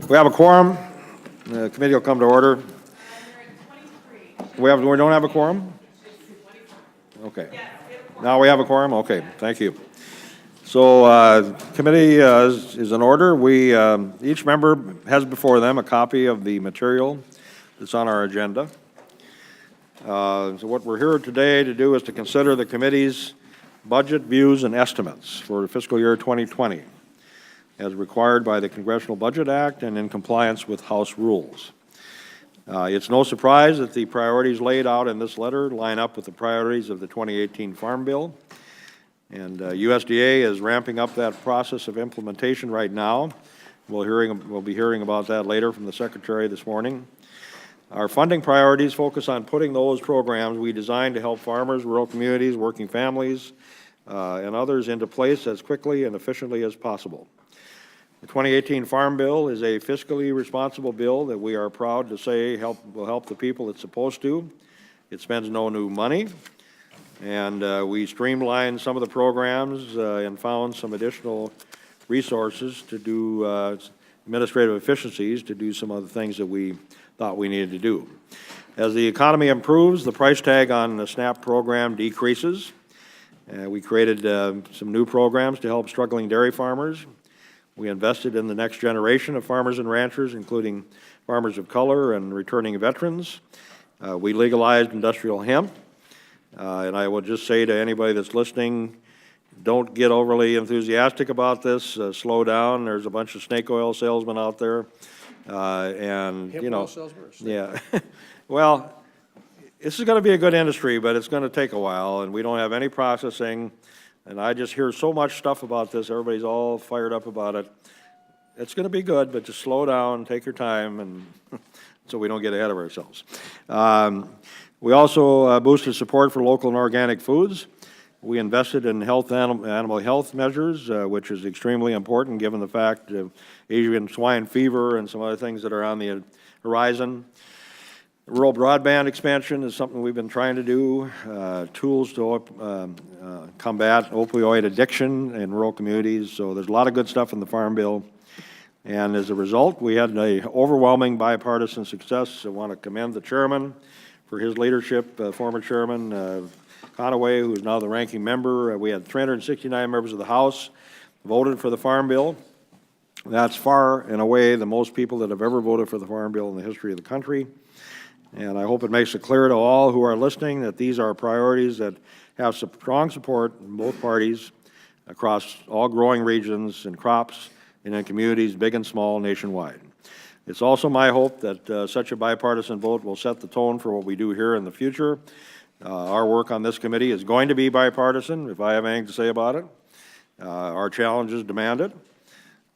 We have a quorum. The committee will come to order. We don't have a quorum? Okay. Now we have a quorum? Okay, thank you. So committee is in order. Each member has before them a copy of the material that's on our agenda. So what we're here today to do is to consider the committee's budget views and estimates for the fiscal year 2020 as required by the Congressional Budget Act and in compliance with House rules. It's no surprise that the priorities laid out in this letter line up with the priorities of the 2018 Farm Bill. And USDA is ramping up that process of implementation right now. We'll be hearing about that later from the Secretary this morning. Our funding priorities focus on putting those programs we designed to help farmers, rural communities, working families, and others into place as quickly and efficiently as possible. The 2018 Farm Bill is a fiscally responsible bill that we are proud to say will help the people it's supposed to. It spends no new money, and we streamlined some of the programs and found some additional resources to do administrative efficiencies to do some of the things that we thought we needed to do. As the economy improves, the price tag on the SNAP program decreases. We created some new programs to help struggling dairy farmers. We invested in the next generation of farmers and ranchers, including farmers of color and returning veterans. We legalized industrial hemp. And I will just say to anybody that's listening, don't get overly enthusiastic about this. Slow down. There's a bunch of snake oil salesmen out there. And, hemp you know, oil salesmen? yeah. Well, this is going to be a good industry, but it's going to take a while, and we don't have any processing. And I just hear so much stuff about this. Everybody's all fired up about it. It's going to be good, but just slow down, take your time, and so we don't get ahead of ourselves. We also boosted support for local and organic foods. We invested in animal health measures, which is extremely important given the fact of avian swine fever and some other things that are on the horizon. Rural broadband expansion is something we've been trying to do. Tools to combat opioid addiction in rural communities. So there's a lot of good stuff in the Farm Bill. And as a result, we had an overwhelming bipartisan success. I want to commend the chairman for his leadership, former chairman Conaway, who is now the ranking member. We had 369 members of the House voted for the Farm Bill. That's far and away the most people that have ever voted for the Farm Bill in the history of the country. And I hope it makes it clear to all who are listening that these are priorities that have strong support in both parties across all growing regions and crops and in communities big and small nationwide. It's also my hope that such a bipartisan vote will set the tone for what we do here in the future. Our work on this committee is going to be bipartisan, if I have anything to say about it. Our challenges demand it.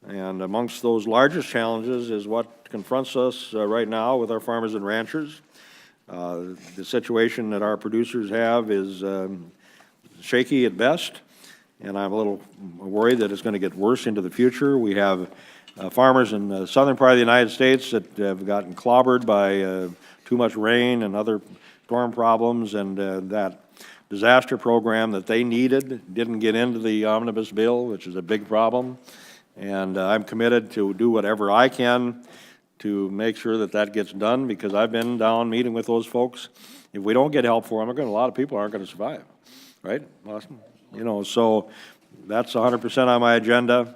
And amongst those largest challenges is what confronts us right now with our farmers and ranchers. The situation that our producers have is shaky at best, and I'm a little worried that it's going to get worse into the future. We have farmers in the southern part of the United States that have gotten clobbered by too much rain and other storm problems, and that disaster program that they needed didn't get into the omnibus bill, which is a big problem. And I'm committed to do whatever I can to make sure that that gets done, because I've been down meeting with those folks. If we don't get help for them, a lot of people aren't going to survive, right, Austin? You know, so that's 100% on my agenda.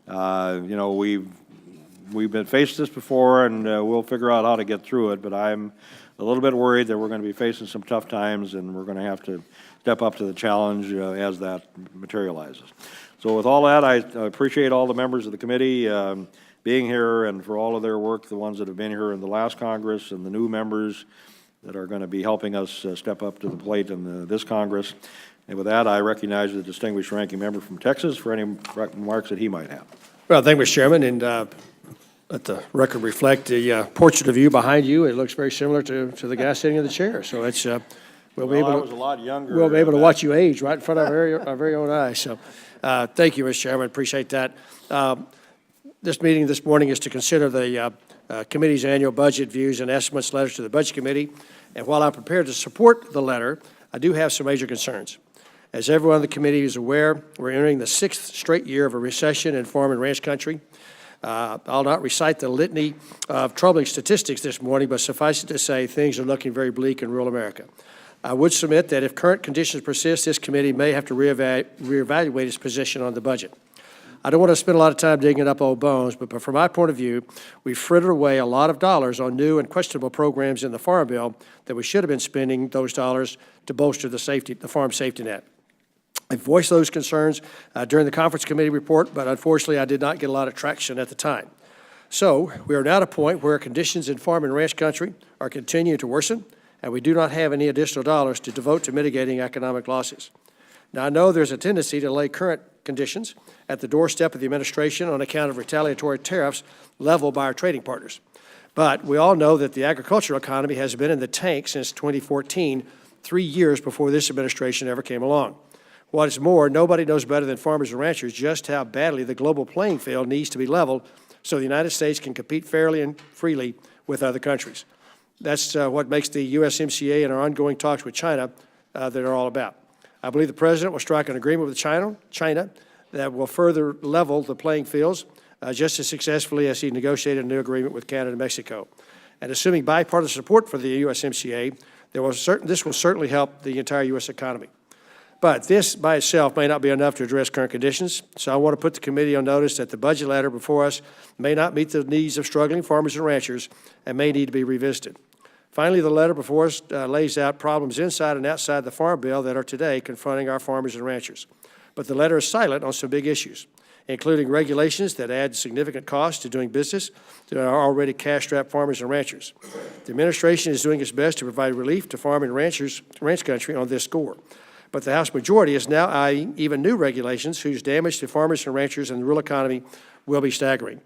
You know, we've been faced this before, and we'll figure out how to get through it, but I'm a little bit worried that we're going to be facing some tough times, and we're going to have to step up to the challenge as that materializes. So with all that, I appreciate all the members of the committee being here, and for all of their work, the ones that have been here in the last Congress and the new members that are going to be helping us step up to the plate in this Congress. And with that, I recognize the distinguished ranking member from Texas for any remarks that he might have. Well, thank you, Mr. Chairman, and let the record reflect the portrait of you behind you. It looks very similar to the guy sitting in the chair. So it's we'll be able to watch you age right in front of our very own eyes. So thank you, Mr. Chairman. Appreciate that. This meeting this morning is to consider the committee's annual budget views and estimates letters to the Budget Committee. And while I'm prepared to support the letter, I do have some major concerns. As everyone on the committee is aware, we're entering the 6th straight year of a recession in farm and ranch country. I'll not recite the litany of troubling statistics this morning, but suffice it to say things are looking very bleak in rural America. I would submit that if current conditions persist, this committee may have to reevaluate its position on the budget. I don't want to spend a lot of time digging up old bones, but from my point of view, we've frittered away a lot of dollars on new and questionable programs in the Farm Bill that we should have been spending those dollars to bolster the farm safety net. I voiced those concerns during the conference committee report, but unfortunately I did not get a lot of traction at the time. So we are now at a point where conditions in farm and ranch country are continuing to worsen, and we do not have any additional dollars to devote to mitigating economic losses. Now, I know there's a tendency to lay current conditions at the doorstep of the administration on account of retaliatory tariffs leveled by our trading partners. But we all know that the agricultural economy has been in the tank since 2014, 3 years before this administration ever came along. What is more, nobody knows better than farmers and ranchers just how badly the global playing field needs to be leveled so the United States can compete fairly and freely with other countries. That's what makes the USMCA and our ongoing talks with China that are all about. I believe the President will strike an agreement with China that will further level the playing fields just as successfully as he negotiated a new agreement with Canada and Mexico. And assuming bipartisan support for the USMCA, this will certainly help the entire U.S. economy. But this by itself may not be enough to address current conditions, so I want to put the committee on notice that the budget letter before us may not meet the needs of struggling farmers and ranchers and may need to be revisited. Finally, the letter before us lays out problems inside and outside the Farm Bill that are today confronting our farmers and ranchers. But the letter is silent on some big issues, including regulations that add significant costs to doing business to our already cash-strapped farmers and ranchers. The administration is doing its best to provide relief to farm and ranch country on this score. But the House majority is now eyeing even new regulations whose damage to farmers and ranchers and the rural economy will be staggering.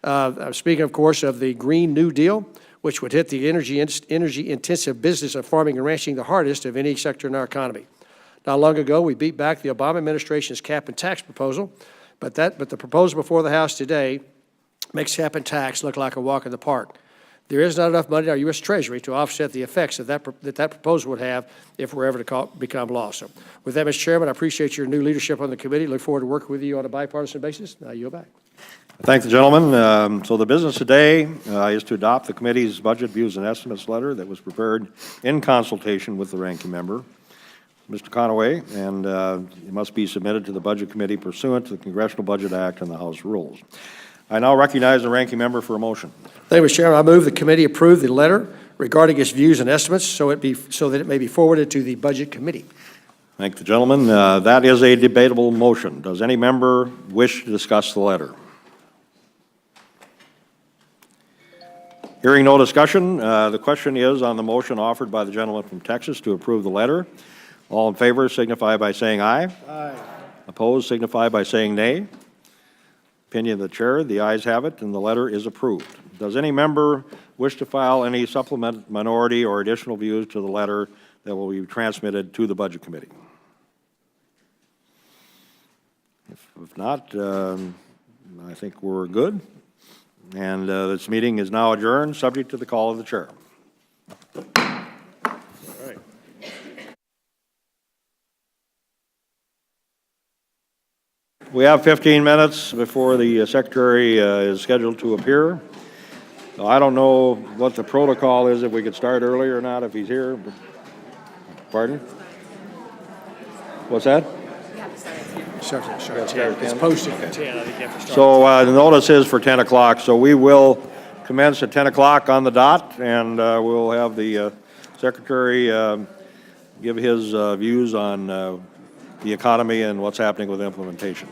I'm speaking, of course, of the Green New Deal, which would hit the energy-intensive business of farming and ranching the hardest of any sector in our economy. Not long ago, we beat back the Obama administration's cap and tax proposal, but the proposal before the House today makes cap and tax look like a walk in the park. There is not enough money in our U.S. Treasury to offset the effects of that proposal would have if we're ever to become law. So with that, Mr. Chairman, I appreciate your new leadership on the committee. Look forward to working with you on a bipartisan basis. Now yield back. Thank the gentleman. So the business today is to adopt the committee's budget views and estimates letter that was prepared in consultation with the ranking member, Mr. Conaway, and it must be submitted to the Budget Committee pursuant to the Congressional Budget Act and the House rules. I now recognize the ranking member for a motion. Thank you, Mr. Chairman. I move the committee approve the letter regarding its views and estimates so that it may be forwarded to the Budget Committee. Thank the gentleman. That is a debatable motion. Does any member wish to discuss the letter? Hearing no discussion, the question is on the motion offered by the gentleman from Texas to approve the letter. All in favor signify by saying aye. Aye. Opposed signify by saying nay. Opinion of the chair, the ayes have it, and the letter is approved. Does any member wish to file any supplement, minority, or additional views to the letter that will be transmitted to the Budget Committee? If not, I think we're good. And this meeting is now adjourned, subject to the call of the chair. We have 15 minutes before the secretary is scheduled to appear. So I don't know what the protocol is, if we could start earlier or not, if he's here. But, pardon? What's that? Start at 10. It's posted at 10. I think you have to start. So the notice is for 10 o'clock. So we will commence at 10 o'clock on the dot, and we'll have the secretary give his views on the economy and what's happening with implementation.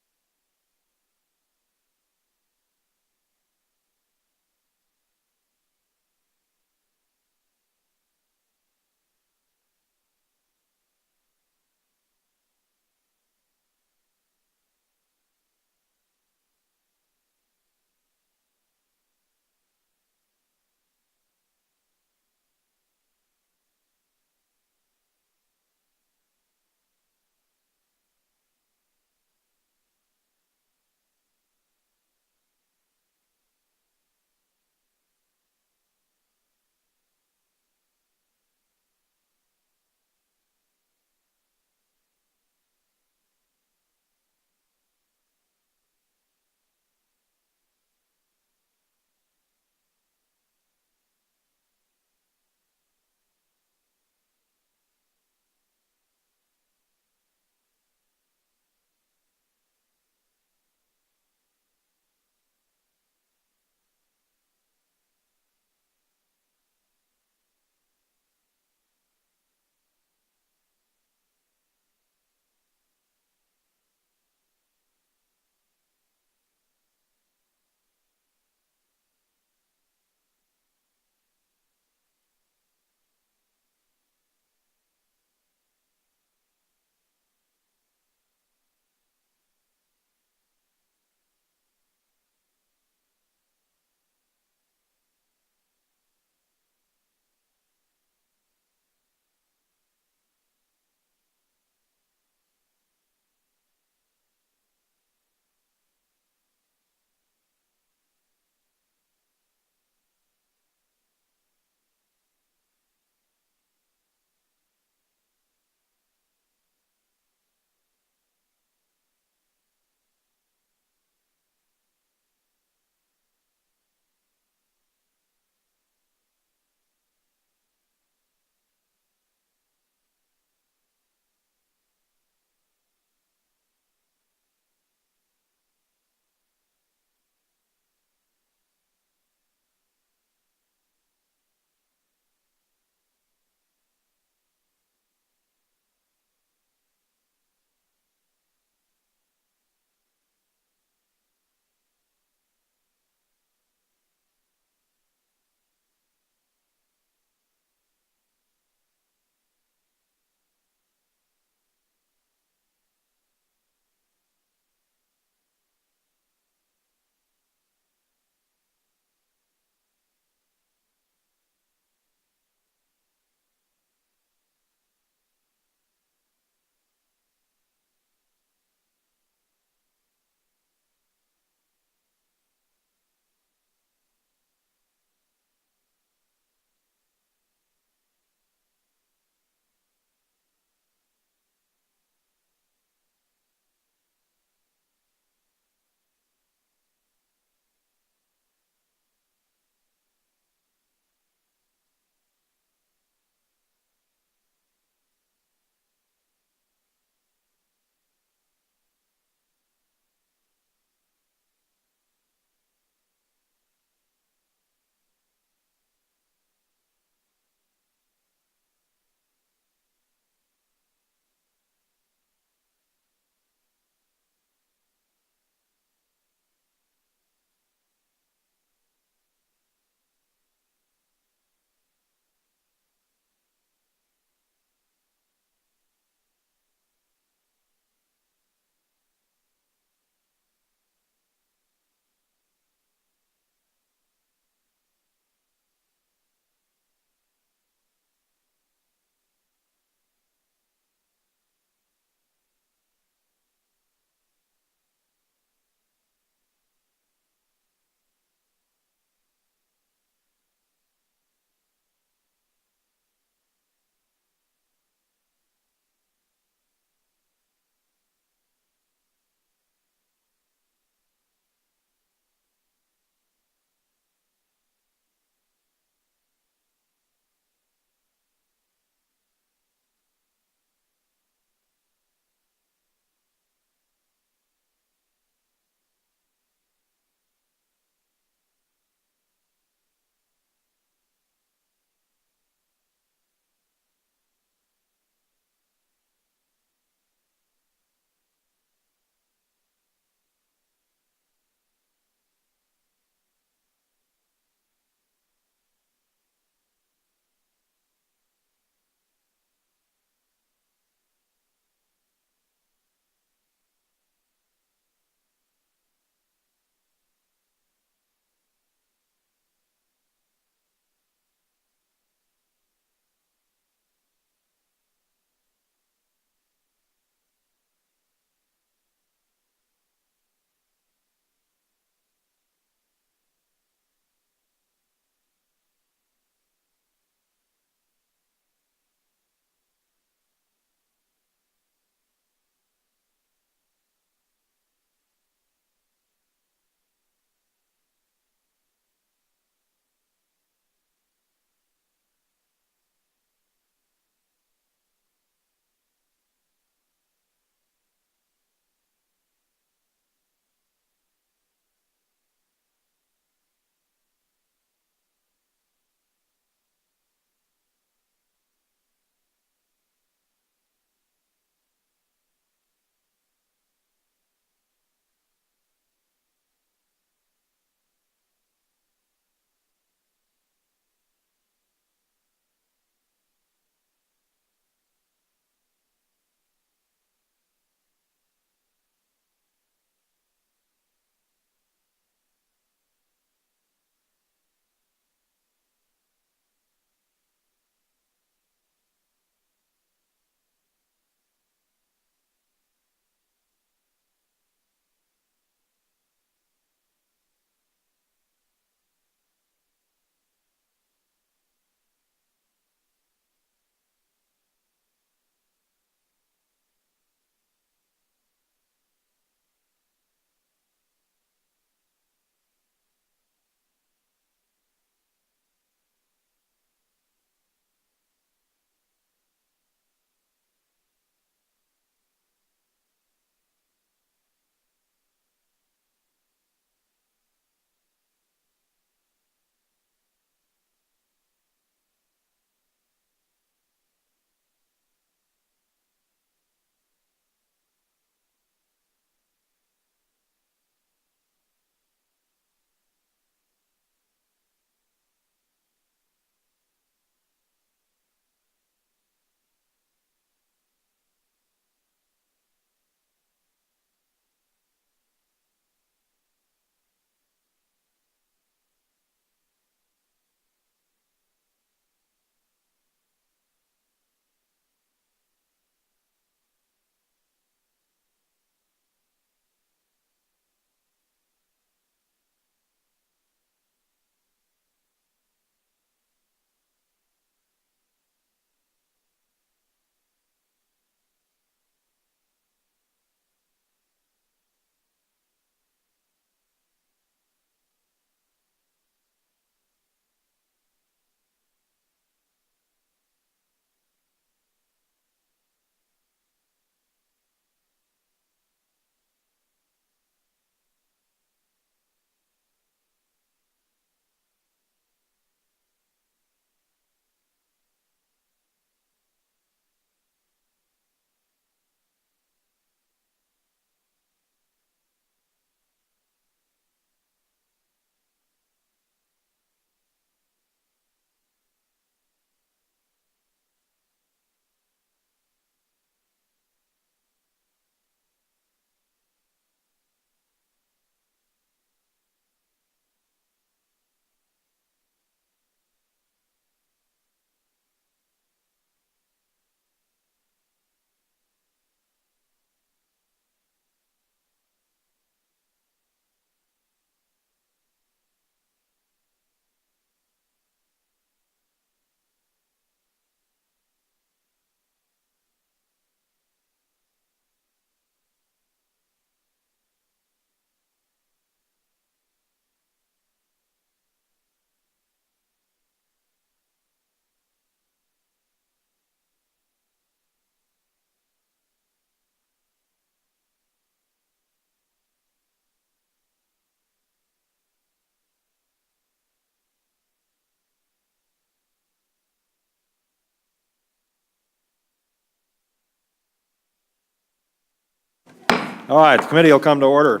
All right, the committee will come to order.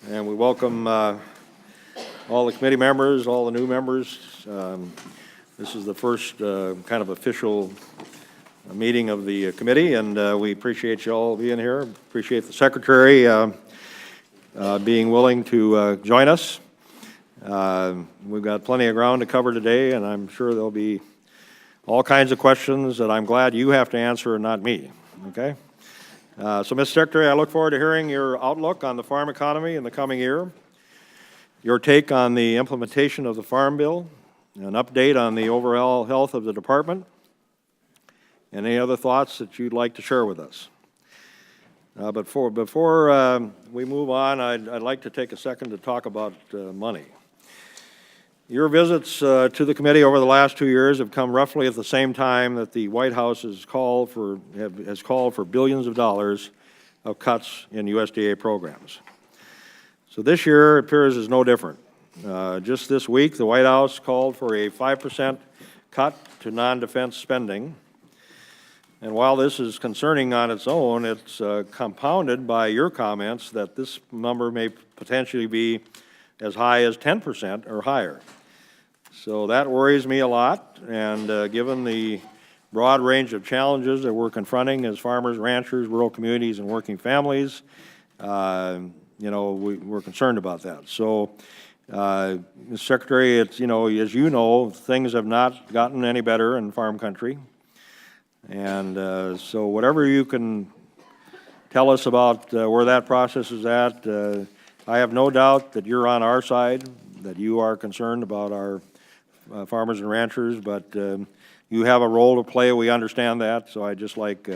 And we welcome all the committee members, all the new members. This is the first kind of official meeting of the committee, and we appreciate you all being here. Appreciate the secretary being willing to join us. We've got plenty of ground to cover today, and I'm sure there'll be all kinds of questions that I'm glad you have to answer and not me, okay? So, Mr. Secretary, I look forward to hearing your outlook on the farm economy in the coming year, your take on the implementation of the Farm Bill, an update on the overall health of the department, and any other thoughts that you'd like to share with us. But before we move on, I'd like to take a second to talk about money. Your visits to the committee over the last 2 years have come roughly at the same time that the White House has called for billions of dollars of cuts in USDA programs. So this year appears as no different. Just this week, the White House called for a 5% cut to non-defense spending. And while this is concerning on its own, it's compounded by your comments that this number may potentially be as high as 10% or higher. So that worries me a lot, and given the broad range of challenges that we're confronting as farmers, ranchers, rural communities, and working families, we're concerned about that. So, Mr. Secretary, it's, as you know, things have not gotten any better in farm country. And so whatever you can tell us about where that process is at, I have no doubt that you're on our side, that you are concerned about our farmers and ranchers, but you have a role to play. We understand that, so I just like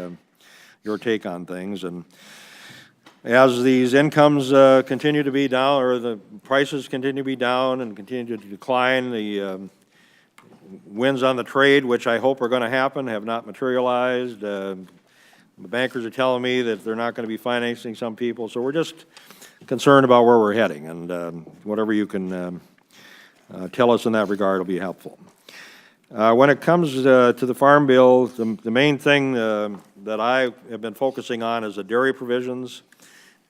your take on things. And as these incomes continue to be down, or the prices continue to be down and continue to decline, the wins on the trade, which I hope are going to happen, have not materialized. The bankers are telling me that they're not going to be financing some people, so we're just concerned about where we're heading, and whatever you can tell us in that regard will be helpful. When it comes to the Farm Bill, the main thing that I have been focusing on is the dairy provisions.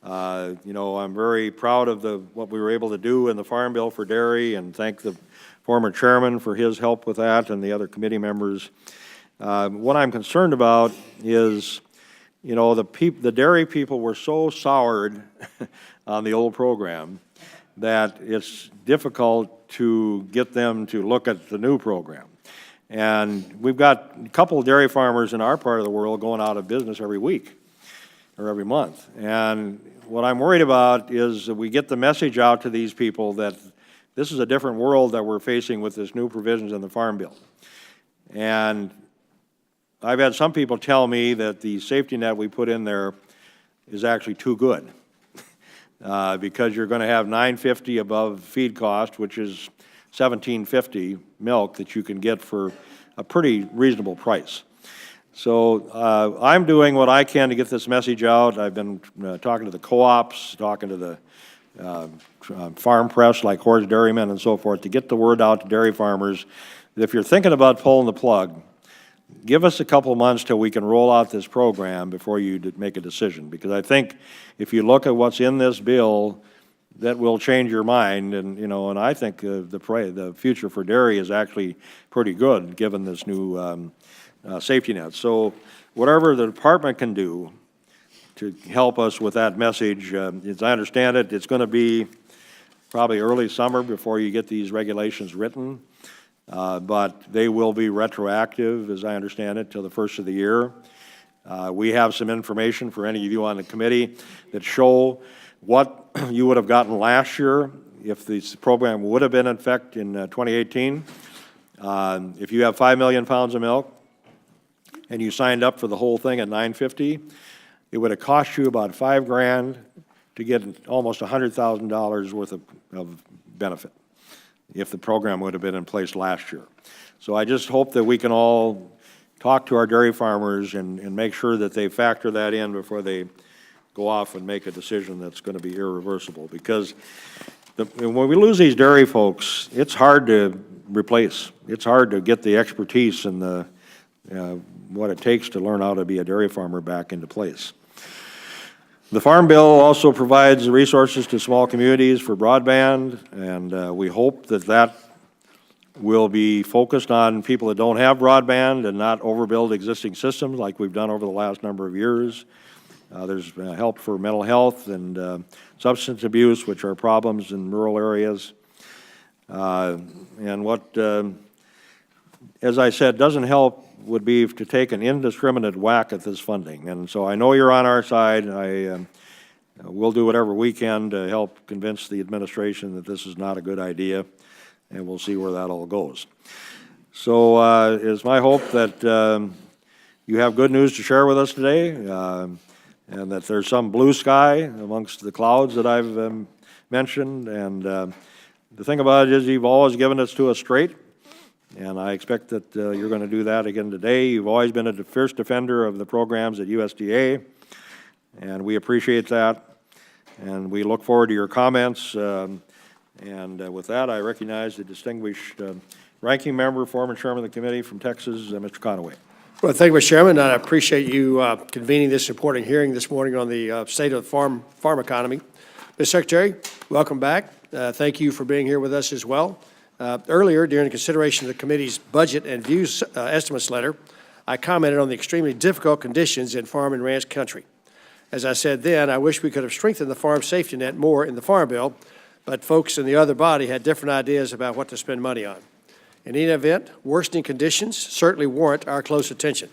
I'm very proud of what we were able to do in the Farm Bill for dairy, and thank the former chairman for his help with that and the other committee members. What I'm concerned about is, the dairy people were so soured on the old program that it's difficult to get them to look at the new program. And we've got a couple of dairy farmers in our part of the world going out of business every week or every month. And what I'm worried about is that we get the message out to these people that this is a different world that we're facing with this new provisions in the Farm Bill. And I've had some people tell me that the safety net we put in there is actually too good because you're going to have $9.50 above feed cost, which is $17.50 milk that you can get for a pretty reasonable price. So I'm doing what I can to get this message out. I've been talking to the co-ops, talking to the farm press like Horse Dairymen and so forth to get the word out to dairy farmers that if you're thinking about pulling the plug, give us a couple months till we can roll out this program before you make a decision. Because I think if you look at what's in this bill, that will change your mind. And I think the future for dairy is actually pretty good given this new safety net. So whatever the department can do to help us with that message, as I understand it, it's going to be probably early summer before you get these regulations written. But they will be retroactive, as I understand it, till the first of the year. We have some information for any of you on the committee that show what you would have gotten last year if this program would have been in effect in 2018. If you have 5 million pounds of milk and you signed up for the whole thing at $9.50, it would have cost you about $5,000 to get almost $100,000 worth of benefit if the program would have been in place last year. So I just hope that we can all talk to our dairy farmers and make sure that they factor that in before they go off and make a decision that's going to be irreversible. Because when we lose these dairy folks, it's hard to replace. It's hard to get the expertise and what it takes to learn how to be a dairy farmer back into place. The Farm Bill also provides resources to small communities for broadband, and we hope that that will be focused on people that don't have broadband and not overbuild existing systems like we've done over the last number of years. There's help for mental health and substance abuse, which are problems in rural areas. And what, as I said, doesn't help would be to take an indiscriminate whack at this funding. And so I know you're on our side. We'll do whatever we can to help convince the administration that this is not a good idea, and we'll see where that all goes. So it's my hope that you have good news to share with us today, and that there's some blue sky amongst the clouds that I've mentioned. And the thing about it is you've always given it to us straight, and I expect that you're going to do that again today. You've always been a fierce defender of the programs at USDA, and we appreciate that. And we look forward to your comments. And with that, I recognize the distinguished ranking member, former chairman of the committee from Texas, Mr. Conaway. Well, thank you, Mr. Chairman. I appreciate you convening this important hearing this morning on the state of the farm economy. Mr. Secretary, welcome back. Thank you for being here with us as well. Earlier, during the consideration of the committee's budget and views estimates letter, I commented on the extremely difficult conditions in farm and ranch country. As I said then, I wish we could have strengthened the farm safety net more in the Farm Bill, but folks in the other body had different ideas about what to spend money on. In any event, worsening conditions certainly warrant our close attention.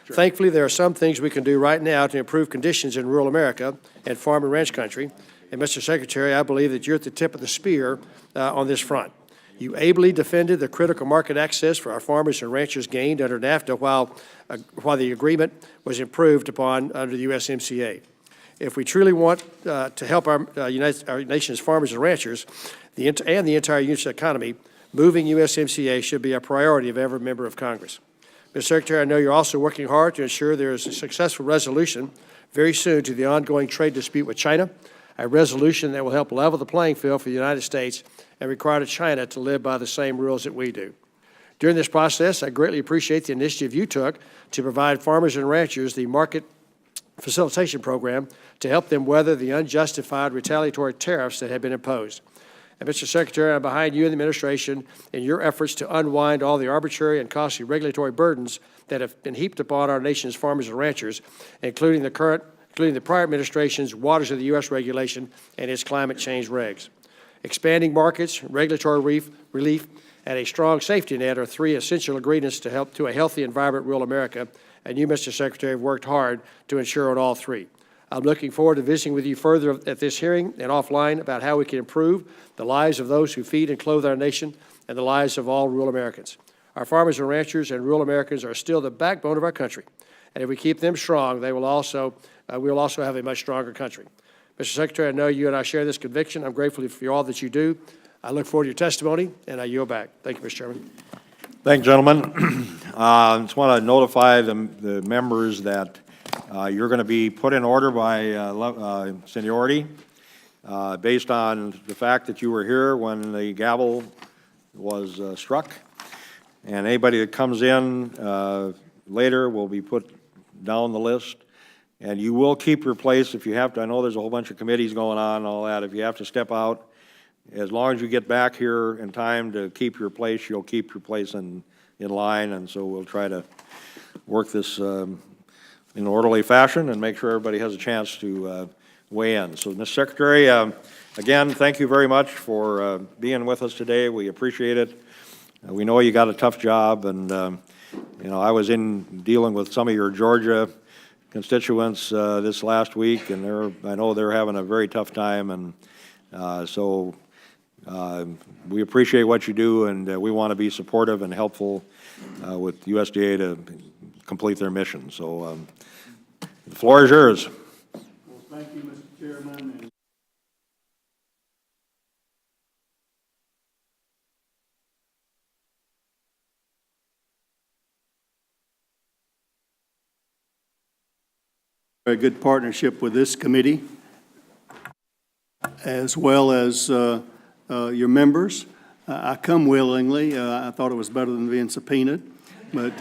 Sure. Thankfully, there are some things we can do right now to improve conditions in rural America and farm and ranch country. And Mr. Secretary, I believe that you're at the tip of the spear on this front. You ably defended the critical market access for our farmers and ranchers gained under NAFTA while the agreement was improved upon under the USMCA. If we truly want to help our nation's farmers and ranchers and the entire U.S. economy, moving USMCA should be a priority of every member of Congress. Mr. Secretary, I know you're also working hard to ensure there is a successful resolution very soon to the ongoing trade dispute with China, a resolution that will help level the playing field for the United States and require China to live by the same rules that we do. During this process, I greatly appreciate the initiative you took to provide farmers and ranchers the market facilitation program to help them weather the unjustified retaliatory tariffs that have been imposed. And Mr. Secretary, I'm behind you and the administration in your efforts to unwind all the arbitrary and costly regulatory burdens that have been heaped upon our nation's farmers and ranchers, including the prior administration's Waters of the U.S. regulation and its climate change regs. Expanding markets, regulatory relief, and a strong safety net are three essential ingredients to help to a healthy and vibrant rural America, and you, Mr. Secretary, have worked hard to ensure on all three. I'm looking forward to visiting with you further at this hearing and offline about how we can improve the lives of those who feed and clothe our nation and the lives of all rural Americans. Our farmers and ranchers and rural Americans are still the backbone of our country, and if we keep them strong, we will also have a much stronger country. Mr. Secretary, I know you and I share this conviction. I'm grateful for all that you do. I look forward to your testimony, and I yield back. Thank you, Mr. Chairman. Thank you, gentlemen. I just want to notify the members that you're going to be put in order by seniority based on the fact that you were here when the gavel was struck. And anybody that comes in later will be put down the list. And you will keep your place if you have to. I know there's a whole bunch of committees going on and all that. If you have to step out, as long as you get back here in time to keep your place, you'll keep your place in line. And so we'll try to work this in an orderly fashion and make sure everybody has a chance to weigh in. So, Mr. Secretary, again, thank you very much for being with us today. We appreciate it. We know you got a tough job, and you know, I was in dealing with some of your Georgia constituents this last week, and I know they're having a very tough time, and so we appreciate what you do, and we want to be supportive and helpful with USDA to complete their mission. So the floor is yours. Well, thank you, Mr. Chairman. A good partnership with this committee, as well as your members. I come willingly. I thought it was better than being subpoenaed, but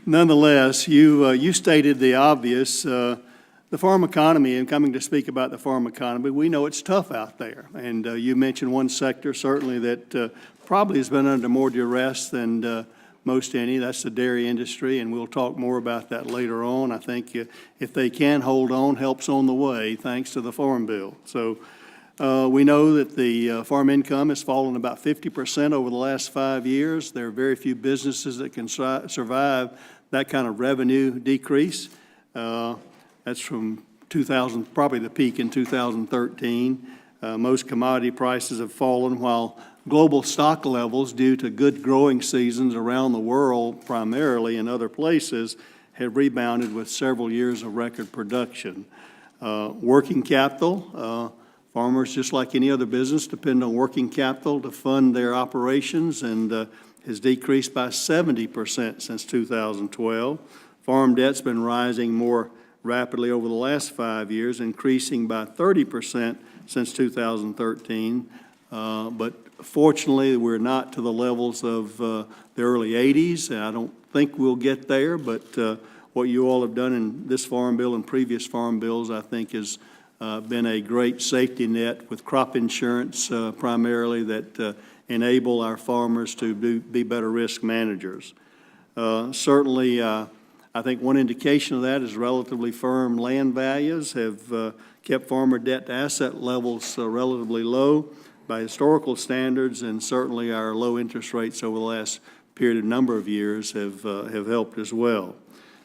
nonetheless, you stated the obvious. The farm economy, and coming to speak about the farm economy, we know it's tough out there. And you mentioned one sector certainly that probably has been under more duress than most any. That's the dairy industry, and we'll talk more about that later on. I think if they can hold on, help's on the way thanks to the Farm Bill. So we know that the farm income has fallen about 50% over the last 5 years. There are very few businesses that can survive that kind of revenue decrease. That's from 2000, probably the peak in 2013. Most commodity prices have fallen while global stock levels, due to good growing seasons around the world, primarily in other places, have rebounded with several years of record production. Working capital, farmers, just like any other business, depend on working capital to fund their operations, and has decreased by 70% since 2012. Farm debt's been rising more rapidly over the last 5 years, increasing by 30% since 2013. But fortunately, we're not to the levels of the early 80s. I don't think we'll get there, but what you all have done in this farm bill and previous farm bills, I think, has been a great safety net with crop insurance primarily that enable our farmers to be better risk managers. Certainly, I think one indication of that is relatively firm land values have kept farmer debt to asset levels relatively low by historical standards, and certainly our low interest rates over the last number of years have helped as well.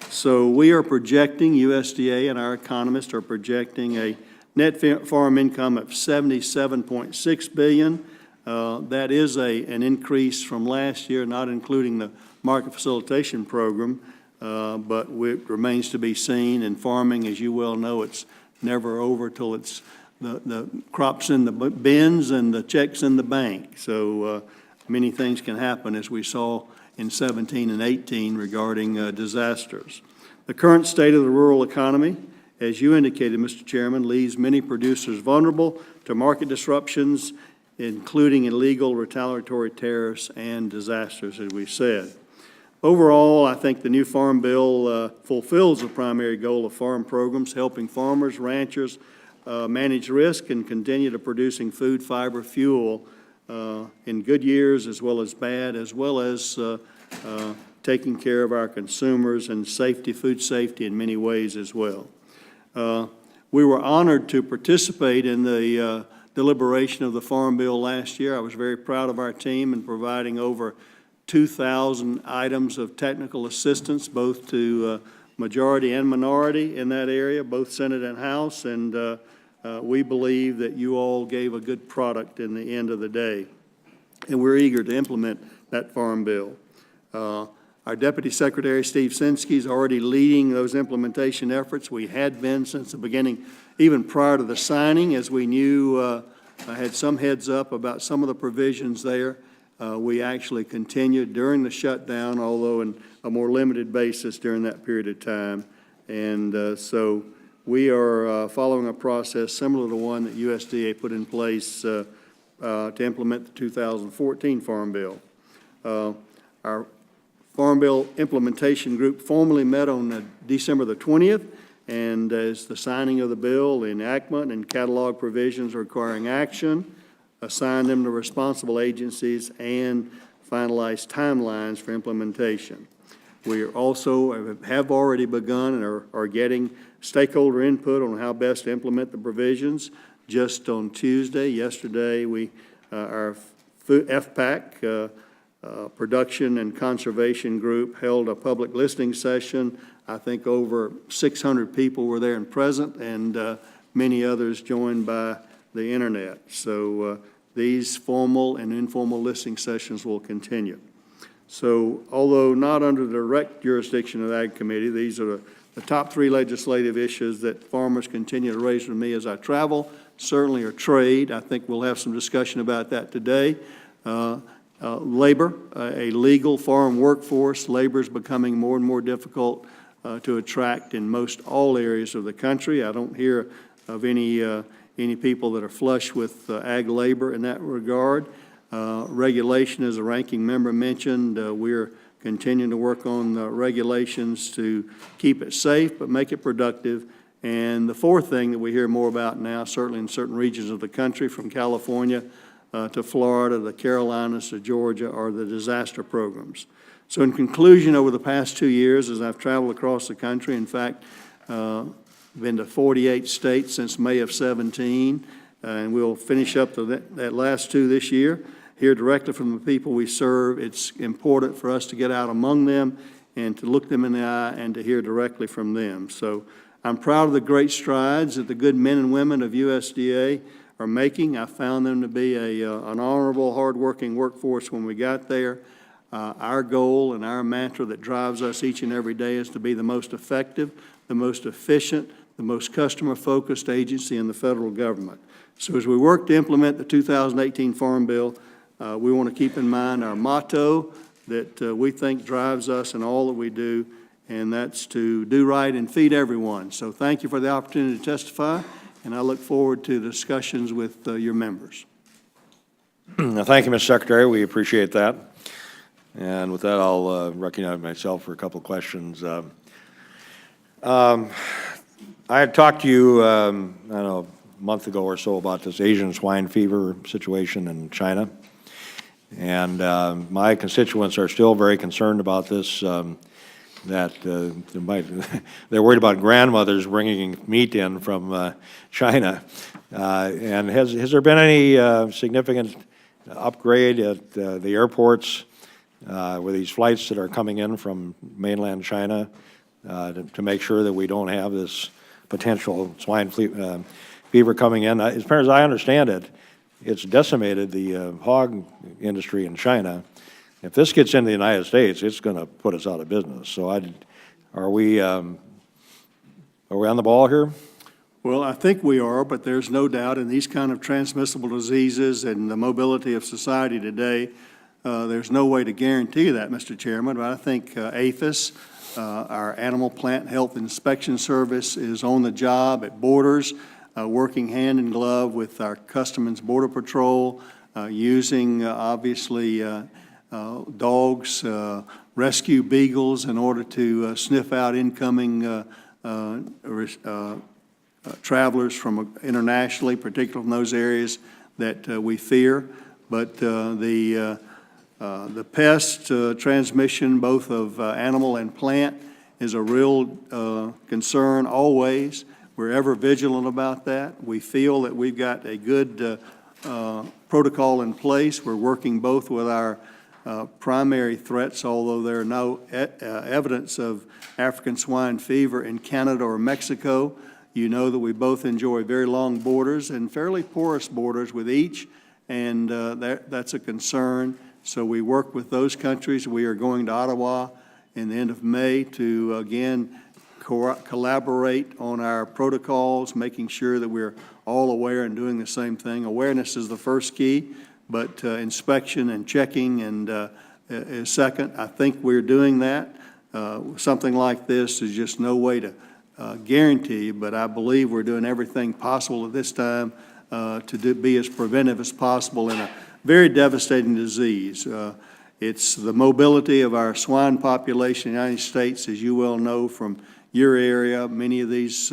So we are projecting, USDA and our economists are projecting a net farm income of $77.6 billion. That is an increase from last year, not including the market facilitation program. But it remains to be seen. In farming, as you well know, it's never over till it's the crops in the bins and the checks in the bank. So many things can happen, as we saw in 17 and 18 regarding disasters. The current state of the rural economy, as you indicated, Mr. Chairman, leaves many producers vulnerable to market disruptions, including illegal retaliatory tariffs and disasters, as we said. Overall, I think the new Farm Bill fulfills the primary goal of farm programs, helping farmers, ranchers manage risk and continue to producing food, fiber, fuel in good years as well as bad, as well as taking care of our consumers and safety, food safety in many ways as well. We were honored to participate in the deliberation of the Farm Bill last year. I was very proud of our team in providing over 2,000 items of technical assistance, both to majority and minority in that area, both Senate and House, and we believe that you all gave a good product in the end of the day. And we're eager to implement that Farm Bill. Our Deputy Secretary, Steve Sinskey, is already leading those implementation efforts. We had been since the beginning, even prior to the signing, as we knew I had some heads up about some of the provisions there. We actually continued during the shutdown, although in a more limited basis during that period of time. And so we are following a process similar to one that USDA put in place to implement the 2014 Farm Bill. Our Farm Bill Implementation Group formally met on December the 20th, and as the signing of the bill, the enactment and catalog provisions requiring action, assign them to responsible agencies, and finalize timelines for implementation. We also have already begun and are getting stakeholder input on how best to implement the provisions. Just on Tuesday, yesterday, our FPAC, Production and Conservation Group, held a public listening session. I think over 600 people were there and present, and many others joined by the internet. So these formal and informal listening sessions will continue. So although not under the direct jurisdiction of the Ag Committee, these are the top 3 legislative issues that farmers continue to raise with me as I travel. Certainly are trade. I think we'll have some discussion about that today. Labor, a legal farm workforce. Labor is becoming more and more difficult to attract in most all areas of the country. I don't hear of any people that are flush with ag labor in that regard. Regulation, as the ranking member mentioned, we're continuing to work on regulations to keep it safe but make it productive And the fourth thing that we hear more about now, certainly in certain regions of the country, from California to Florida, the Carolinas to Georgia, are the disaster programs. So in conclusion, over the past 2 years, as I've traveled across the country, in fact, been to 48 states since May of 17, and we'll finish up that last 2 this year. Hear directly from the people we serve. It's important for us to get out among them and to look them in the eye and to hear directly from them. So I'm proud of the great strides that the good men and women of USDA are making. I found them to be an honorable, hardworking workforce when we got there. Our goal and our mantra that drives us each and every day is to be the most effective, the most efficient, the most customer-focused agency in the federal government. So as we work to implement the 2018 Farm Bill, we want to keep in mind our motto that we think drives us in all that we do, and that's to do right and feed everyone. So thank you for the opportunity to testify, and I look forward to discussions with your members. Thank you, Mr. Secretary. We appreciate that. And with that, I'll recognize myself for a couple of questions. I had talked to you, I don't know, a month ago or so about this Asian swine fever situation in China. And my constituents are still very concerned about this, that they're worried about grandmothers bringing meat in from China. And has there been any significant upgrade at the airports with these flights that are coming in from mainland China to make sure that we don't have this potential swine fever coming in? As far as I understand it, it's decimated the hog industry in China. If this gets into the United States, it's going to put us out of business. So are we on the ball here? Well, I think we are, but there's no doubt in these kind of transmissible diseases and the mobility of society today, there's no way to guarantee that, Mr. Chairman. But I think APHIS, our Animal Plant Health Inspection Service, is on the job at borders, working hand in glove with our Customs Border Patrol, using obviously dogs, rescue beagles in order to sniff out incoming travelers from internationally, particularly from those areas that we fear. But the pest transmission, both of animal and plant, is a real concern always. We're ever vigilant about that. We feel that we've got a good protocol in place. We're working both with our primary threats, although there are no evidence of African swine fever in Canada or Mexico. You know that we both enjoy very long borders and fairly porous borders with each, and that's a concern. So we work with those countries. We are going to Ottawa in the end of May to, again, collaborate on our protocols, making sure that we're all aware and doing the same thing. Awareness is the first key, but inspection and checking is second. I think we're doing that. Something like this is just no way to guarantee, but I believe we're doing everything possible at this time to be as preventive as possible in a very devastating disease. It's the mobility of our swine population in the United States, as you well know from your area. Many of these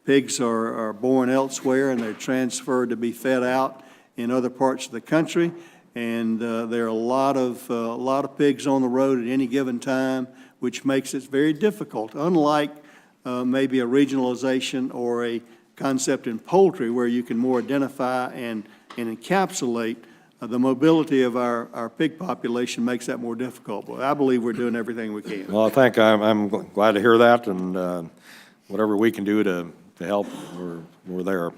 pigs are born elsewhere, and they're transferred to be fed out in other parts of the country. And there are a lot of pigs on the road at any given time, which makes it very difficult. Unlike maybe a regionalization or a concept in poultry, where you can more identify and encapsulate the mobility of our pig population, makes that more difficult. But I believe we're doing everything we can. Well, I'm glad to hear that, and whatever we can do to help, we're there.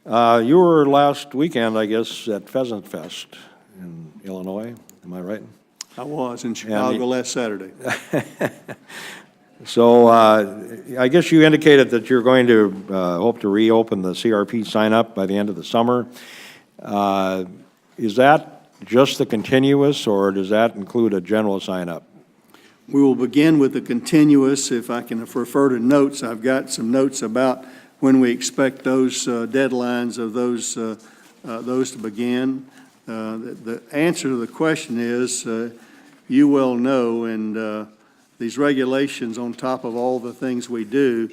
You were last weekend, I guess, at Pheasant Fest in Illinois. Am I right? I was in Chicago last Saturday. So I guess you indicated that you're going to hope to reopen the CRP sign-up by the end of the summer. Is that just the continuous, or does that include a general sign-up? We will begin with the continuous. If I can refer to notes, I've got some notes about when we expect those deadlines of those to begin. The answer to the question is, you well know, and these regulations on top of all the things we do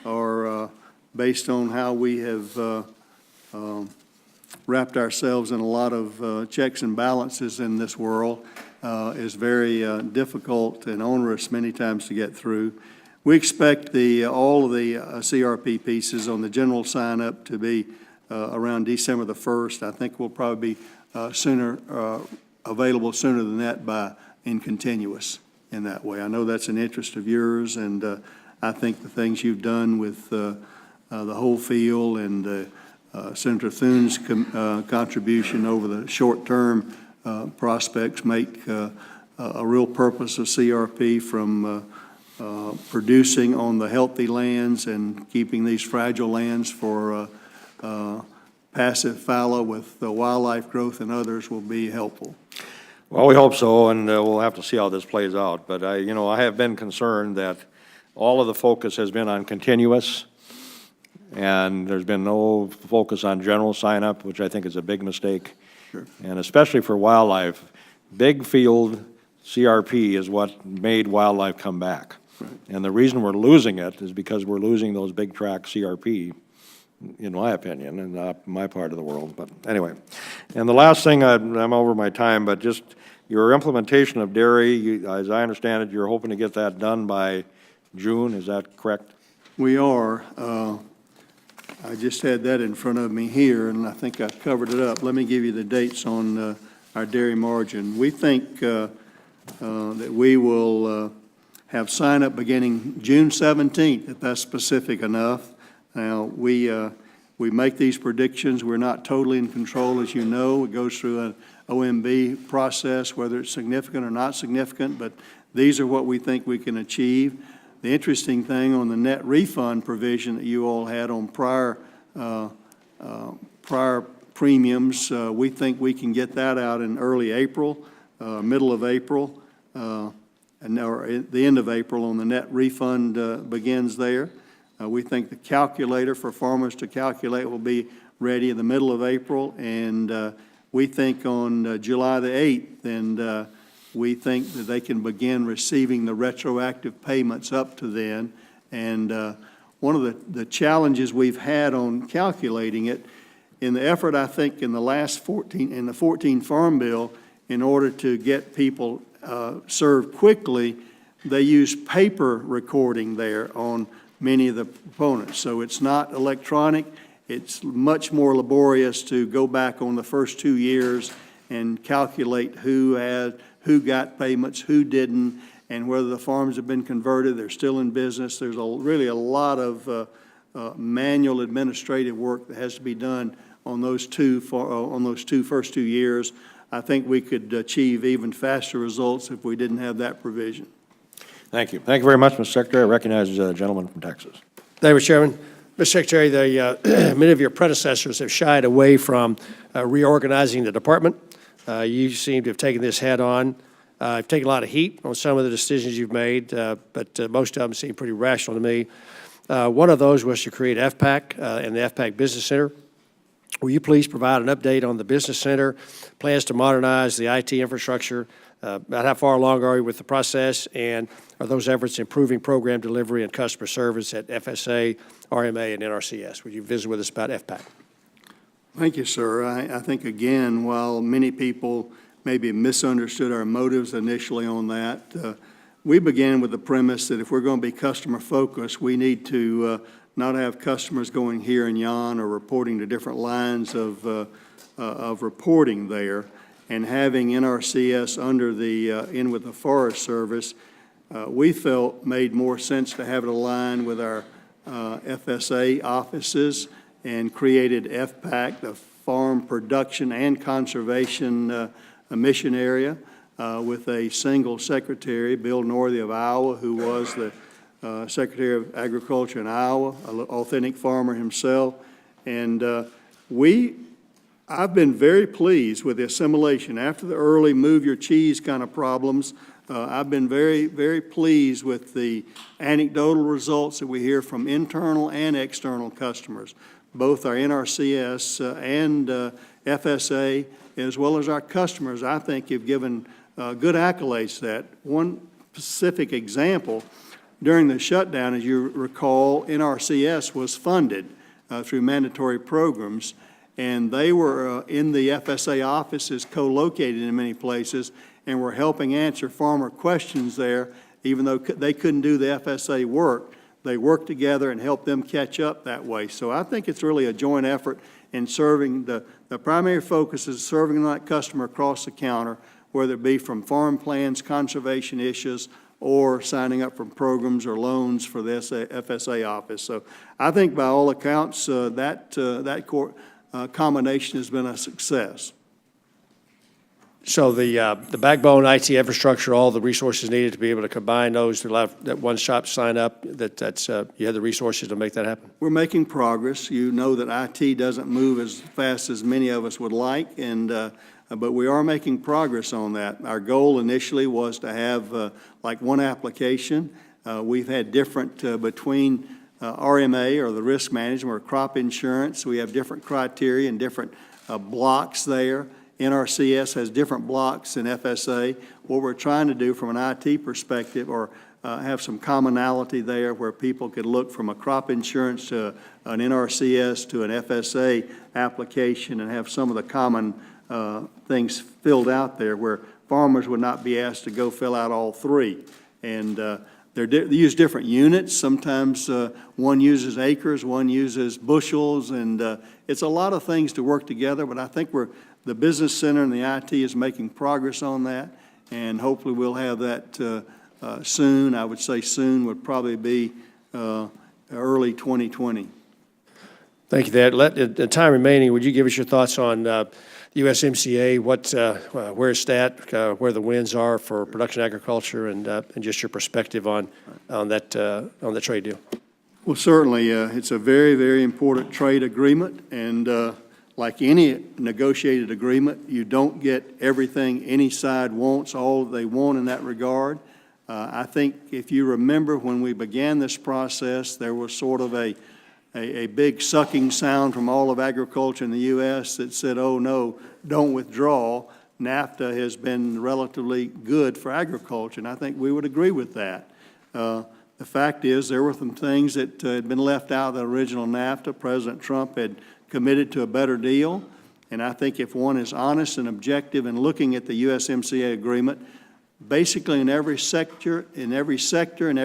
are based on how we have wrapped ourselves in a lot of checks and balances in this world, is very difficult and onerous many times to get through. We expect all of the CRP pieces on the general sign-up to be around December the 1st. I think we'll probably be available sooner than that in continuous in that way. I know that's an interest of yours, and I think the things you've done with the whole field and Senator Thune's contribution over the short-term prospects make a real purpose of CRP from producing on the healthy lands and keeping these fragile lands for passive fallow with wildlife growth and others will be helpful. Well, we hope so, and we'll have to see how this plays out. But I have been concerned that all of the focus has been on continuous, and there's been no focus on general sign-up, which I think is a big mistake. Sure. And especially for wildlife, big field CRP is what made wildlife come back. Right. And the reason we're losing it is because we're losing those big tract CRP, in my opinion, and not my part of the world. But anyway, and the last thing, I'm over my time, but just your implementation of dairy, as I understand it, you're hoping to get that done by June, is that correct? We are. I just had that in front of me here, and I think I covered it up. Let me give you the dates on our dairy margin. We think that we will have sign-up beginning June 17th, if that's specific enough. Now, we make these predictions. We're not totally in control, as you know. It goes through an OMB process, whether it's significant or not significant, but these are what we think we can achieve. The interesting thing on the net refund provision that you all had on prior premiums, we think we can get that out in early April, middle of April, or at the end of April on the net refund begins there. We think the calculator for farmers to calculate will be ready in the middle of April, and we think on July the 8th, and we think that they can begin receiving the retroactive payments up to then. And one of the challenges we've had on calculating it, in the effort, I think, in the last 14 Farm Bill, in order to get people served quickly, they use paper recording there on many of the components. So it's not electronic. It's much more laborious to go back on the first 2 years and calculate who got payments, who didn't, and whether the farms have been converted, they're still in business. There's really a lot of manual administrative work that has to be done on those first 2 years. I think we could achieve even faster results if we didn't have that provision. Thank you. Thank you very much, Mr. Secretary. I recognize the gentleman from Texas. Thank you, Chairman. Mr. Secretary, many of your predecessors have shied away from reorganizing the department. You seem to have taken this head on. I've taken a lot of heat on some of the decisions you've made, but most of them seem pretty rational to me. One of those was to create FPAC and the FPAC Business Center. Will you please provide an update on the Business Center, plans to modernize the IT infrastructure, about how far along are you with the process, and are those efforts improving program delivery and customer service at FSA, RMA, and NRCS? Would you visit with us about FPAC? Thank you, sir. I think, again, while many people maybe misunderstood our motives initially on that, we began with the premise that if we're going to be customer-focused, we need to not have customers going here and yon or reporting to different lines of reporting there. And having NRCS under in with the Forest Service, we felt made more sense to have it aligned with our FSA offices, and created FPAC, the Farm Production and Conservation Mission Area, with a single secretary, Bill Northey of Iowa, who was the Secretary of Agriculture in Iowa, an authentic farmer himself. And I've been very pleased with the assimilation. After the early move your cheese kind of problems, I've been very, very pleased with the anecdotal results that we hear from internal and external customers. Both our NRCS and FSA, as well as our customers, I think have given good accolades to that. One specific example, during the shutdown, as you recall, NRCS was funded through mandatory programs, and they were in the FSA offices co-located in many places and were helping answer farmer questions there, even though they couldn't do the FSA work. They worked together and helped them catch up that way. So I think it's really a joint effort in serving the primary focus is serving that customer across the counter, whether it be from farm plans, conservation issues, or signing up for programs or loans for the FSA office. So I think by all accounts, that combination has been a success. So the backbone IT infrastructure, all the resources needed to be able to combine those to allow that one shop sign up, that's you have the resources to make that happen? We're making progress. You know that IT doesn't move as fast as many of us would like, but we are making progress on that. Our goal initially was to have like one application. We've had different between RMA, or the risk management, or crop insurance. We have different criteria and different blocks there. NRCS has different blocks than FSA. What we're trying to do from an IT perspective, or have some commonality there where people could look from a crop insurance to an NRCS to an FSA application and have some of the common things filled out there where farmers would not be asked to go fill out all three. And they use different units. Sometimes one uses acres, one uses bushels, and it's a lot of things to work together, but I think the Business Center and the IT is making progress on that, and hopefully we'll have that soon. I would say soon would probably be early 2020. Thank you, Dad. The time remaining, would you give us your thoughts on USMCA, where it's at, where the wins are for production agriculture, and just your perspective on the trade deal? Well, certainly, it's a very, very important trade agreement, and like any negotiated agreement, you don't get everything any side wants, all they want in that regard. I think if you remember when we began this process, there was sort of a big sucking sound from all of agriculture in the U.S. that said, oh no, don't withdraw. NAFTA has been relatively good for agriculture, and I think we would agree with that. The fact is there were some things that had been left out of the original NAFTA. President Trump had committed to a better deal, and I think if one is honest and objective in looking at the USMCA agreement, basically in every sector, in every section,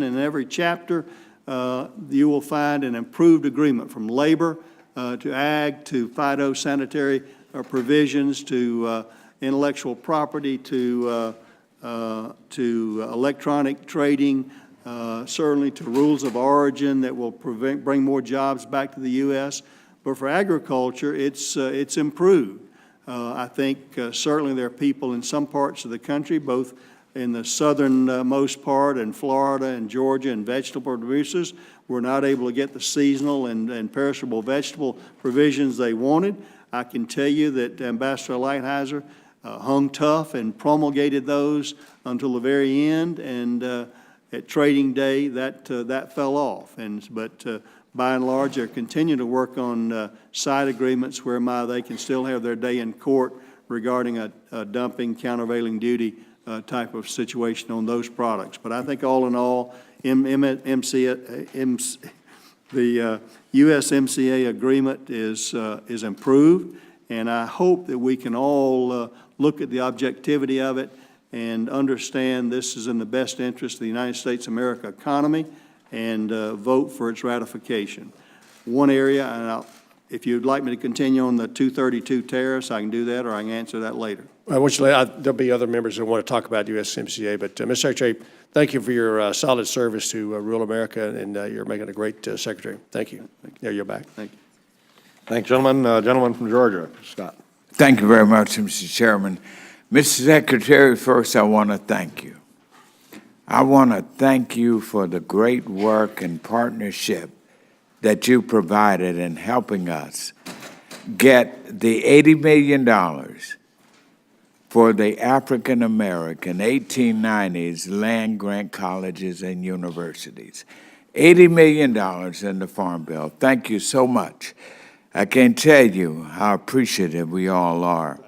in every chapter, you will find an improved agreement from labor to ag to phytosanitary provisions to intellectual property to electronic trading, certainly to rules of origin that will bring more jobs back to the U.S. But for agriculture, it's improved. I think certainly there are people in some parts of the country, both in the southernmost part in Florida and Georgia, and vegetable producers were not able to get the seasonal and perishable vegetable provisions they wanted. I can tell you that Ambassador Lighthizer hung tough and promulgated those until the very end, and at trading day that fell off. But by and large, they're continuing to work on side agreements whereby they can still have their day in court regarding a dumping, countervailing duty type of situation on those products. But I think all in all, the USMCA agreement is improved, and I hope that we can all look at the objectivity of it and understand this is in the best interest of the United States of America economy, and vote for its ratification. One area, and if you'd like me to continue on the 232 tariffs, I can do that, or I can answer that later. There'll be other members that want to talk about USMCA, but Mr. Secretary, thank you for your solid service to rural America, and you're making a great secretary. Thank you. Yeah, you're back. Thank you. Thanks, gentlemen. Gentleman from Georgia, Scott. Thank you very much, Mr. Chairman. Mr. Secretary, first I want to thank you. I want to thank you for the great work and partnership that you provided in helping us get the $80 million for the African American 1890s land grant colleges and universities. $80 million in the Farm Bill. Thank you so much. I can't tell you how appreciative we all are.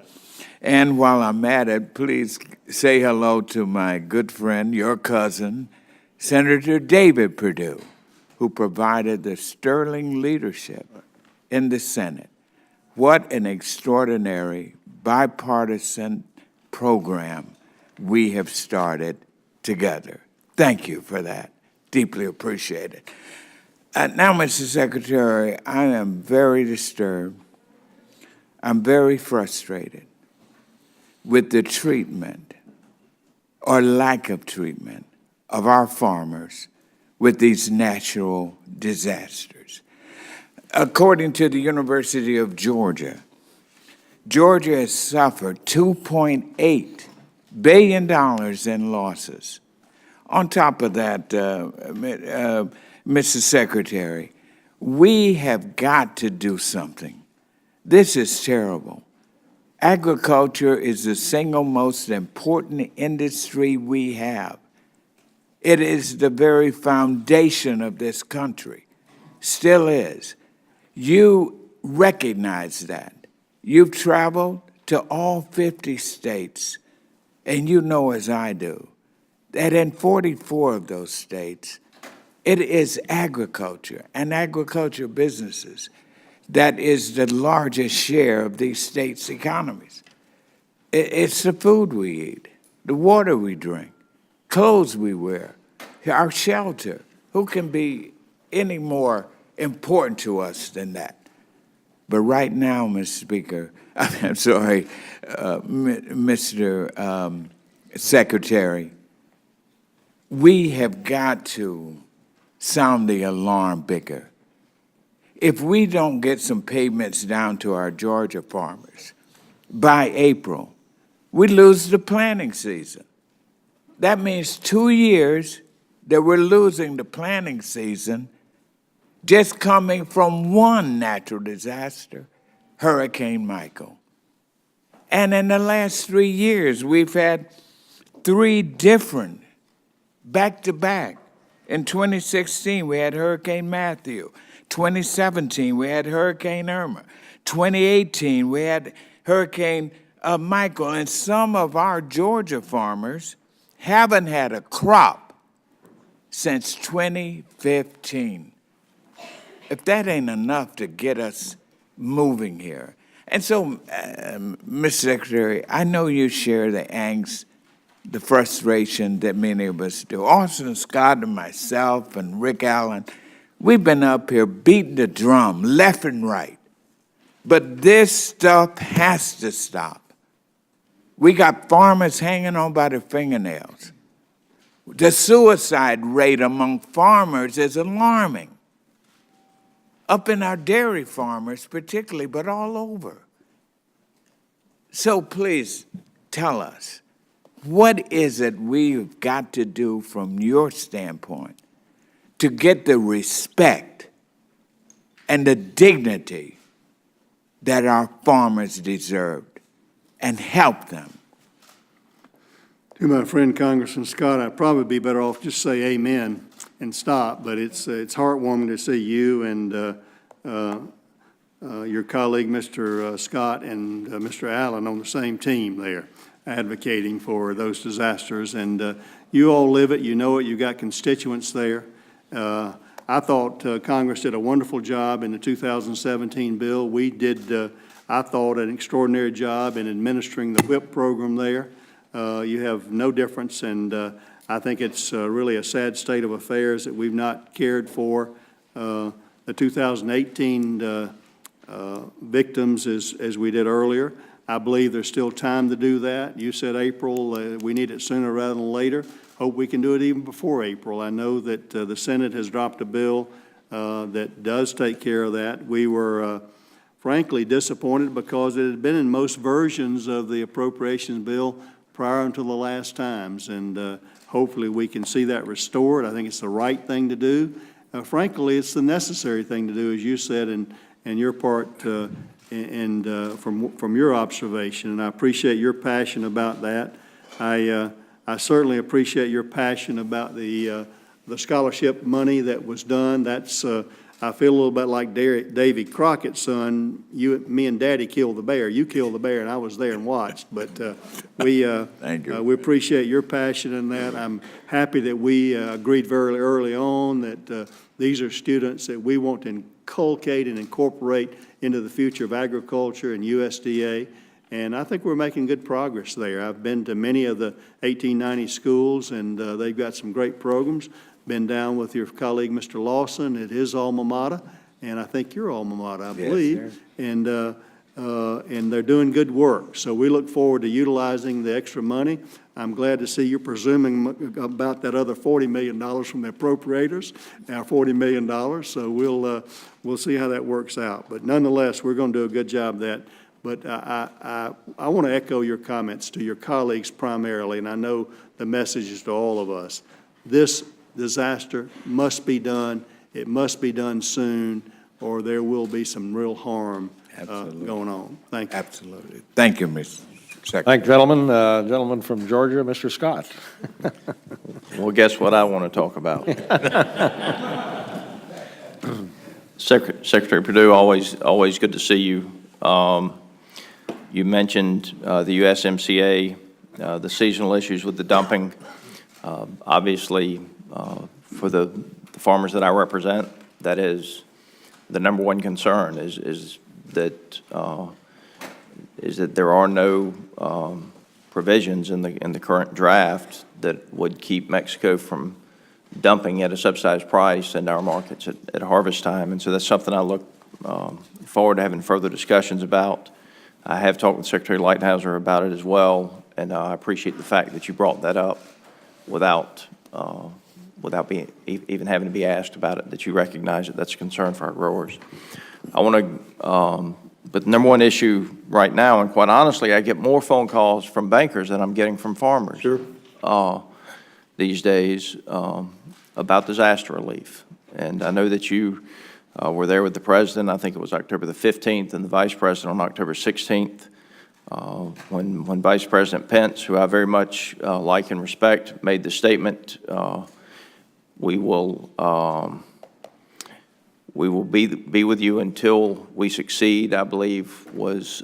And while I'm at it, please say hello to my good friend, your cousin, Senator David Perdue, who provided the sterling leadership in the Senate. What an extraordinary bipartisan program we have started together. Thank you for that. Deeply appreciated. Now, Mr. Secretary, I am very disturbed. I'm very frustrated with the treatment or lack of treatment of our farmers with these natural disasters. According to the University of Georgia, Georgia has suffered $2.8 billion in losses. On top of that, Mr. Secretary, we have got to do something. This is terrible. Agriculture is the single most important industry we have. It is the very foundation of this country, still is. You recognize that. You've traveled to all 50 states, and you know as I do, that in 44 of those states, it is agriculture and agriculture businesses that is the largest share of these states' economies. It's the food we eat, the water we drink, clothes we wear, our shelter. Who can be any more important to us than that? But right now, Mr. Speaker, I'm sorry, Mr. Secretary, we have got to sound the alarm bigger. If we don't get some payments down to our Georgia farmers by April, we lose the planting season. That means 2 years that we're losing the planting season just coming from one natural disaster, Hurricane Michael. And in the last 3 years, we've had 3 different back-to-back. In 2016, we had Hurricane Matthew. 2017, we had Hurricane Irma. 2018, we had Hurricane Michael. And some of our Georgia farmers haven't had a crop since 2015. If that ain't enough to get us moving here. And so, Mr. Secretary, I know you share the angst, the frustration that many of us do. Austin Scott and myself and Rick Allen, we've been up here beating the drum left and right. But this stuff has to stop. We got farmers hanging on by their fingernails. The suicide rate among farmers is alarming. Up in our dairy farmers particularly, but all over. So please tell us, what is it we've got to do from your standpoint to get the respect and the dignity that our farmers deserved and help them? To my friend Congressman Scott, I'd probably be better off just say amen and stop, but it's heartwarming to see you and your colleague, Mr. Scott, and Mr. Allen on the same team there, advocating for those disasters. And you all live it, you know it, you got constituents there. I thought Congress did a wonderful job in the 2017 bill. We did, I thought, an extraordinary job in administering the WHIP program there. You have no difference, and I think it's really a sad state of affairs that we've not cared for the 2018 victims as we did earlier. I believe there's still time to do that. You said April, we need it sooner rather than later. Hope we can do it even before April. I know that the Senate has dropped a bill that does take care of that. We were frankly disappointed because it had been in most versions of the appropriations bill prior until the last times, and hopefully we can see that restored. I think it's the right thing to do. Frankly, it's the necessary thing to do, as you said in your part and from your observation, and I appreciate your passion about that. I certainly appreciate your passion about the scholarship money that was done. That's I feel a little bit like Davy Crockett's son. Me and Daddy killed the bear. You killed the bear, and I was there and watched. But Thank you. We appreciate your passion in that. I'm happy that we agreed very early on that these are students that we want to inculcate and incorporate into the future of agriculture and USDA. And I think we're making good progress there. I've been to many of the 1890 schools, and they've got some great programs. Been down with your colleague, Mr. Lawson, at his alma mater, and I think your alma mater, I believe. Sir. And they're doing good work. So we look forward to utilizing the extra money. I'm glad to see you're presuming about that other $40 million from the appropriators, our $40 million. So we'll see how that works out. But nonetheless, we're going to do a good job of that. But I want to echo your comments to your colleagues primarily, and I know the message is to all of us. This disaster must be done. It must be done soon, or there will be some real harm going on. Thank you. Absolutely. Thank you, Mr. Secretary. Thank you, gentlemen. Gentleman from Georgia, Mr. Scott. Well, guess what I want to talk about? Secretary Perdue, always good to see you. You mentioned the USMCA, the seasonal issues with the dumping. Obviously, for the farmers that I represent, that is the number one concern is that there are no provisions in the current draft that would keep Mexico from dumping at a subsidized price into our markets at harvest time. And so that's something I look forward to having further discussions about. I have talked with Secretary Lighthouser about it as well, and I appreciate the fact that you brought that up without being even having to be asked about it, that you recognize that that's a concern for our growers. I want to, but the number one issue right now, and quite honestly, I get more phone calls from bankers than I'm getting from farmers. Sure. These days about disaster relief. And I know that you were there with the president, I think it was October the 15th, and the vice president on October 16th, when Vice President Pence, who I very much like and respect, made the statement, we will be with you until we succeed, I believe was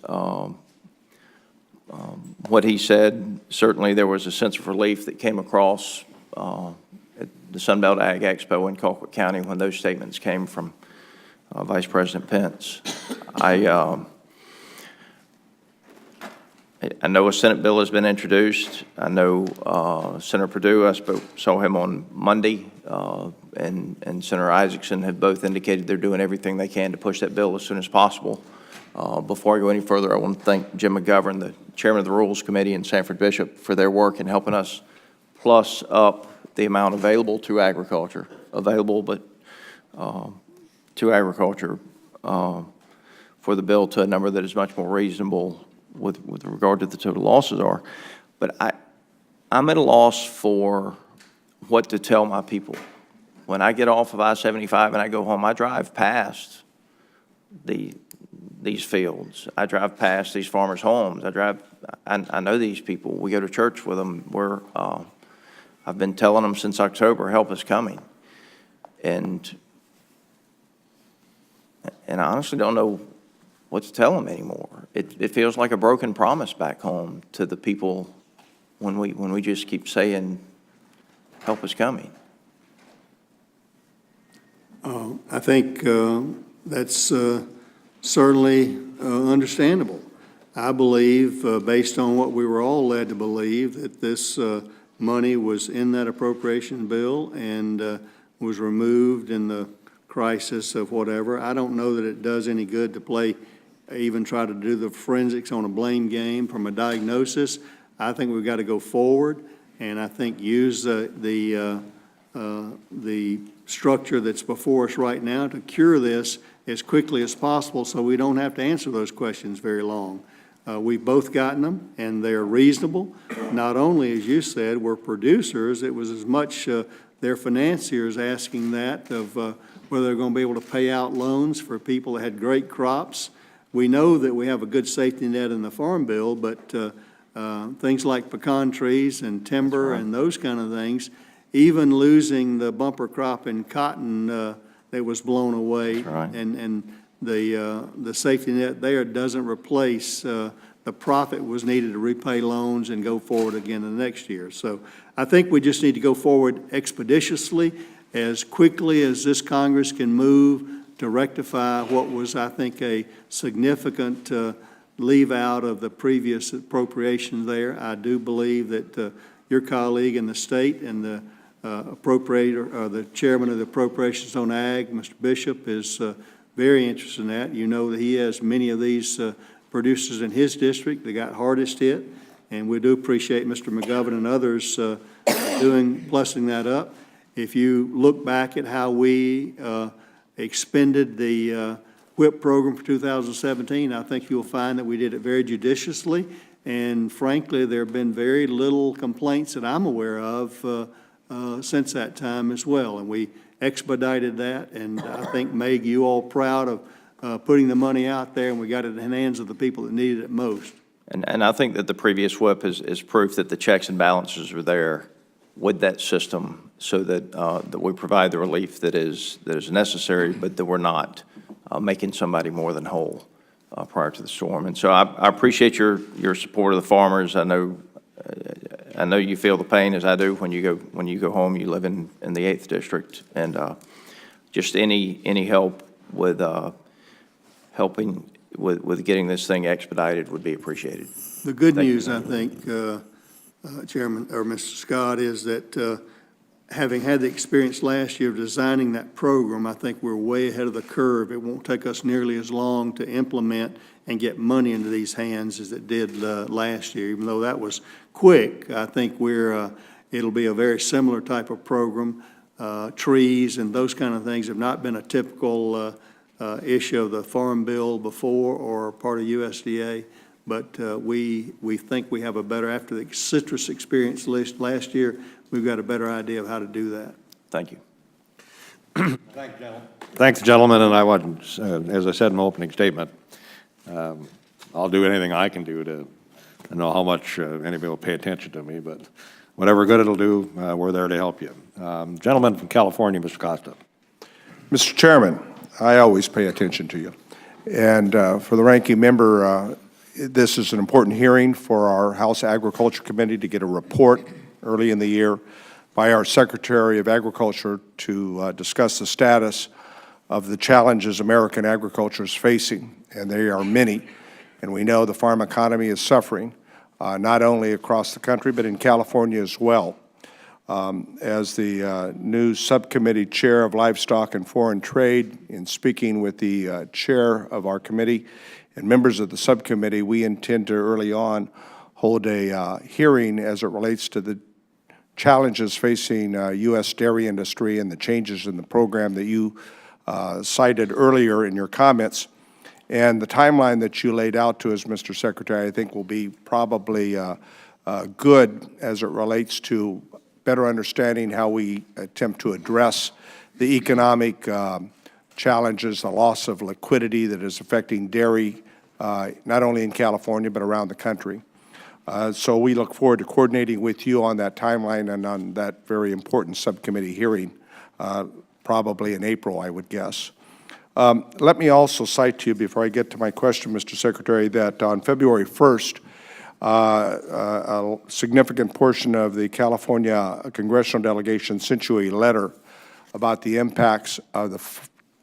what he said. Certainly there was a sense of relief that came across at the Sunbelt Ag Expo in Colquitt County when those statements came from Vice President Pence. I know a Senate bill has been introduced. I know Senator Perdue, I saw him on Monday, and Senator Isaacson have both indicated they're doing everything they can to push that bill as soon as possible. Before I go any further, I want to thank Jim McGovern, the chairman of the Rules Committee, and Sanford Bishop for their work in helping us plus up the amount available to agriculture, to agriculture for the bill to a number that is much more reasonable with regard to the total losses are. But I'm at a loss for what to tell my people. When I get off of I-75 and I go home, I drive past these fields. I drive past these farmers' homes. I know these people. We go to church with them. I've been telling them since October, help is coming. And I honestly don't know what to tell them anymore. It feels like a broken promise back home to the people when we just keep saying, help is coming. I think that's certainly understandable. I believe, based on what we were all led to believe, that this money was in that appropriation bill and was removed in the crisis of whatever. I don't know that it does any good to even try to do the forensics on a blame game from a diagnosis. I think we've got to go forward, and I think use the structure that's before us right now to cure this as quickly as possible so we don't have to answer those questions very long. We've both gotten them, and they're reasonable. Not only, as you said, we're producers, it was as much their financiers asking that of whether they're going to be able to pay out loans for people that had great crops. We know that we have a good safety net in the Farm Bill, but things like pecan trees and timber and those kind of things, even losing the bumper crop in cotton that was blown away, and the safety net there doesn't replace the profit was needed to repay loans and go forward again the next year. So I think we just need to go forward expeditiously, as quickly as this Congress can move to rectify what was, I think, a significant leave out of the previous appropriation there. I do believe that your colleague in the state and the the chairman of the Appropriations on Ag, Mr. Bishop, is very interested in that. You know that he has many of these producers in his district that got hardest hit, and we do appreciate Mr. McGovern and others plussing that up. If you look back at how we expended the WHIP program for 2017, I think you'll find that we did it very judiciously, and frankly, there have been very little complaints that I'm aware of since that time as well, and we expedited that, and I think made you all proud of putting the money out there, and we got it in the hands of the people that needed it most. And I think that the previous whip is proof that the checks and balances are there with that system, so that that we provide the relief that is necessary, but that we're not making somebody more than whole prior to the storm. And so I appreciate your support of the farmers. I know you feel the pain as I do when you go home. You live in the 8th district, and just any help with helping with getting this thing expedited would be appreciated. The good news, I think, Chairman or Mr. Scott, is that having had the experience last year of designing that program, I think we're way ahead of the curve. It won't take us nearly as long to implement and get money into these hands as it did last year. Even though that was quick, I think it'll be a very similar type of program. Trees and those kind of things have not been a typical issue of the Farm Bill before or part of USDA, but we think we have a better, after the citrus experience last year, we've got a better idea of how to do that. Thank you. Thanks, gentlemen, and I want, as I said in my opening statement, I'll do anything I can do to know how much anybody will pay attention to me, but whatever good it'll do, we're there to help you. Gentleman from California, Mr. Costa. Mr. Chairman, I always pay attention to you. And for the ranking member, this is an important hearing for our House Agriculture Committee to get a report early in the year by our Secretary of Agriculture to discuss the status of the challenges American agriculture is facing, and they are many. And we know the farm economy is suffering, not only across the country, but in California as well. As the new subcommittee chair of Livestock and Foreign Trade, in speaking with the chair of our committee and members of the subcommittee, we intend to early on hold a hearing as it relates to the challenges facing U.S. dairy industry and the changes in the program that you cited earlier in your comments. And the timeline that you laid out to us, Mr. Secretary, I think will be probably good as it relates to better understanding how we attempt to address the economic challenges, the loss of liquidity that is affecting dairy, not only in California, but around the country. So we look forward to coordinating with you on that timeline and on that very important subcommittee hearing, probably in April, I would guess. Let me also cite to you, before I get to my question, Mr. Secretary, that on February 1st, a significant portion of the California congressional delegation sent you a letter about the impacts of the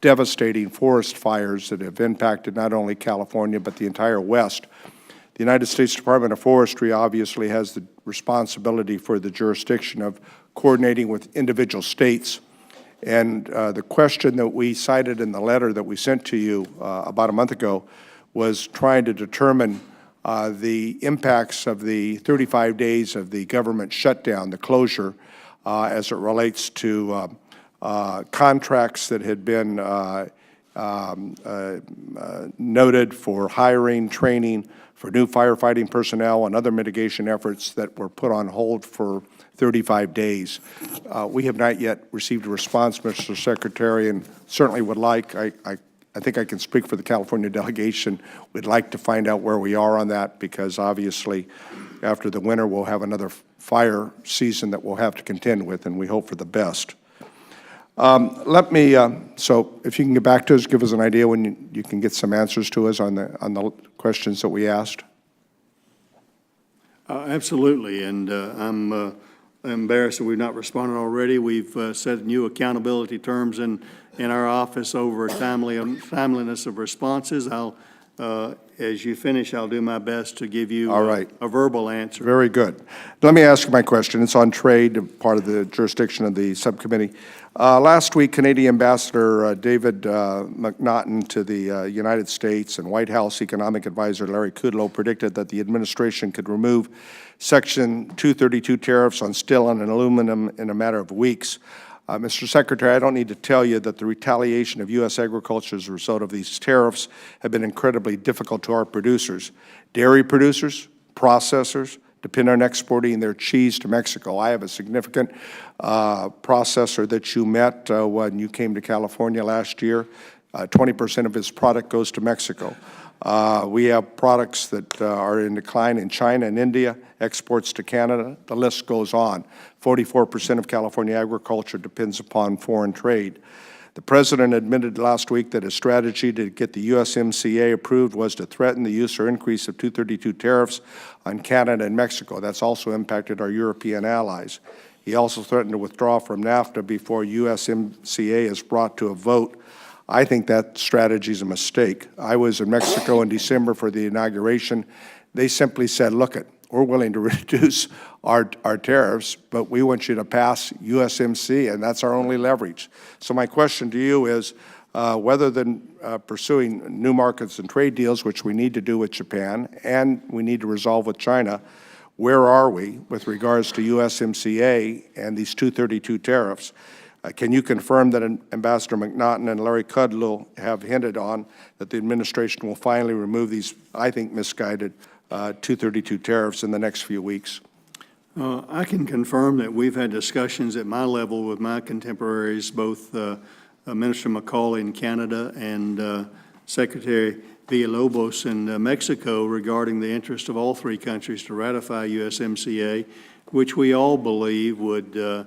devastating forest fires that have impacted not only California, but the entire West. The United States Department of Forestry obviously has the responsibility for the jurisdiction of coordinating with individual states. And the question that we cited in the letter that we sent to you about a month ago was trying to determine the impacts of the 35 days of the government shutdown, the closure, as it relates to contracts that had been noted for hiring, training for new firefighting personnel and other mitigation efforts that were put on hold for 35 days. We have not yet received a response, Mr. Secretary, and certainly would like, I think I can speak for the California delegation, we'd like to find out where we are on that, because obviously after the winter we'll have another fire season that we'll have to contend with, and we hope for the best. Let me, so if you can get back to us, give us an idea when you can get some answers to us on the questions that we asked. Absolutely, and I'm embarrassed that we've not responded already. We've set new accountability terms in our office over timeliness of responses. As you finish, I'll do my best to give you All right. a verbal answer. Very good. Let me ask you my question. It's on trade, part of the jurisdiction of the subcommittee. Last week, Canadian Ambassador David McNaughton to the United States and White House Economic Advisor Larry Kudlow predicted that the administration could remove Section 232 tariffs on steel and aluminum in a matter of weeks. Mr. Secretary, I don't need to tell you that the retaliation of U.S. agriculture as a result of these tariffs have been incredibly difficult to our producers. Dairy producers, processors, depend on exporting their cheese to Mexico. I have a significant processor that you met when you came to California last year. 20% of his product goes to Mexico. We have products that are in decline in China and India, exports to Canada. The list goes on. 44% of California agriculture depends upon foreign trade. The President admitted last week that his strategy to get the USMCA approved was to threaten the use or increase of 232 tariffs on Canada and Mexico. That's also impacted our European allies. He also threatened to withdraw from NAFTA before USMCA is brought to a vote. I think that strategy is a mistake. I was in Mexico in December for the inauguration. They simply said, look, we're willing to reduce our tariffs, but we want you to pass USMCA, and that's our only leverage. So my question to you is, whether than pursuing new markets and trade deals, which we need to do with Japan, and we need to resolve with China, where are we with regards to USMCA and these 232 tariffs? Can you confirm that Ambassador McNaughton and Larry Kudlow have hinted on that the administration will finally remove these, I think, misguided 232 tariffs in the next few weeks? I can confirm that we've had discussions at my level with my contemporaries, both Minister McCauley in Canada and Secretary Villalobos in Mexico, regarding the interest of all three countries to ratify USMCA, which we all believe would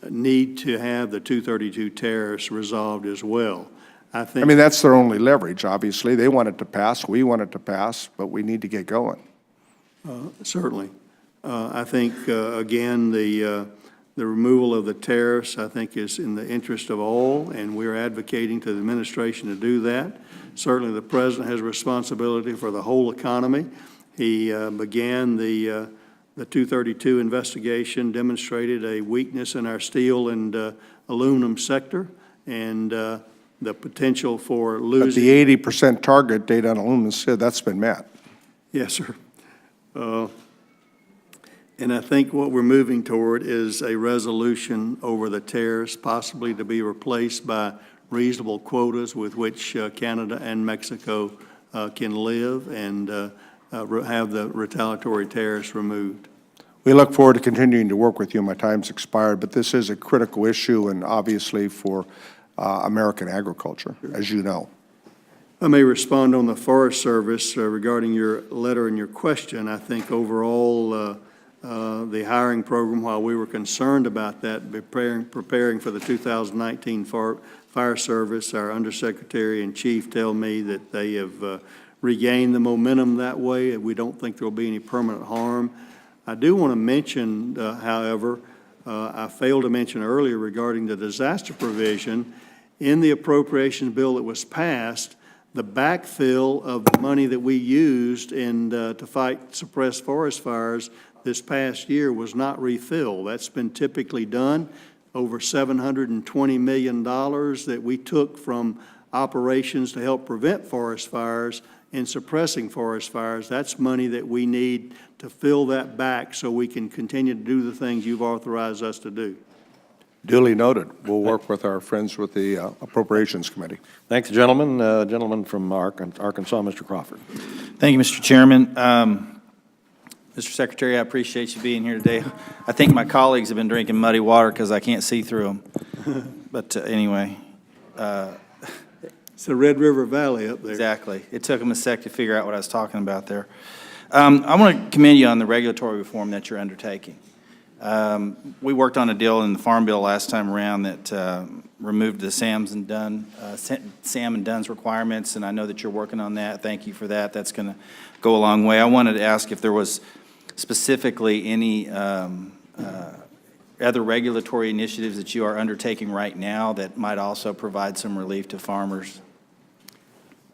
need to have the 232 tariffs resolved as well. I mean, that's their only leverage, obviously. They want it to pass, we want it to pass, but we need to get going. Certainly. I think, again, the removal of the tariffs, I think, is in the interest of all, and we're advocating to the administration to do that. Certainly, the President has responsibility for the whole economy. He began the 232 investigation, demonstrated a weakness in our steel and aluminum sector, and the potential for losing. But the 80% target date on aluminum said that's been met. Yes, sir. And I think what we're moving toward is a resolution over the tariffs, possibly to be replaced by reasonable quotas with which Canada and Mexico can live and have the retaliatory tariffs removed. We look forward to continuing to work with you. My time's expired, but this is a critical issue, and obviously for American agriculture, as you know. I may respond on the Forest Service regarding your letter and your question. I think overall, the hiring program, while we were concerned about that, preparing for the 2019 Fire Service, our Undersecretary in Chief tell me that they have regained the momentum that way. We don't think there will be any permanent harm. I do want to mention, however, I failed to mention earlier regarding the disaster provision. In the appropriations bill that was passed, the backfill of the money that we used to fight suppressed forest fires this past year was not refilled. That's been typically done. Over $720 million that we took from operations to help prevent forest fires and suppressing forest fires. That's money that we need to fill that back so we can continue to do the things you've authorized us to do. Duly noted. We'll work with our friends with the Appropriations Committee. Thank you, gentlemen. Gentleman from Arkansas, Mr. Crawford. Thank you, Mr. Chairman. Mr. Secretary, I appreciate you being here today. I think my colleagues have been drinking muddy water because I can't see through them. But anyway. It's the Red River Valley up there. Exactly. It took them a sec to figure out what I was talking about there. I want to commend you on the regulatory reform that you're undertaking. We worked on a deal in the Farm Bill last time around that removed the Sam and Dunn's requirements, and I know that you're working on that. Thank you for that. That's going to go a long way. I wanted to ask if there was specifically any other regulatory initiatives that you are undertaking right now that might also provide some relief to farmers.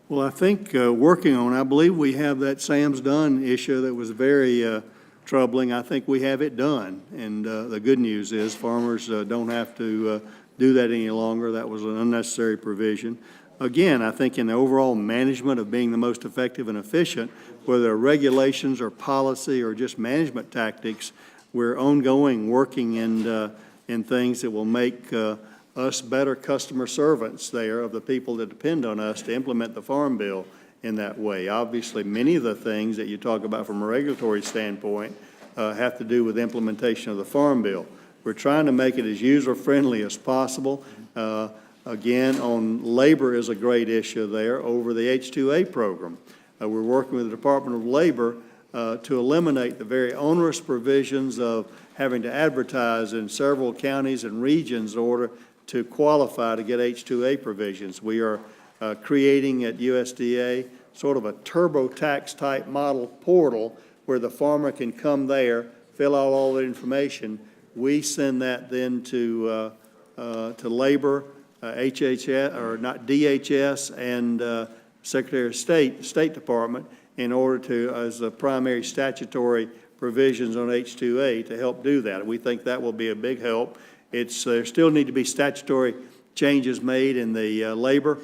Well, I think working on, I believe we have that Sam's Done issue that was very troubling. I think we have it done. And the good news is farmers don't have to do that any longer. That was an unnecessary provision. Again, I think in the overall management of being the most effective and efficient, whether regulations or policy or just management tactics, we're ongoing working in things that will make us better customer servants there of the people that depend on us to implement the Farm Bill in that way. Obviously, many of the things that you talk about from a regulatory standpoint have to do with implementation of the Farm Bill. We're trying to make it as user-friendly as possible. Again, on labor is a great issue there over the H-2A program. We're working with the Department of Labor to eliminate the very onerous provisions of having to advertise in several counties and regions in order to qualify to get H-2A provisions. We are creating at USDA sort of a TurboTax type model portal where the farmer can come there, fill out all the information. We send that then to Labor, HHS, or not DHS, and Secretary of State Department in order to, as the primary statutory provisions on H-2A to help do that. We think that will be a big help. There still need to be statutory changes made in the labor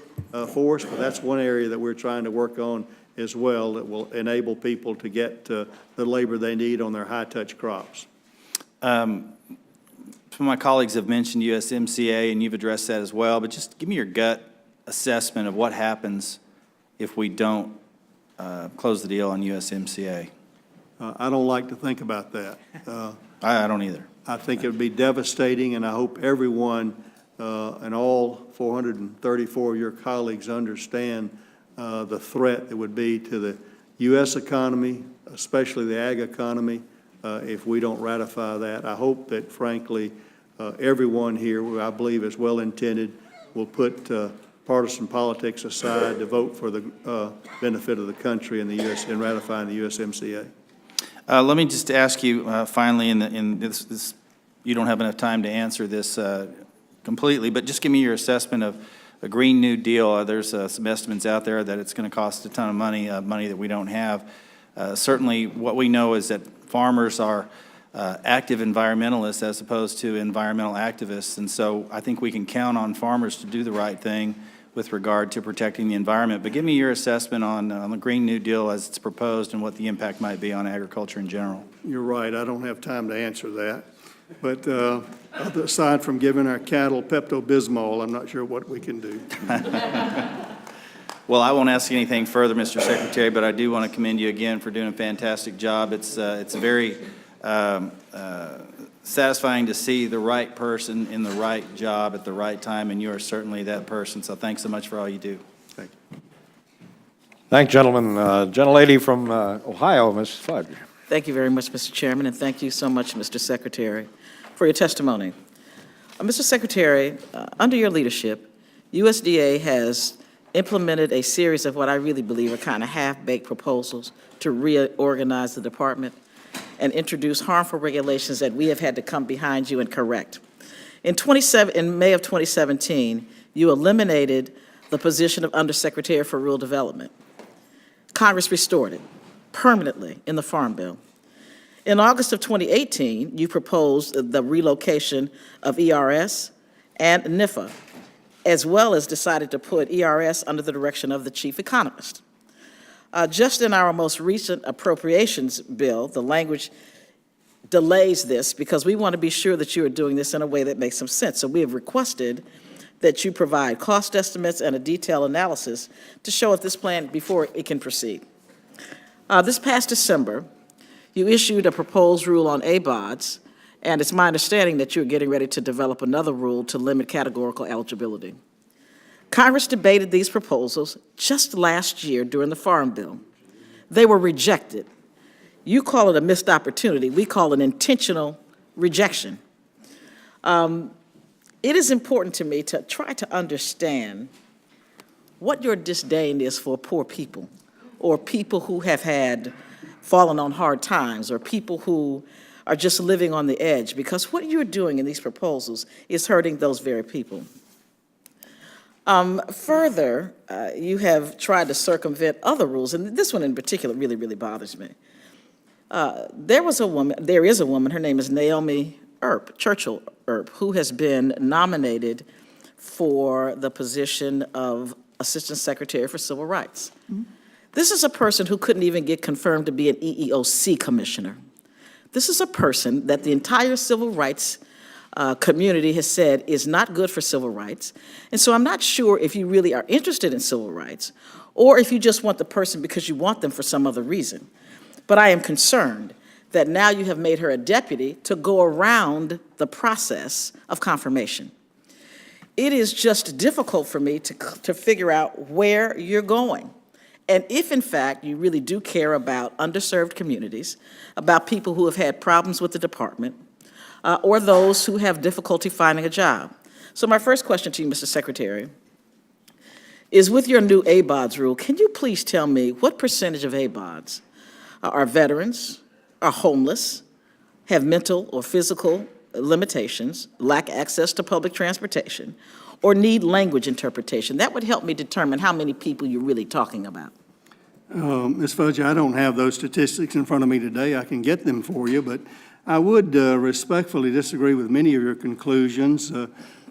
force, but that's one area that we're trying to work on as well that will enable people to get the labor they need on their high-touch crops. Some of my colleagues have mentioned USMCA, and you've addressed that as well, but just give me your gut assessment of what happens if we don't close the deal on USMCA. I don't like to think about that. I don't either. I think it would be devastating, and I hope everyone and all 434 of your colleagues understand the threat that would be to the U.S. economy, especially the ag economy, if we don't ratify that. I hope that, frankly, everyone here, who I believe is well-intended, will put partisan politics aside to vote for the benefit of the country and the U.S. in ratifying the USMCA. Let me just ask you finally, in this, you don't have enough time to answer this completely, but just give me your assessment of a Green New Deal. There's some estimates out there that it's going to cost a ton of money, money that we don't have. Certainly, what we know is that farmers are active environmentalists as opposed to environmental activists, and so I think we can count on farmers to do the right thing with regard to protecting the environment. But give me your assessment on the Green New Deal as it's proposed and what the impact might be on agriculture in general. You're right. I don't have time to answer that. But aside from giving our cattle Pepto-Bismol, I'm not sure what we can do. Well, I won't ask you anything further, Mr. Secretary, but I do want to commend you again for doing a fantastic job. It's very satisfying to see the right person in the right job at the right time, and you are certainly that person. So thanks so much for all you do. Thank you. Thank you, gentlemen. Gentlelady from Ohio, Ms. Fudge. Thank you very much, Mr. Chairman, and thank you so much, Mr. Secretary, for your testimony. Mr. Secretary, under your leadership, USDA has implemented a series of what I really believe are kind of half-baked proposals to reorganize the department and introduce harmful regulations that we have had to come behind you and correct. In May of 2017, you eliminated the position of Undersecretary for Rural Development. Congress restored it permanently in the Farm Bill. In August of 2018, you proposed the relocation of ERS and NIFA, as well as decided to put ERS under the direction of the chief economist. Just in our most recent appropriations bill, the language delays this because we want to be sure that you are doing this in a way that makes some sense. So we have requested that you provide cost estimates and a detailed analysis to show if this plan before it can proceed. This past December, you issued a proposed rule on ABODs, and it's my understanding that you're getting ready to develop another rule to limit categorical eligibility. Congress debated these proposals just last year during the Farm Bill. They were rejected. You call it a missed opportunity. We call it intentional rejection. It is important to me to try to understand what your disdain is for poor people, or people who have fallen on hard times, or people who are just living on the edge, because what you're doing in these proposals is hurting those very people. Further, you have tried to circumvent other rules, and this one in particular really, really bothers me. There is a woman, her name is Naomi Churchill Earp, who has been nominated for the position of Assistant Secretary for Civil Rights. Mm-hmm. This is a person who couldn't even get confirmed to be an EEOC commissioner. This is a person that the entire civil rights community has said is not good for civil rights. And so I'm not sure if you really are interested in civil rights, or if you just want the person because you want them for some other reason. But I am concerned that now you have made her a deputy to go around the process of confirmation. It is just difficult for me to figure out where you're going. And if, in fact, you really do care about underserved communities, about people who have had problems with the department, or those who have difficulty finding a job. So my first question to you, Mr. Secretary, is with your new ABODS rule, can you please tell me what percentage of ABODS are veterans, are homeless, have mental or physical limitations, lack access to public transportation, or need language interpretation? That would help me determine how many people you're really talking about. Ms. Fudge, I don't have those statistics in front of me today. I can get them for you, but I would respectfully disagree with many of your conclusions.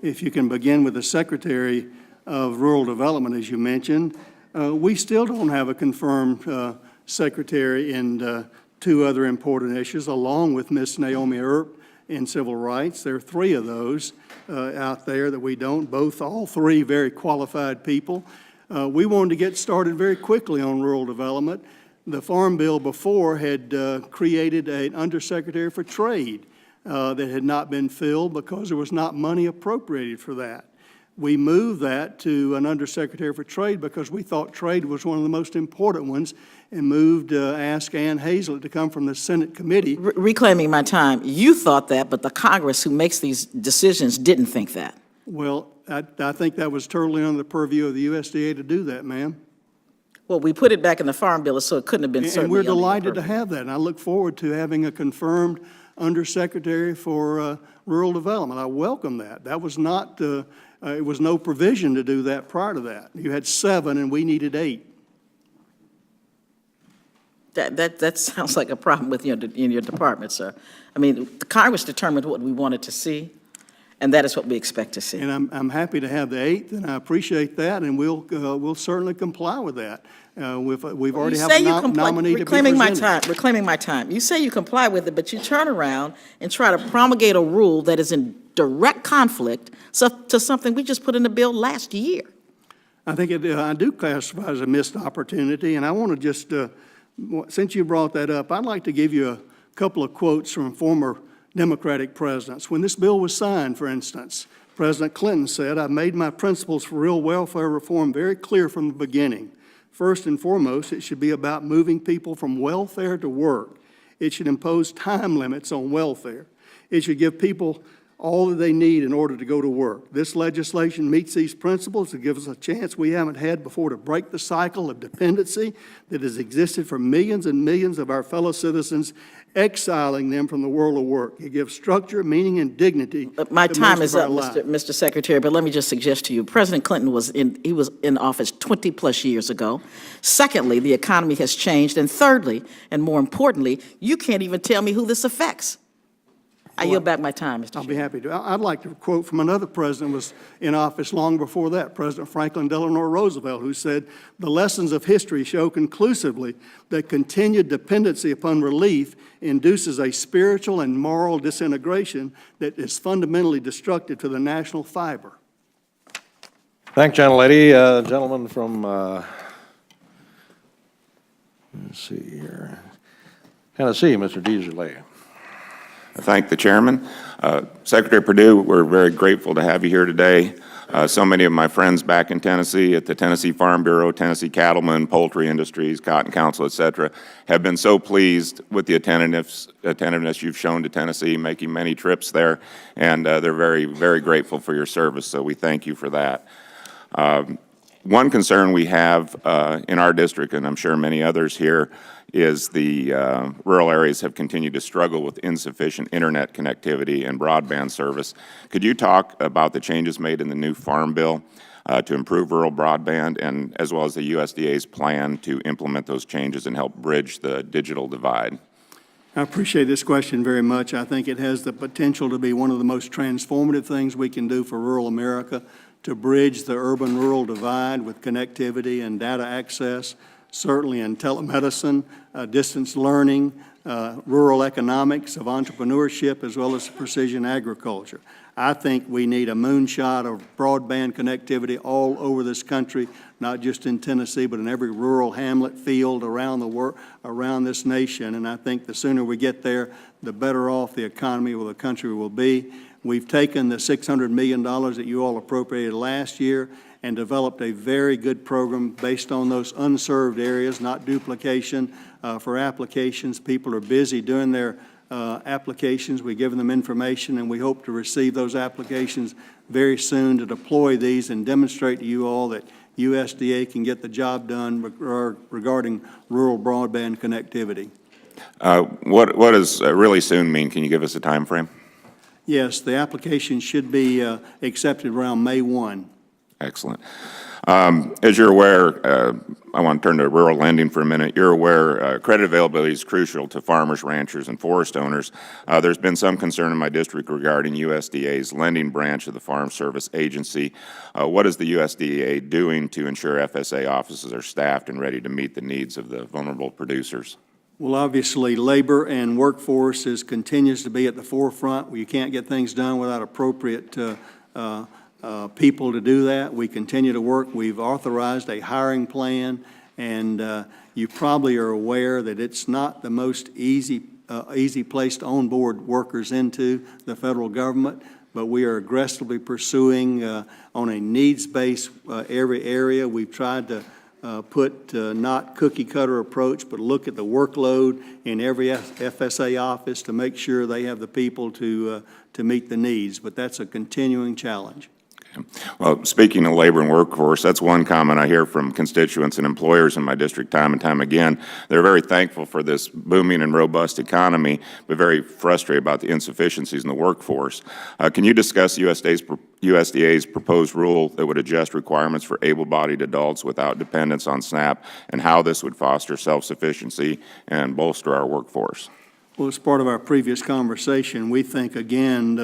If you can begin with the Secretary of Rural Development, as you mentioned, we still don't have a confirmed secretary in two other important issues, along with Ms. Naomi Earp in civil rights. There are three of those out there that we don't, all three very qualified people. We wanted to get started very quickly on rural development. The Farm Bill before had created an Undersecretary for Trade that had not been filled because there was not money appropriated for that. We moved that to an Undersecretary for Trade because we thought trade was one of the most important ones, and asked Ann Hazlett to come from the Senate committee. Reclaiming my time, you thought that, but the Congress who makes these decisions didn't think that. Well, I think that was totally under the purview of the USDA to do that, ma'am. Well, we put it back in the Farm Bill, so it couldn't have been certainly. And we're delighted to have that, and I look forward to having a confirmed Undersecretary for Rural Development. I welcome that. That was not, it was no provision to do that prior to that. You had 7 and we needed 8. That sounds like a problem with in your department, sir. I mean, the Congress determined what we wanted to see, and that is what we expect to see. And I'm happy to have the 8th, and I appreciate that, and we'll certainly comply with that. We've already have a nominee to be presented. Reclaiming my time. You say you comply with it, but you turn around and try to promulgate a rule that is in direct conflict to something we just put in the bill last year. I think I do classify as a missed opportunity, and I want to just, since you brought that up, I'd like to give you a couple of quotes from former Democratic presidents. When this bill was signed, for instance, President Clinton said, "I've made my principles for real welfare reform very clear from the beginning. First and foremost, it should be about moving people from welfare to work. It should impose time limits on welfare. It should give people all that they need in order to go to work. This legislation meets these principles. It gives us a chance we haven't had before to break the cycle of dependency that has existed for millions and millions of our fellow citizens, exiling them from the world of work. It gives structure, meaning, and dignity. My time is up, Mr. Secretary, but let me just suggest to you, President Clinton was in office 20-plus years ago. Secondly, the economy has changed. And thirdly, and more importantly, you can't even tell me who this affects. I yield back my time, Mr. Chair. I'll be happy to. I'd like to quote from another president who was in office long before that, President Franklin Delano Roosevelt, who said, "The lessons of history show conclusively that continued dependency upon relief induces a spiritual and moral disintegration that is fundamentally destructive to the national fiber." Thank you, gentlelady. Gentleman from, let's see here, Tennessee, Mr. Desjardins. Thank the chairman. Secretary Perdue, we're very grateful to have you here today. So many of my friends back in Tennessee at the Tennessee Farm Bureau, Tennessee Cattlemen, Poultry Industries, Cotton Council, et cetera, have been so pleased with the attentiveness you've shown to Tennessee, making many trips there, and they're very, very grateful for your service, so we thank you for that. One concern we have in our district, and I'm sure many others here, is the rural areas have continued to struggle with insufficient internet connectivity and broadband service. Could you talk about the changes made in the new Farm Bill to improve rural broadband, and as well as the USDA's plan to implement those changes and help bridge the digital divide? I appreciate this question very much. I think it has the potential to be one of the most transformative things we can do for rural America, to bridge the urban-rural divide with connectivity and data access, certainly in telemedicine, distance learning, rural economics, of entrepreneurship, as well as precision agriculture. I think we need a moonshot of broadband connectivity all over this country, not just in Tennessee, but in every rural hamlet, field around around this nation. And I think the sooner we get there, the better off the economy or the country will be. We've taken the $600 million that you all appropriated last year and developed a very good program based on those unserved areas, not duplication for applications. People are busy doing their applications. We've given them information, and we hope to receive those applications very soon to deploy these and demonstrate to you all that USDA can get the job done regarding rural broadband connectivity. What does really soon mean? Can you give us a time frame? Yes, the application should be accepted around May 1. Excellent. As you're aware, I want to turn to rural lending for a minute. You're aware credit availability is crucial to farmers, ranchers, and forest owners. There's been some concern in my district regarding USDA's lending branch of the Farm Service Agency. What is the USDA doing to ensure FSA offices are staffed and ready to meet the needs of the vulnerable producers? Well, obviously, labor and workforce continues to be at the forefront. You can't get things done without appropriate people to do that. We continue to work. We've authorized a hiring plan, and you probably are aware that it's not the most easy place to onboard workers into the federal government, but we are aggressively pursuing on a needs-based every area. We've tried to put not cookie-cutter approach, but look at the workload in every FSA office to make sure they have the people to meet the needs. But that's a continuing challenge. Well, speaking of labor and workforce, that's one comment I hear from constituents and employers in my district time and time again. They're very thankful for this booming and robust economy, but very frustrated about the insufficiencies in the workforce. Can you discuss USDA's proposed rule that would adjust requirements for able-bodied adults without dependence on SNAP, and how this would foster self-sufficiency and bolster our workforce? Well, as part of our previous conversation, we think, again,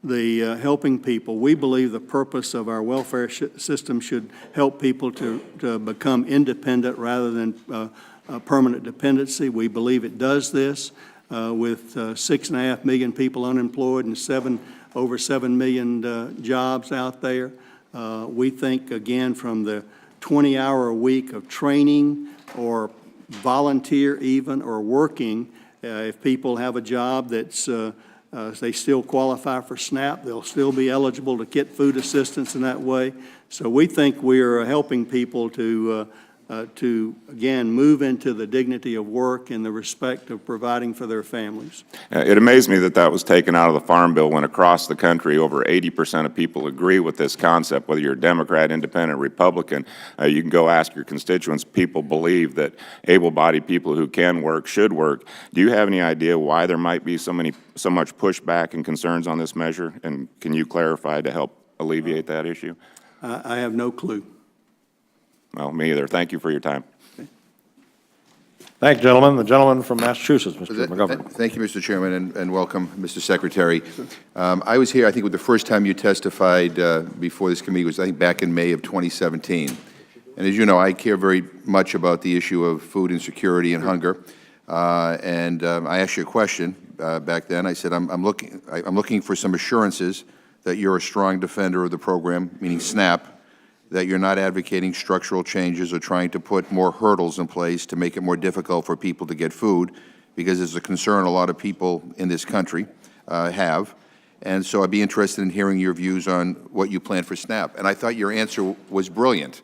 the helping people. We believe the purpose of our welfare system should help people to become independent rather than permanent dependency. We believe it does this with 6.5 million people unemployed and over 7 million jobs out there. We think, again, from the 20-hour a week of training or volunteer even or working, if people have a job that's they still qualify for SNAP, they'll still be eligible to get food assistance in that way. So we think we're helping people to again, move into the dignity of work and the respect of providing for their families. It amazed me that that was taken out of the Farm Bill when across the country over 80% of people agree with this concept. Whether you're a Democrat, Independent, Republican, you can go ask your constituents. People believe that able-bodied people who can work should work. Do you have any idea why there might be so much pushback and concerns on this measure? And can you clarify to help alleviate that issue? I have no clue. Well, me either. Thank you for your time. Thank you, gentlemen. The gentleman from Massachusetts, Mr. McGovern. Thank you, Mr. Chairman, and welcome, Mr. Secretary. I was here, I think, with the first time you testified before this committee was, I think, back in May of 2017. And as you know, I care very much about the issue of food insecurity and hunger. I asked you a question back then. I said, I'm looking for some assurances that you're a strong defender of the program, meaning SNAP, that you're not advocating structural changes or trying to put more hurdles in place to make it more difficult for people to get food, because it's a concern a lot of people in this country have. And so I'd be interested in hearing your views on what you plan for SNAP. And I thought your answer was brilliant.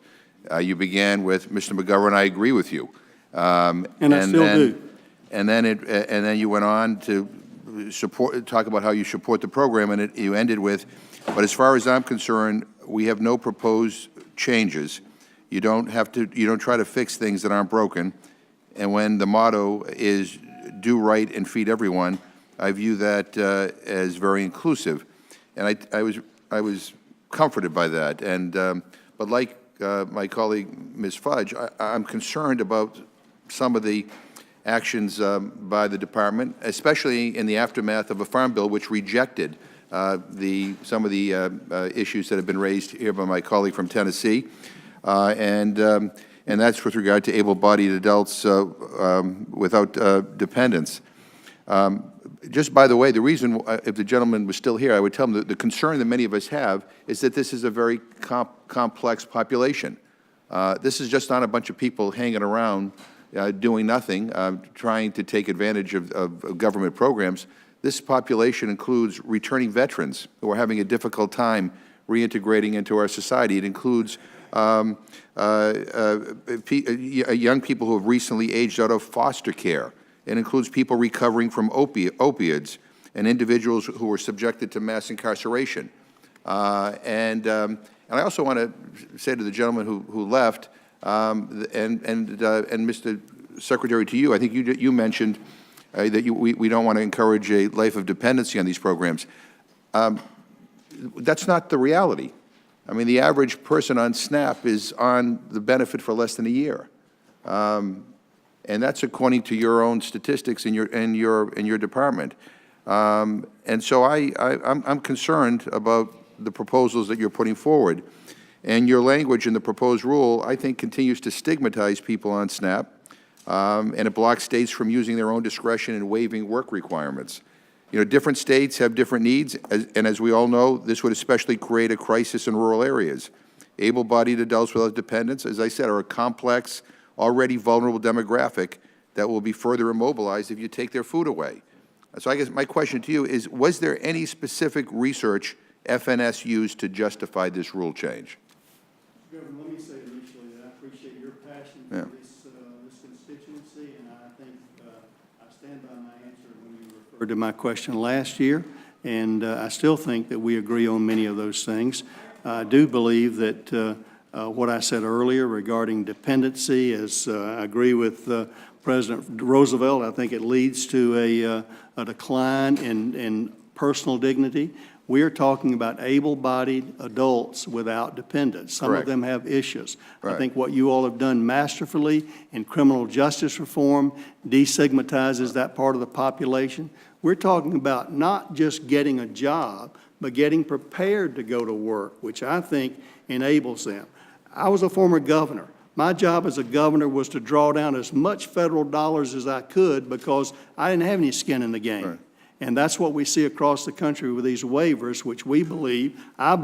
You began with, Mr. McGovern, I agree with you. And I still do. And then you went on to talk about how you support the program, and you ended with, but as far as I'm concerned, we have no proposed changes. You don't try to fix things that aren't broken. And when the motto is do right and feed everyone, I view that as very inclusive. And I was comforted by that. And, but like my colleague, Ms. Fudge, I'm concerned about some of the actions by the department, especially in the aftermath of a farm bill which rejected some of the issues that have been raised here by my colleague from Tennessee, and that's with regard to able-bodied adults without dependents. Just by the way, the reason, if the gentleman was still here, I would tell him that the concern that many of us have is that this is a very complex population. This is just not a bunch of people hanging around doing nothing, trying to take advantage of government programs. This population includes returning veterans who are having a difficult time reintegrating into our society. It includes young people who have recently aged out of foster care. It includes people recovering from opioids and individuals who were subjected to mass incarceration. And I also want to say to the gentleman who left, and Mr. Secretary, to you, I think you mentioned that we don't want to encourage a life of dependency on these programs. That's not the reality. I mean, the average person on SNAP is on the benefit for less than a year. And that's according to your own statistics in your department. And so I'm concerned about the proposals that you're putting forward. And your language in the proposed rule, I think, continues to stigmatize people on SNAP, and it blocks states from using their own discretion and waiving work requirements. You know, different states have different needs, and as we all know, this would especially create a crisis in rural areas. Able-bodied adults without dependents, as I said, are a complex, already vulnerable demographic that will be further immobilized if you take their food away. So I guess my question to you is, was there any specific research FNS used to justify this rule change? Governor, let me say initially that I appreciate your passion for this constituency, and I think I stand by my answer when you referred to my question last year, and I still think that we agree on many of those things. I do believe that what I said earlier regarding dependency is, I agree with President Roosevelt. I think it leads to a decline in personal dignity. We are talking about able-bodied adults without dependents. Some Correct. of them have issues. Right. I think what you all have done masterfully in criminal justice reform destigmatizes that part of the population. We're talking about not just getting a job, but getting prepared to go to work, which I think enables them. I was a former governor. My job as a governor was to draw down as much federal dollars as I could because I didn't have any skin in the game. Right. And that's what we see across the country with these waivers, which we believe, I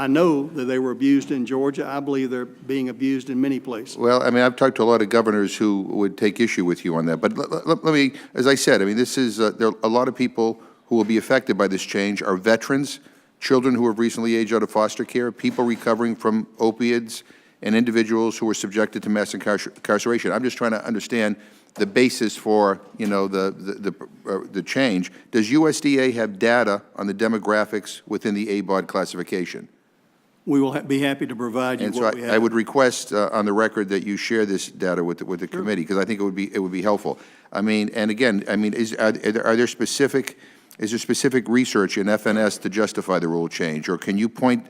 know that they were abused in Georgia. I believe they're being abused in many places. Well, I mean, I've talked to a lot of governors who would take issue with you on that. But let me, as I said, I mean, this is, there are a lot of people who will be affected by this change are veterans, children who have recently aged out of foster care, people recovering from opioids, and individuals who were subjected to mass incarceration. I'm just trying to understand the basis for, you know, the change. Does USDA have data on the demographics within the ABOD classification? We will be happy to provide you And so what we have. I would request on the record that you share this data with the committee, because I think it would be helpful. I mean, and again, I mean, is there specific research in FNS to justify the rule change, or can you point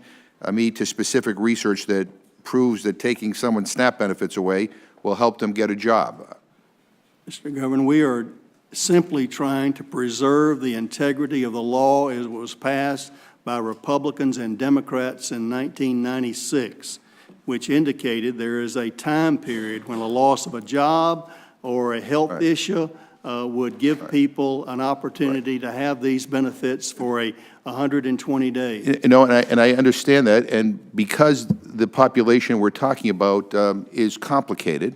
me to specific research that proves that taking someone's SNAP benefits away will help them get a job? Mr. Governor, we are simply trying to preserve the integrity of the law as it was passed by Republicans and Democrats in 1996, which indicated there is a time period when a loss of a job or a health issue would give people an opportunity to have these benefits for 120 days. You know, and I understand that, and because the population we're talking about is complicated,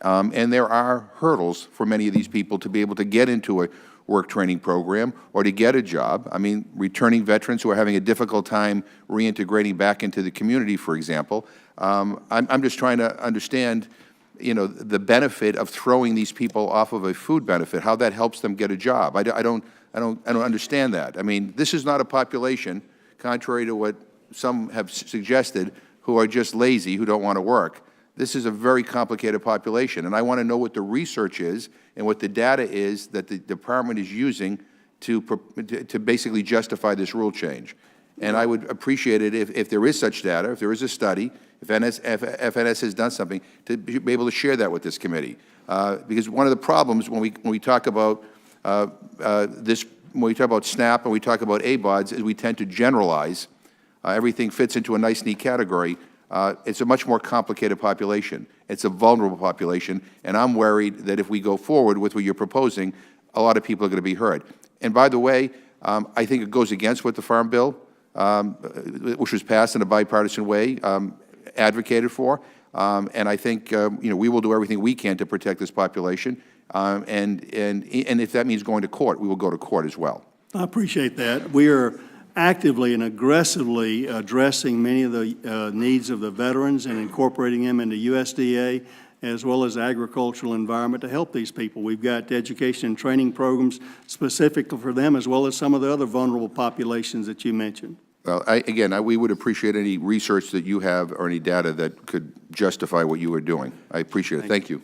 And there are hurdles for many of these people to be able to get into a work training program or to get a job. I mean, returning veterans who are having a difficult time reintegrating back into the community, for example. I'm just trying to understand, you know, the benefit of throwing these people off of a food benefit, how that helps them get a job. I don't understand that. I mean, this is not a population, contrary to what some have suggested, who are just lazy, who don't want to work. This is a very complicated population, and I want to know what the research is and what the data is that the department is using to basically justify this rule change. And I would appreciate it if there is such data, if there is a study, if FNS has done something, to be able to share that with this committee. Because one of the problems when we talk about when we talk about SNAP and we talk about ABODs, is we tend to generalize. Everything fits into a nice, neat category. It's a much more complicated population. It's a vulnerable population, and I'm worried that if we go forward with what you're proposing, a lot of people are going to be hurt. And by the way, I think it goes against what the Farm Bill, which was passed in a bipartisan way, advocated for. And I think we will do everything we can to protect this population. And if that means going to court, we will go to court as well. I appreciate that. We are actively and aggressively addressing many of the needs of the veterans and incorporating them into USDA as well as agricultural environment to help these people. We've got education and training programs specifically for them, as well as some of the other vulnerable populations that you mentioned. Well, we would appreciate any research that you have or any data that could justify what you are doing. I appreciate it. Thank you.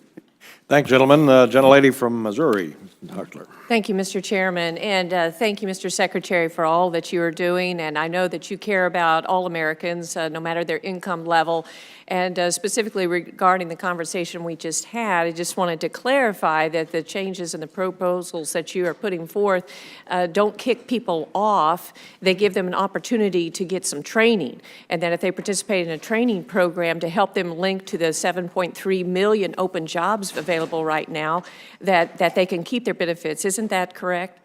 Thanks, gentlemen. Gentlelady from Missouri, Huckler. Thank you, Mr. Chairman, and thank you, Mr. Secretary, for all that you are doing. And I know that you care about all Americans, no matter their income level. And specifically regarding the conversation we just had, I just wanted to clarify that the changes and the proposals that you are putting forth don't kick people off. They give them an opportunity to get some training. And then if they participate in a training program to help them link to the 7.3 million open jobs available right now, that they can keep their benefits. Isn't that correct?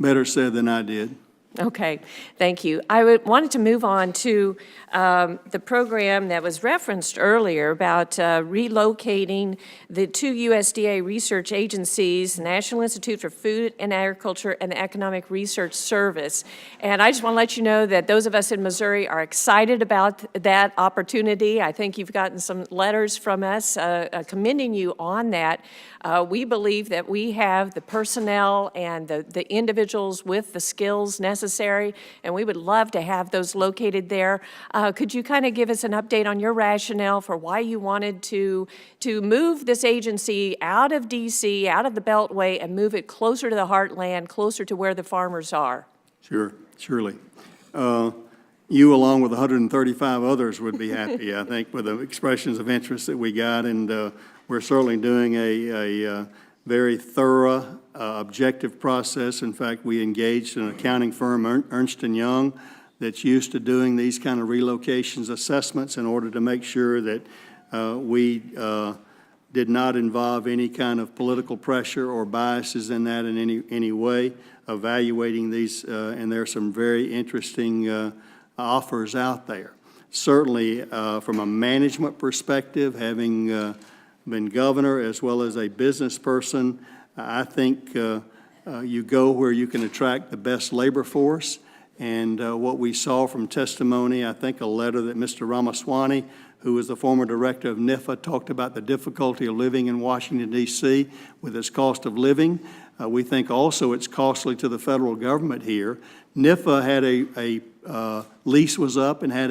Better said than I did. Okay, thank you. I wanted to move on to the program that was referenced earlier about relocating the two USDA research agencies, the National Institute for Food and Agriculture and the Economic Research Service. And I just want to let you know that those of us in Missouri are excited about that opportunity. I think you've gotten some letters from us commending you on that. We believe that we have the personnel and the individuals with the skills necessary, and we would love to have those located there. Could you kind of give us an update on your rationale for why you wanted to move this agency out of D.C., out of the Beltway, and move it closer to the heartland, closer to where the farmers are? Sure, surely. You, along with 135 others, would be happy, I think, with the expressions of interest that we got, and we're certainly doing a very thorough, objective process. In fact, we engaged an accounting firm, Ernst & Young, that's used to doing these kind of relocations assessments in order to make sure that we did not involve any kind of political pressure or biases in that in any way, evaluating these, and there are some very interesting offers out there. Certainly, from a management perspective, having been governor as well as a business person, I think you go where you can attract the best labor force. And what we saw from testimony, I think a letter that Mr. Ramaswamy, who was the former director of NIFA, talked about the difficulty of living in Washington, D.C. with its cost of living. We think also it's costly to the federal government here. NIFA had a lease was up and had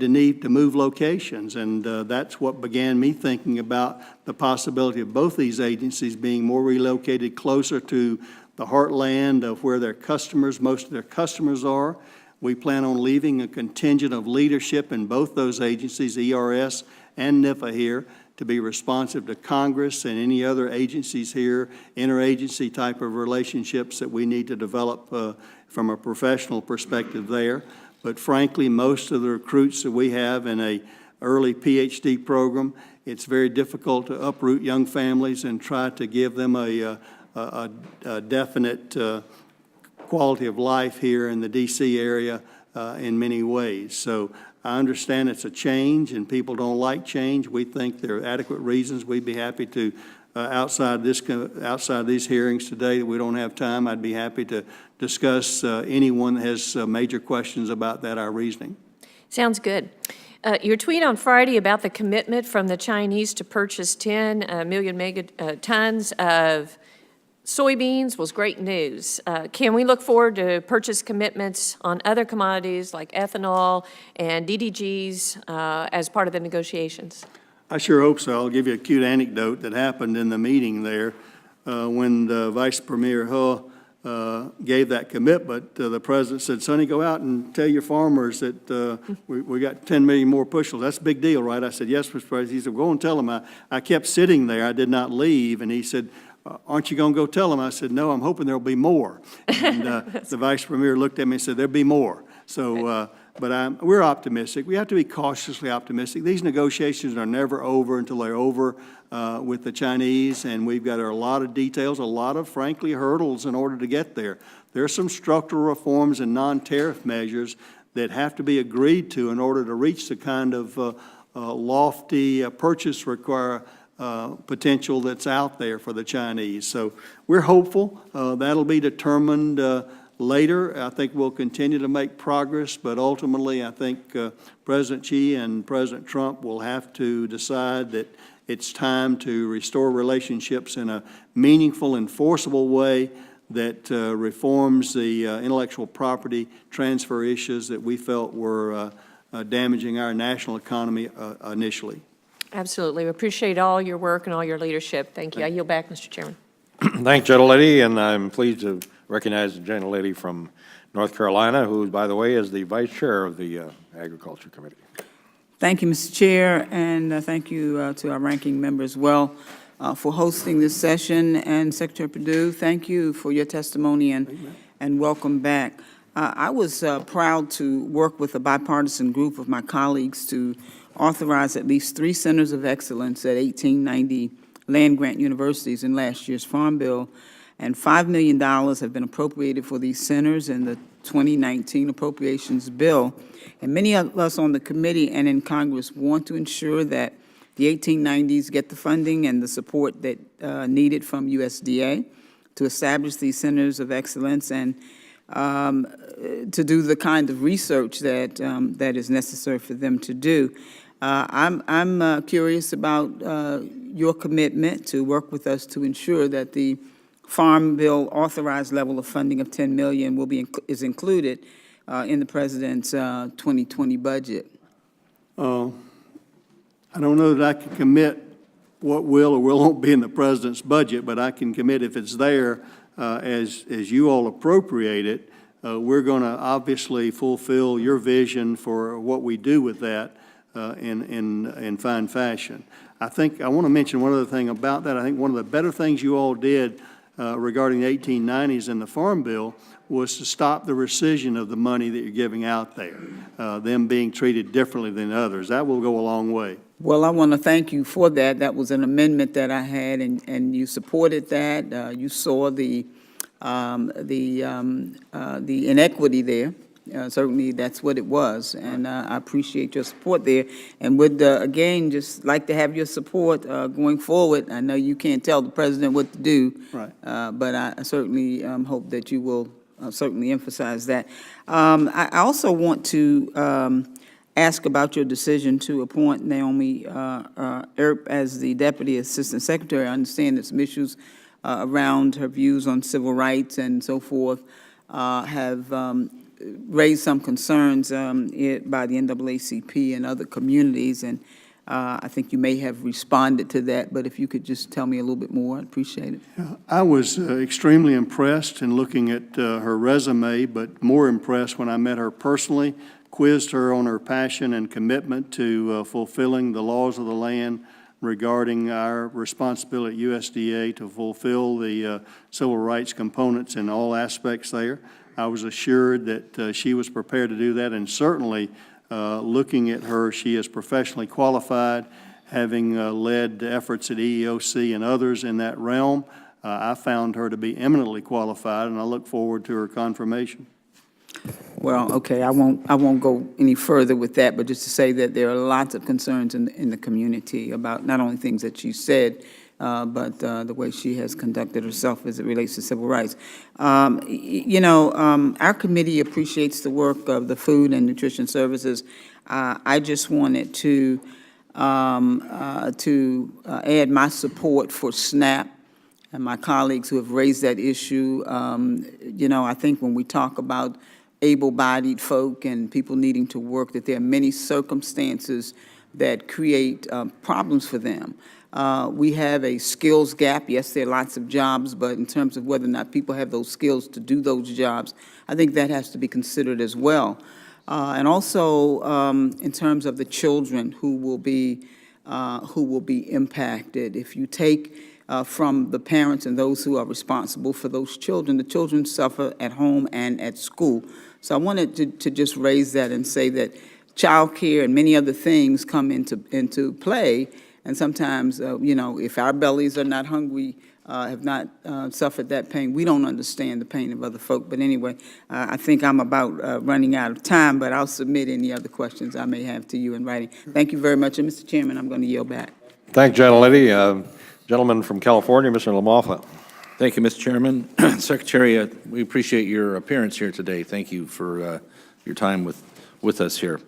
to need to move locations, and that's what began me thinking about the possibility of both these agencies being more relocated closer to the heartland of where their customers, most of their customers are. We plan on leaving a contingent of leadership in both those agencies, ERS and NIFA here, to be responsive to Congress and any other agencies here, interagency type of relationships that we need to develop from a professional perspective there. But frankly, most of the recruits that we have in a early PhD program, it's very difficult to uproot young families and try to give them a definite quality of life here in the D.C. area in many ways. So I understand it's a change, and people don't like change. We think there are adequate reasons. We'd be happy to, outside these hearings today that we don't have time, I'd be happy to discuss anyone that has major questions about that, our reasoning. Sounds good. Your tweet on Friday about the commitment from the Chinese to purchase 10 million tons of soybeans was great news. Can we look forward to purchase commitments on other commodities like ethanol and DDGs as part of the negotiations? I sure hope so. I'll give you a cute anecdote that happened in the meeting there. When the Vice Premier He gave that commitment, the president said, Sonny, go out and tell your farmers that we got 10 million more bushels. That's a big deal, right? I said, yes, Mr. President. He said, go and tell them. I kept sitting there. I did not leave. And he said, aren't you going to go tell them? I said, no, I'm hoping there'll be more. And the Vice Premier looked at me and said, there'll be more. So, but we're optimistic. We have to be cautiously optimistic. These negotiations are never over until they're over with the Chinese, and we've got a lot of details, a lot of, frankly, hurdles in order to get there. There are some structural reforms and non-tariff measures that have to be agreed to in order to reach the kind of lofty purchase potential that's out there for the Chinese. So we're hopeful. That'll be determined later. I think we'll continue to make progress, but ultimately I think President Xi and President Trump will have to decide that it's time to restore relationships in a meaningful, enforceable way that reforms the intellectual property transfer issues that we felt were damaging our national economy initially. Absolutely. We appreciate all your work and all your leadership. Thank you. I yield back, Mr. Chairman. Thanks, gentlelady, and I'm pleased to recognize the gentlelady from North Carolina, who, by the way, is the vice chair of the Agriculture Committee. Thank you, Mr. Chair, and thank you to our ranking member as well for hosting this session. And Secretary Perdue, thank you for your testimony and welcome back. I was proud to work with a bipartisan group of my colleagues to authorize at least 3 centers of excellence at 1890 land-grant universities in last year's Farm Bill, and $5 million have been appropriated for these centers in the 2019 Appropriations Bill. And many of us on the committee and in Congress want to ensure that the 1890s get the funding and the support that needed from USDA to establish these centers of excellence and to do the kind of research that that is necessary for them to do. I'm curious about your commitment to work with us to ensure that the Farm Bill authorized level of funding of $10 million is included in the President's 2020 budget. I don't know that I can commit what will or won't be in the President's budget, but I can commit if it's there as you all appropriate it, we're going to obviously fulfill your vision for what we do with that in fine fashion. I think I want to mention one other thing about that. I think one of the better things you all did regarding the 1890s in the Farm Bill was to stop the rescission of the money that you're giving out there, them being treated differently than others. That will go a long way. Well, I want to thank you for that. That was an amendment that I had, and you supported that. You saw the inequity there. Certainly, that's what it was, and I appreciate your support there. And would, again, just like to have your support going forward. I know you can't tell the President what to do, right. But I certainly hope that you will certainly emphasize that. I also want to ask about your decision to appoint Naomi Earp as the Deputy Assistant Secretary. I understand that some issues around her views on civil rights and so forth have raised some concerns by the NAACP and other communities, and I think you may have responded to that, but if you could just tell me a little bit more, I'd appreciate it. I was extremely impressed in looking at her resume, but more impressed when I met her personally, quizzed her on her passion and commitment to fulfilling the laws of the land regarding our responsibility at USDA to fulfill the civil rights components in all aspects there. I was assured that she was prepared to do that, and certainly looking at her, she is professionally qualified, having led efforts at EEOC and others in that realm. I found her to be eminently qualified, and I look forward to her confirmation. Well, okay, I won't go any further with that, but just to say that there are lots of concerns in the community about not only things that she said, but the way she has conducted herself as it relates to civil rights. Our committee appreciates the work of the Food and Nutrition Services. I just wanted to add my support for SNAP and my colleagues who have raised that issue. I think when we talk about able-bodied folk and people needing to work, that there are many circumstances that create problems for them. We have a skills gap. Yes, there are lots of jobs, but in terms of whether or not people have those skills to do those jobs, I think that has to be considered as well. And also in terms of the children who will be impacted. If you take from the parents and those who are responsible for those children, the children suffer at home and at school. So I wanted to just raise that and say that childcare and many other things come into play. And sometimes, if our bellies are not hungry, have not suffered that pain, we don't understand the pain of other folk. But anyway, I think I'm about running out of time, but I'll submit any other questions I may have to you in writing. Thank you very much. And Mr. Chairman, I'm going to yield back. Thank you, gentlelady. Gentleman from California, Mr. Lamoffat. Thank you, Mr. Chairman. Secretary, we appreciate your appearance here today. Thank you for your time with us here.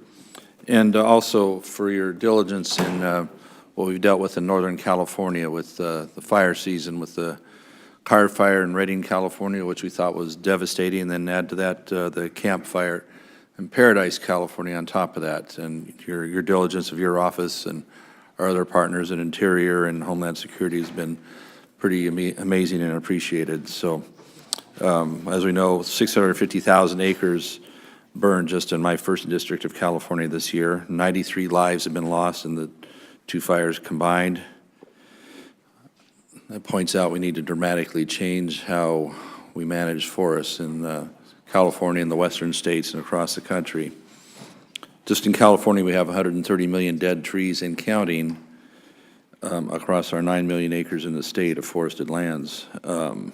And also for your diligence in what we've dealt with in Northern California with the fire season, with the car fire in Redding, California, which we thought was devastating, and then add to that the camp fire in Paradise, California on top of that. And your diligence of your office and our other partners in Interior and Homeland Security has been pretty amazing and appreciated. So as we know, 650,000 acres burned just in my first district of California this year. 93 lives have been lost in the two fires combined. That points out we need to dramatically change how we manage forests in California and the western states and across the country. Just in California, we have 130 million dead trees and counting across our 9 million acres in the state of forested lands. And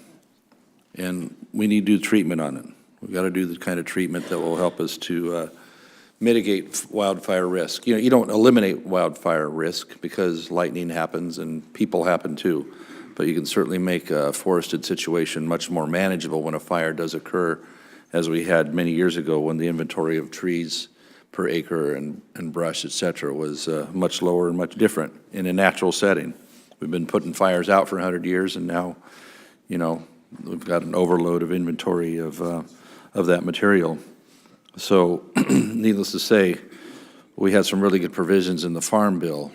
we need to do treatment on it. We've got to do the kind of treatment that will help us to mitigate wildfire risk. You don't eliminate wildfire risk because lightning happens and people happen too, but you can certainly make a forested situation much more manageable when a fire does occur, as we had many years ago when the inventory of trees per acre and brush, et cetera, was much lower and much different in a natural setting. We've been putting fires out for 100 years, and now, we've got an overload of inventory of that material. So, needless to say, we had some really good provisions in the Farm Bill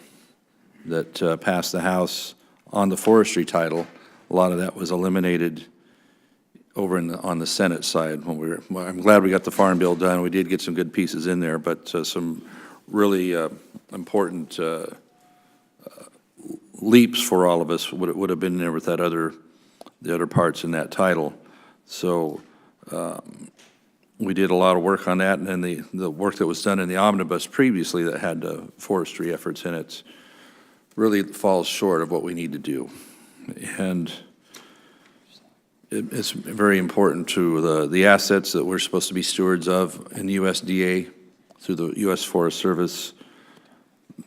that passed the House on the forestry title. A lot of that was eliminated over on the Senate side. I'm glad we got the Farm Bill done. We did get some good pieces in there, but some really important leaps for all of us would have been there with the other parts in that title. So we did a lot of work on that, and then the work that was done in the omnibus previously that had forestry efforts in it really falls short of what we need to do. And it's very important to the assets that we're supposed to be stewards of in the USDA through the U.S. Forest Service,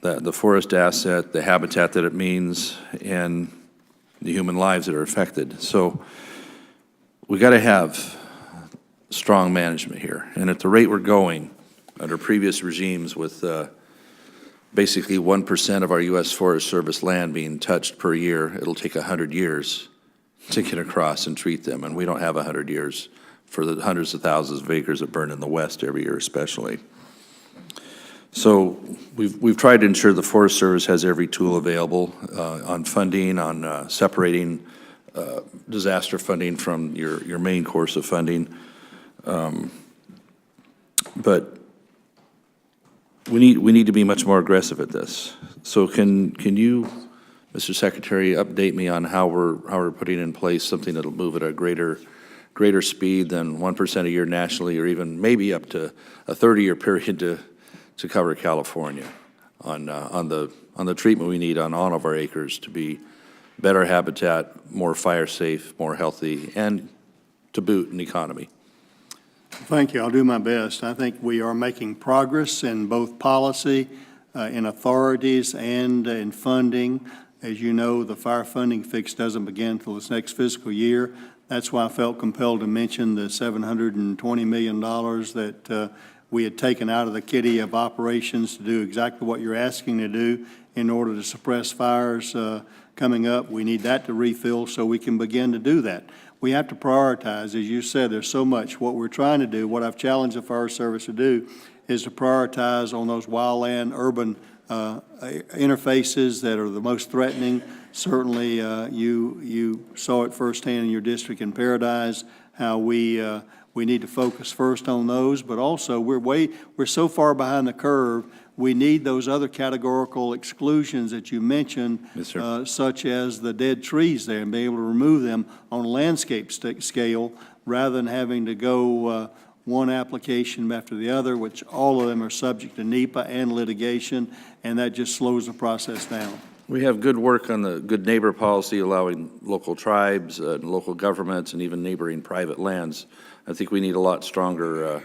the forest asset, the habitat that it means, and the human lives that are affected. So we got to have strong management here. And at the rate we're going, under previous regimes with basically 1% of our U.S. Forest Service land being touched per year, it'll take 100 years to get across and treat them, and we don't have 100 years for the hundreds of thousands of acres that burn in the West every year especially. So we've tried to ensure the Forest Service has every tool available on funding, on separating disaster funding from your main course of funding. But we need to be much more aggressive at this. So can you, Mr. Secretary, update me on how we're putting in place something that'll move at a greater speed than 1% a year nationally, or even maybe up to a 30-year period to cover California on the treatment we need on all of our acres to be better habitat, more fire safe, more healthy, and to boot an economy. Thank you. I'll do my best. I think we are making progress in both policy, in authorities, and in funding. As you know, the fire funding fix doesn't begin until this next fiscal year. That's why I felt compelled to mention the $720 million that we had taken out of the kitty of operations to do exactly what you're asking to do in order to suppress fires coming up. We need that to refill so we can begin to do that. We have to prioritize. As you said, there's so much. What we're trying to do, what I've challenged the Fire Service to do, is to prioritize on those wildland urban interfaces that are the most threatening. Certainly, you saw it firsthand in your district in Paradise, how we need to focus first on those, but also we're so far behind the curve. We need those other categorical exclusions that you mentioned, Yes, sir. such as the dead trees there, and be able to remove them on a landscape scale rather than having to go one application after the other, which all of them are subject to NEPA and litigation, and that just slows the process down. We have good work on the good neighbor policy, allowing local tribes and local governments and even neighboring private lands. I think we need a lot stronger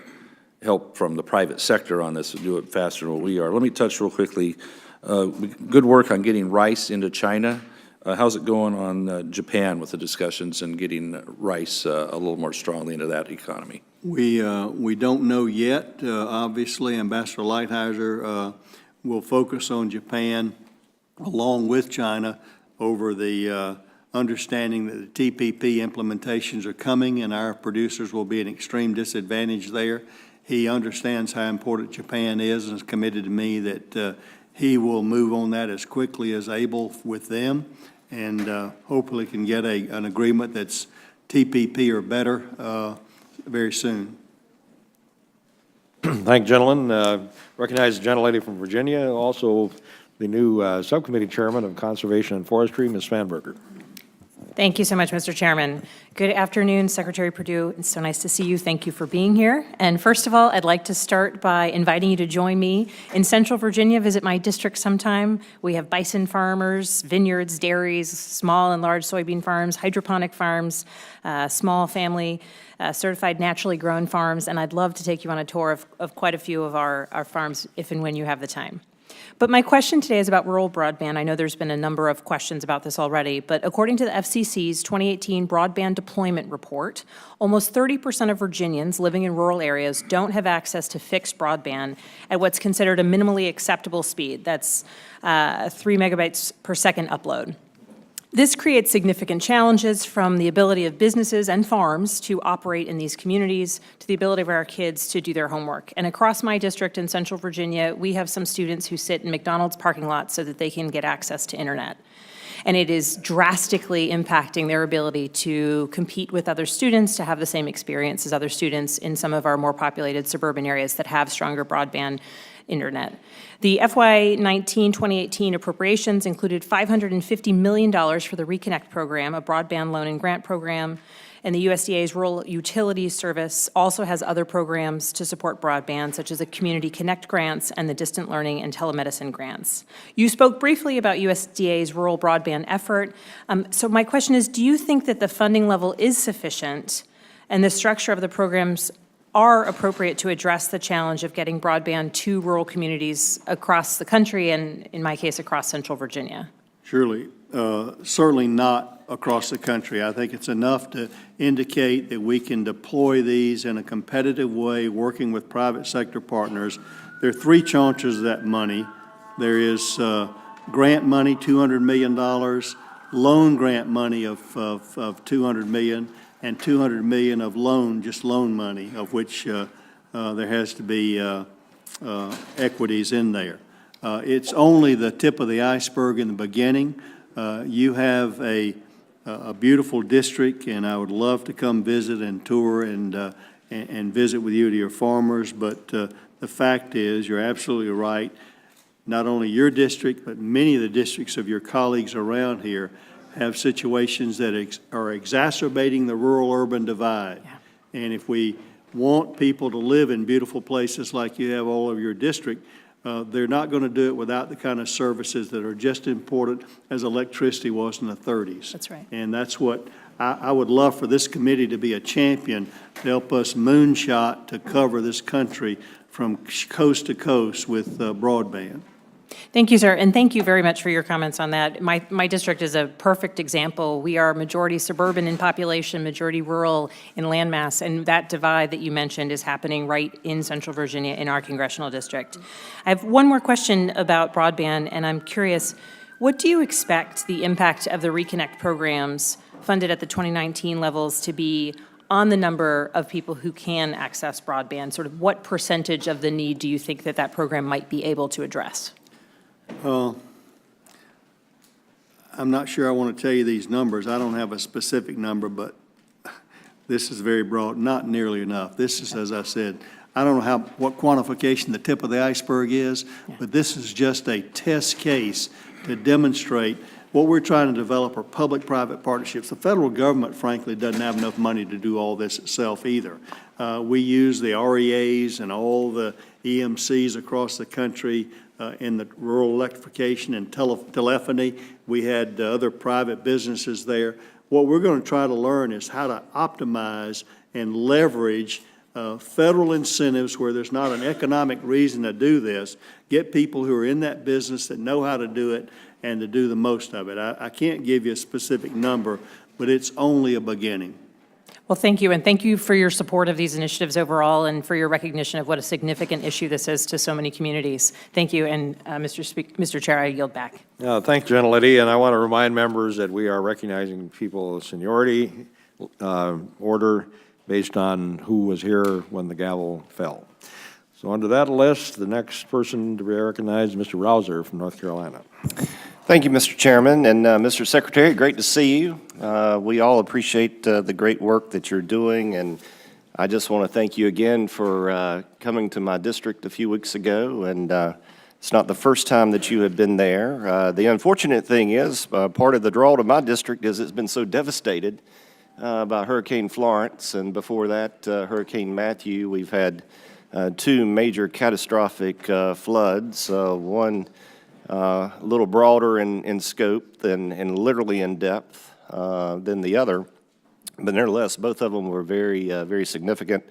help from the private sector on this to do it faster than what we are. Let me touch real quickly. Good work on getting rice into China. How's it going on Japan with the discussions and getting rice a little more strongly into that economy? We don't know yet. Obviously, Ambassador Lighthizer will focus on Japan along with China over the understanding that the TPP implementations are coming and our producers will be at an extreme disadvantage there. He understands how important Japan is and is committed to me that he will move on that as quickly as able with them, and hopefully can get an agreement that's TPP or better very soon. Thank you, gentlemen. Recognize the gentlelady from Virginia, also the new subcommittee chairman of Conservation and Forestry, Ms. Svanberger. Thank you so much, Mr. Chairman. Good afternoon, Secretary Perdue. It's so nice to see you. Thank you for being here. And first of all, I'd like to start by inviting you to join me in Central Virginia, visit my district sometime. We have bison farmers, vineyards, dairies, small and large soybean farms, hydroponic farms, small family, certified naturally grown farms, and I'd love to take you on a tour of quite a few of our farms if and when you have the time. But my question today is about rural broadband. I know there's been a number of questions about this already, but according to the FCC's 2018 Broadband Deployment Report, almost 30% of Virginians living in rural areas don't have access to fixed broadband at what's considered a minimally acceptable speed. That's 3 megabytes per second upload. This creates significant challenges, from the ability of businesses and farms to operate in these communities to the ability of our kids to do their homework. And across my district in Central Virginia, we have some students who sit in McDonald's parking lots so that they can get access to internet. And it is drastically impacting their ability to compete with other students, to have the same experience as other students in some of our more populated suburban areas that have stronger broadband internet. The FY19 2018 appropriations included $550 million for the Reconnect program, a broadband loan and grant program, and the USDA's Rural Utilities Service also has other programs to support broadband, such as the Community Connect grants and the Distant Learning and Telemedicine grants. You spoke briefly about USDA's rural broadband effort. So my question is, do you think that the funding level is sufficient and the structure of the programs are appropriate to address the challenge of getting broadband to rural communities across the country and, in my case, across Central Virginia? Surely, certainly not across the country. I think it's enough to indicate that we can deploy these in a competitive way, working with private sector partners. There are three tranches of that money. There is grant money, $200 million, loan grant money of $200 million, and $200 million of loan, just loan money, of which there has to be equities in there. It's only the tip of the iceberg in the beginning. You have a beautiful district, and I would love to come visit and tour and visit with you to your farmers, but the fact is, you're absolutely right. Not only your district, but many of the districts of your colleagues around here have situations that are exacerbating the rural-urban divide. Yeah. And if we want people to live in beautiful places like you have all over your district, They're not going to do it without the kind of services that are just as important as electricity was in the 30s. That's right. And that's what I would love for this committee to be a champion to help us moonshot to cover this country from coast to coast with broadband. Thank you, sir, and thank you very much for your comments on that. My district is a perfect example. We are majority suburban in population, majority rural in landmass, and that divide that you mentioned is happening right in Central Virginia in our congressional district. I have one more question about broadband, and I'm curious, what do you expect the impact of the Reconnect programs funded at the 2019 levels to be on the number of people who can access broadband? Sort of what percentage of the need do you think that that program might be able to address? I'm not sure I want to tell you these numbers. I don't have a specific number, but this is very broad, not nearly enough. This is, as I said, I don't know what quantification the tip of the iceberg is, but this is just a test case to demonstrate what we're trying to develop are public-private partnerships. The federal government, frankly, doesn't have enough money to do all this itself either. We use the REAs and all the EMCs across the country in the rural electrification and telephony. We had other private businesses there. What we're going to try to learn is how to optimize and leverage federal incentives where there's not an economic reason to do this, get people who are in that business that know how to do it and to do the most of it. I can't give you a specific number, but it's only a beginning. Well, thank you, and thank you for your support of these initiatives overall and for your recognition of what a significant issue this is to so many communities. Thank you, and Mr. Chair, I yield back. Thank you, gentlelady, and I want to remind members that we are recognizing people of seniority order based on who was here when the gavel fell. So under that list, the next person to be recognized is Mr. Rouser from North Carolina. Thank you, Mr. Chairman, and Mr. Secretary, great to see you. We all appreciate the great work that you're doing, and I just want to thank you again for coming to my district a few weeks ago, and it's not the first time that you have been there. The unfortunate thing is, part of the draw to my district is it's been so devastated by Hurricane Florence, and before that, Hurricane Matthew. We've had two major catastrophic floods, one a little broader in scope and literally in depth than the other, but nevertheless, both of them were very significant.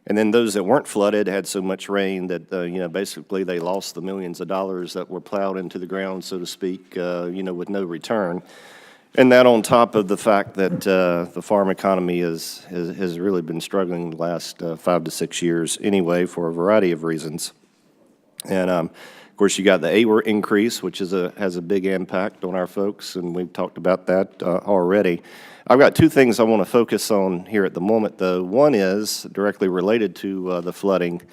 And then those that weren't flooded had so much rain that basically they lost the millions of dollars that were plowed into the ground, so to speak, with no return. And that on top of the fact that the farm economy has really been struggling the last 5 to 6 years anyway for a variety of reasons. And of course, you got the AWR increase, which has a big impact on our folks, and we've talked about that already. I've got two things I want to focus on here at the moment, though. One is directly related to the flooding,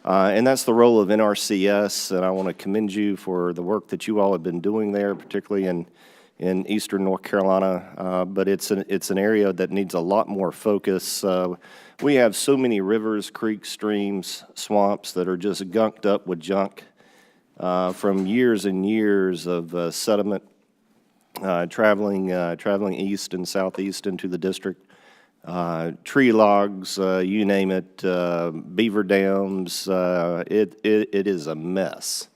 and that's the role of NRCS, and I want to commend you for the work that you all have been doing there, particularly in eastern North Carolina, but it's an area that needs a lot more focus. We have so many rivers, creeks, streams, swamps that are just gunked up with junk from years and years of sediment traveling east and southeast into the district. Tree logs, you name it, beaver dams, it is a mess.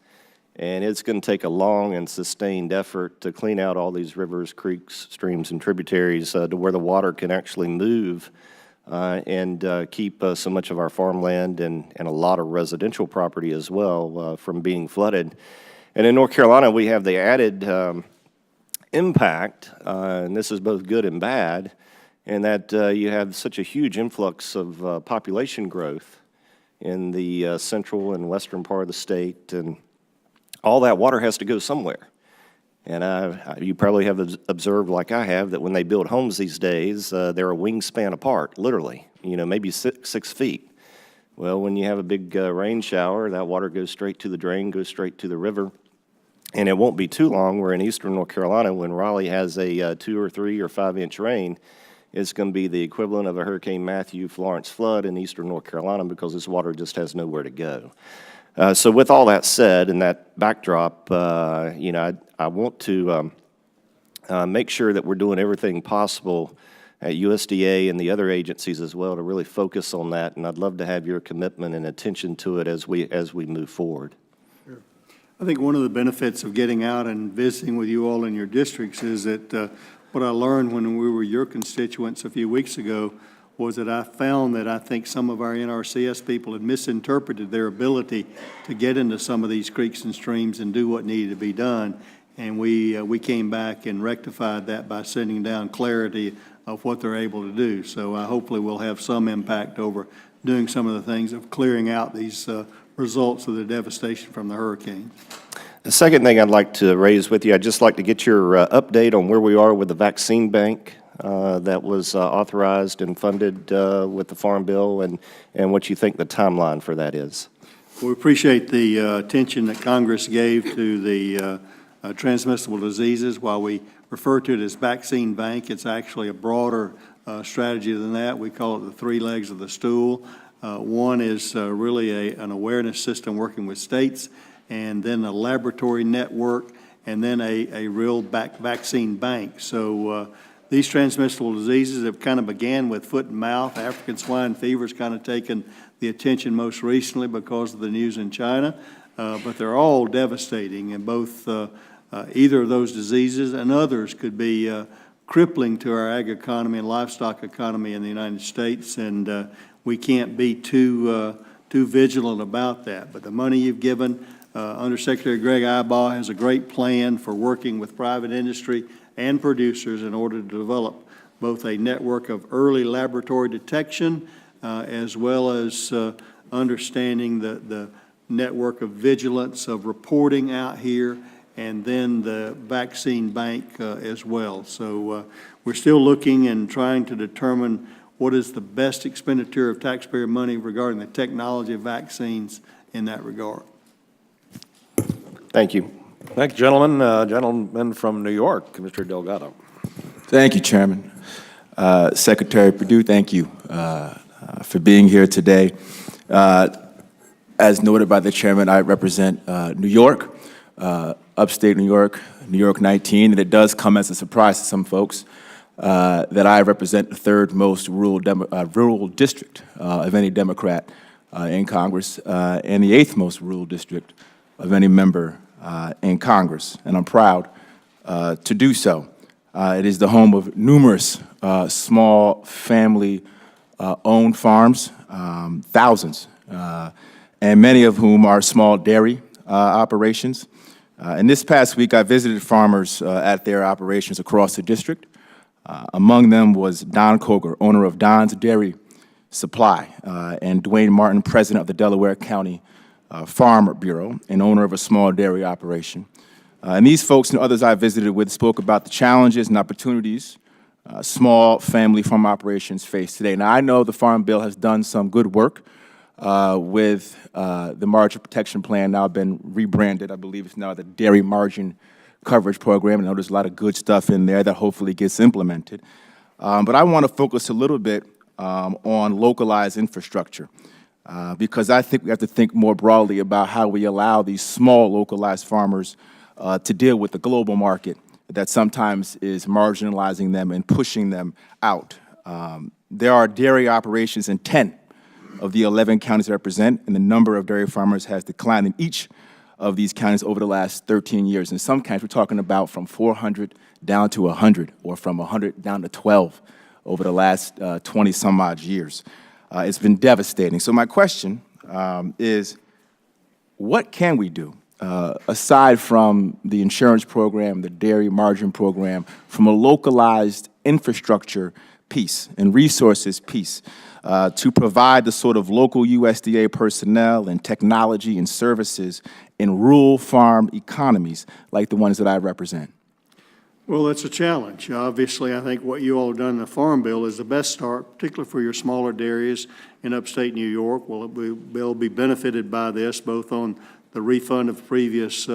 And it's going to take a long and sustained effort to clean out all these rivers, creeks, streams, and tributaries to where the water can actually move and keep so much of our farmland and a lot of residential property as well from being flooded. And in North Carolina, we have the added impact, and this is both good and bad, in that you have such a huge influx of population growth in the central and western part of the state, and all that water has to go somewhere. And you probably have observed, like I have, that when they build homes these days, they're a wingspan apart, literally, maybe 6 feet. Well, when you have a big rain shower, that water goes straight to the drain, goes straight to the river. And it won't be too long where in eastern North Carolina, when Raleigh has a 2 or 3 or 5 inch rain, it's going to be the equivalent of a Hurricane Matthew Florence flood in eastern North Carolina because this water just has nowhere to go. So with all that said and that backdrop, I want to make sure that we're doing everything possible at USDA and the other agencies as well to really focus on that, and I'd love to have your commitment and attention to it as we move forward. I think one of the benefits of getting out and visiting with you all in your districts is that what I learned when we were your constituents a few weeks ago was that I found that I think some of our NRCS people had misinterpreted their ability to get into some of these creeks and streams and do what needed to be done. And we came back and rectified that by sending down clarity of what they're able to do. So hopefully we'll have some impact over doing some of the things of clearing out these results of the devastation from the hurricane. The second thing I'd like to raise with you, I'd just like to get your update on where we are with the vaccine bank that was authorized and funded with the Farm Bill, and what you think the timeline for that is. We appreciate the attention that Congress gave to the transmissible diseases. While we refer to it as vaccine bank, it's actually a broader strategy than that. We call it the three legs of the stool. One is really an awareness system working with states, and then a laboratory network, and then a real vaccine bank. So these transmissible diseases have kind of began with foot and mouth. African swine fever has kind of taken the attention most recently because of the news in China, but they're all devastating, and both either of those diseases and others could be crippling to our ag economy and livestock economy in the United States, and we can't be too vigilant about that. But the money you've given, Undersecretary Greg Ibaugh has a great plan for working with private industry and producers in order to develop both a network of early laboratory detection as well as understanding the network of vigilance of reporting out here, and then the vaccine bank as well. So we're still looking and trying to determine what is the best expenditure of taxpayer money regarding the technology of vaccines in that regard. Thank you. Thank you, gentlemen. Gentleman from New York, Mr. Delgado. Thank you, Chairman. Secretary Perdue, thank you for being here today. As noted by the chairman, I represent New York, upstate New York, New York 19, and it does come as a surprise to some folks that I represent the third most rural district of any Democrat in Congress, and the eighth most rural district of any member in Congress, and I'm proud to do so. It is the home of numerous small family-owned farms, thousands, and many of whom are small dairy operations. And this past week, I visited farmers at their operations across the district. Among them was Don Coger, owner of Don's Dairy Supply, and Dwayne Martin, president of the Delaware County Farm Bureau and owner of a small dairy operation. And these folks and others I visited with spoke about the challenges and opportunities small family farm operations face today. Now, I know the Farm Bill has done some good work with the Margin Protection Plan, now been rebranded. I believe it's now the Dairy Margin Coverage Program. I know there's a lot of good stuff in there that hopefully gets implemented. But I want to focus a little bit on localized infrastructure. Because I think we have to think more broadly about how we allow these small localized farmers to deal with the global market that sometimes is marginalizing them and pushing them out. There are dairy operations in 10 of the 11 counties I represent, and the number of dairy farmers has declined in each of these counties over the last 13 years. In some counties, we're talking about from 400 down to 100, or from 100 down to 12 over the last 20-some-odd years. It's been devastating. So my question is, what can we do, aside from the insurance program, the dairy margin program, from a localized infrastructure piece and resources piece, to provide the sort of local USDA personnel and technology and services in rural farm economies like the ones that I represent? Well, that's a challenge. Obviously, I think what you all have done in the Farm Bill is the best start, particularly for your smaller dairies in upstate New York. Well, they'll be benefited by this, both on the refund of previous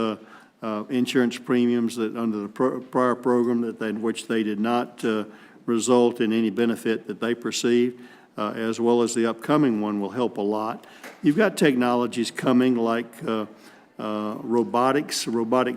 insurance premiums that under the prior program which they did not result in any benefit that they perceived, as well as the upcoming one will help a lot. You've got technologies coming like robotic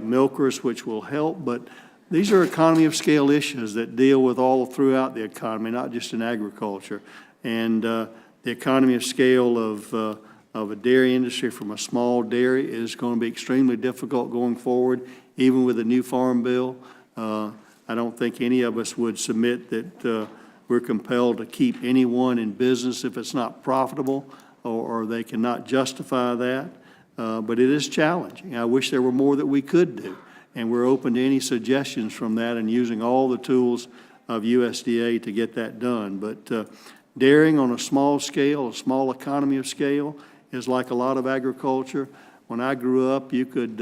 milkers, which will help, but these are economy of scale issues that deal with all throughout the economy, not just in agriculture. And the economy of scale of of a dairy industry from a small dairy is going to be extremely difficult going forward, even with the new farm bill. I don't think any of us would submit that we're compelled to keep anyone in business if it's not profitable or they cannot justify that. But it is challenging. I wish there were more that we could do. And we're open to any suggestions from that and using all the tools of USDA to get that done. But dairying on a small scale, a small economy of scale, is like a lot of agriculture. When I grew up, you could,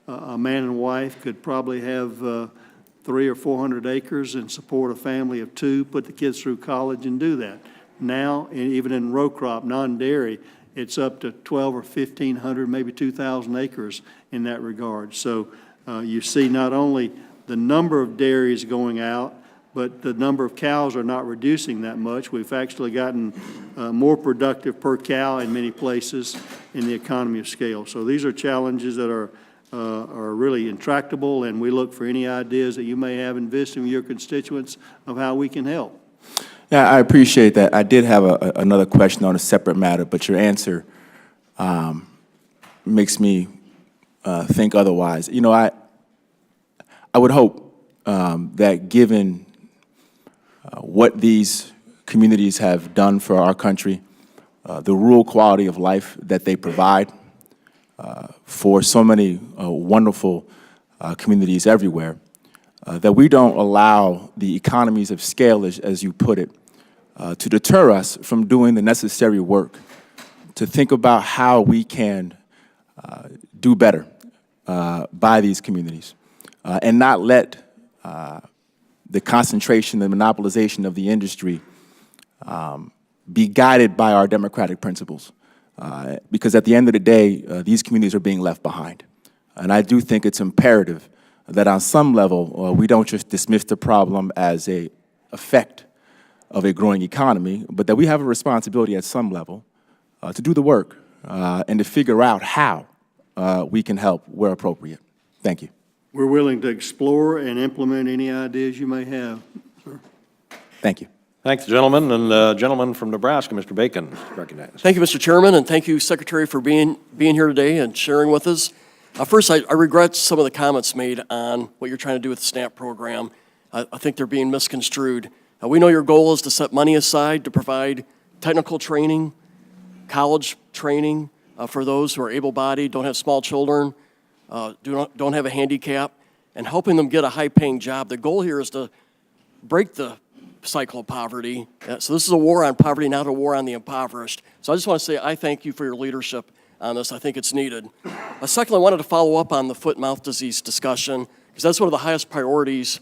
a man and wife could probably have 300 or 400 acres and support a family of 2, put the kids through college and do that. Now, even in row crop, non-dairy, it's up to 12 or 1,500, maybe 2,000 acres in that regard. So you see not only the number of dairies going out, but the number of cows are not reducing that much. We've actually gotten more productive per cow in many places in the economy of scale. So these are challenges that are really intractable, and we look for any ideas that you may have in visiting with your constituents of how we can help. Yeah, I appreciate that. I did have another question on a separate matter, but your answer makes me think otherwise. You know, I would hope that given what these communities have done for our country, the rural quality of life that they provide for so many wonderful communities everywhere, that we don't allow the economies of scale, as you put it, to deter us from doing the necessary work to think about how we can do better by these communities and not let the concentration, the monopolization of the industry be guided by our democratic principles. Because at the end of the day, these communities are being left behind. And I do think it's imperative that on some level, we don't just dismiss the problem as an effect of a growing economy, but that we have a responsibility at some level to do the work and to figure out how we can help where appropriate. Thank you. We're willing to explore and implement any ideas you may have, sir. Thank you. Thank the gentleman, and the gentleman from Nebraska, Mr. Bacon, is recognized. Thank you, Mr. Chairman, and thank you, Secretary, for being here today and sharing with us. First, I regret some of the comments made on what you're trying to do with the SNAP program. I think they're being misconstrued. We know your goal is to set money aside to provide technical training, college training for those who are able-bodied, don't have small children, don't have a handicap, and helping them get a high-paying job. The goal here is to break the cycle of poverty. So this is a war on poverty, not a war on the impoverished. So I just want to say I thank you for your leadership on this. I think it's needed. Secondly, I wanted to follow up on the foot and mouth disease discussion, because that's one of the highest priorities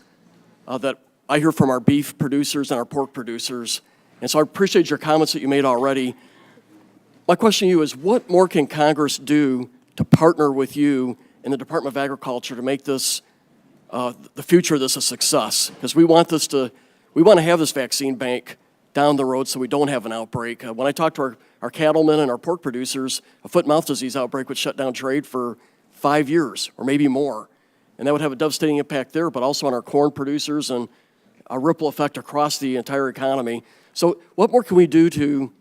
that I hear from our beef producers and our pork producers. And so I appreciate your comments that you made already. My question to you is, what more can Congress do to partner with you in the Department of Agriculture to make this, the future of this a success? Because we want to have this vaccine bank down the road so we don't have an outbreak. When I talk to our cattlemen and our pork producers, a foot and mouth disease outbreak would shut down trade for 5 years or maybe more. And that would have a devastating impact there, but also on our corn producers and a ripple effect across the entire economy. So what more can we do to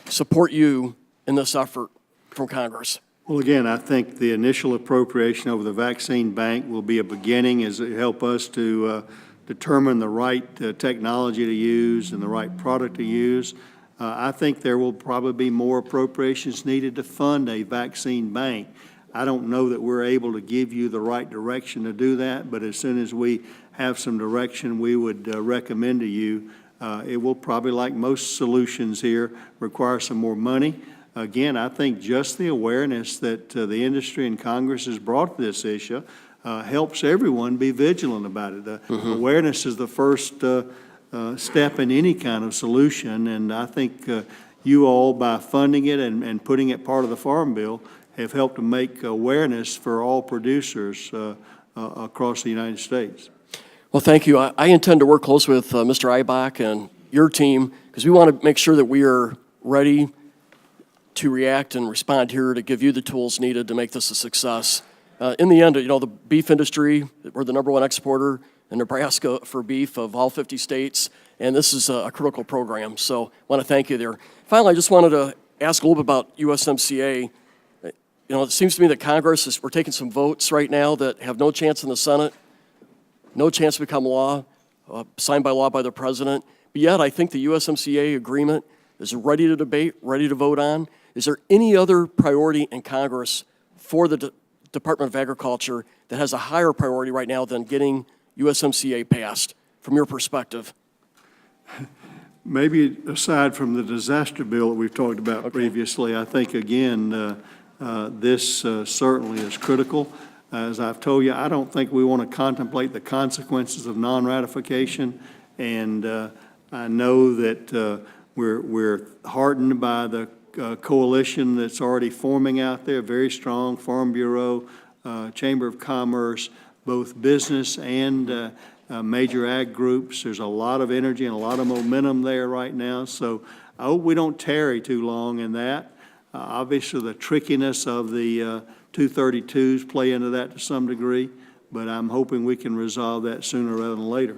support you in this effort from Congress? Well, again, I think the initial appropriation over the vaccine bank will be a beginning as it help us to determine the right technology to use and the right product to use. I think there will probably be more appropriations needed to fund a vaccine bank. I don't know that we're able to give you the right direction to do that, but as soon as we have some direction, we would recommend to you. It will probably, like most solutions here, require some more money. Again, I think just the awareness that the industry and Congress has brought to this issue helps everyone be vigilant about it. Awareness is the first step in any kind of solution, and I think you all, by funding it and putting it part of the Farm Bill, have helped to make awareness for all producers across the United States. Well, thank you. I intend to work close with Mr. Eibach and your team, because we want to make sure that we are ready to react and respond here to give you the tools needed to make this a success. In the end, you know, the beef industry, we're the #1 exporter in Nebraska for beef of all 50 states, and this is a critical program, so I want to thank you there. Finally, I just wanted to ask a little bit about USMCA. You know, it seems to me that we're taking some votes right now that have no chance in the Senate, no chance to become law, signed by law by the president. But yet, I think the USMCA agreement is ready to debate, ready to vote on. Is there any other priority in Congress for the Department of Agriculture that has a higher priority right now than getting USMCA passed, from your perspective? Maybe aside from the disaster bill that we've talked about previously, I think, again, this certainly is critical. As I've told you, I don't think we want to contemplate the consequences of non-ratification, and I know that we're heartened by the coalition that's already forming out there, very strong, Farm Bureau, Chamber of Commerce, both business and major ag groups. There's a lot of energy and a lot of momentum there right now, so I hope we don't tarry too long in that. Obviously, the trickiness of the 232s play into that to some degree, but I'm hoping we can resolve that sooner rather than later.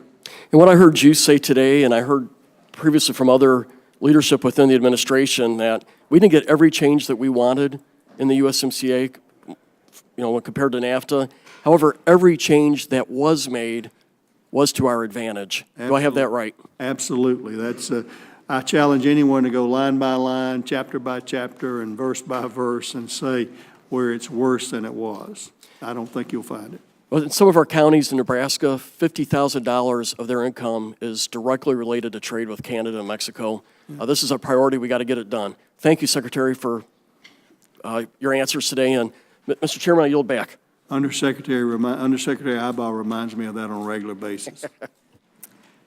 And what I heard you say today, and I heard previously from other leadership within the administration, that we didn't get every change that we wanted in the USMCA, you know, when compared to NAFTA. However, every change that was made was to our advantage. Absolutely. Do I have that right? Absolutely. That's I challenge anyone to go line by line, chapter by chapter, and verse by verse and say where it's worse than it was. I don't think you'll find it. Well, in some of our counties in Nebraska, $50,000 of their income is directly related to trade with Canada and Mexico. This is a priority. We got to get it done. Thank you, Secretary, for your answers today. And Mr. Chairman, I yield back. Undersecretary Eyeball reminds me of that on a regular basis.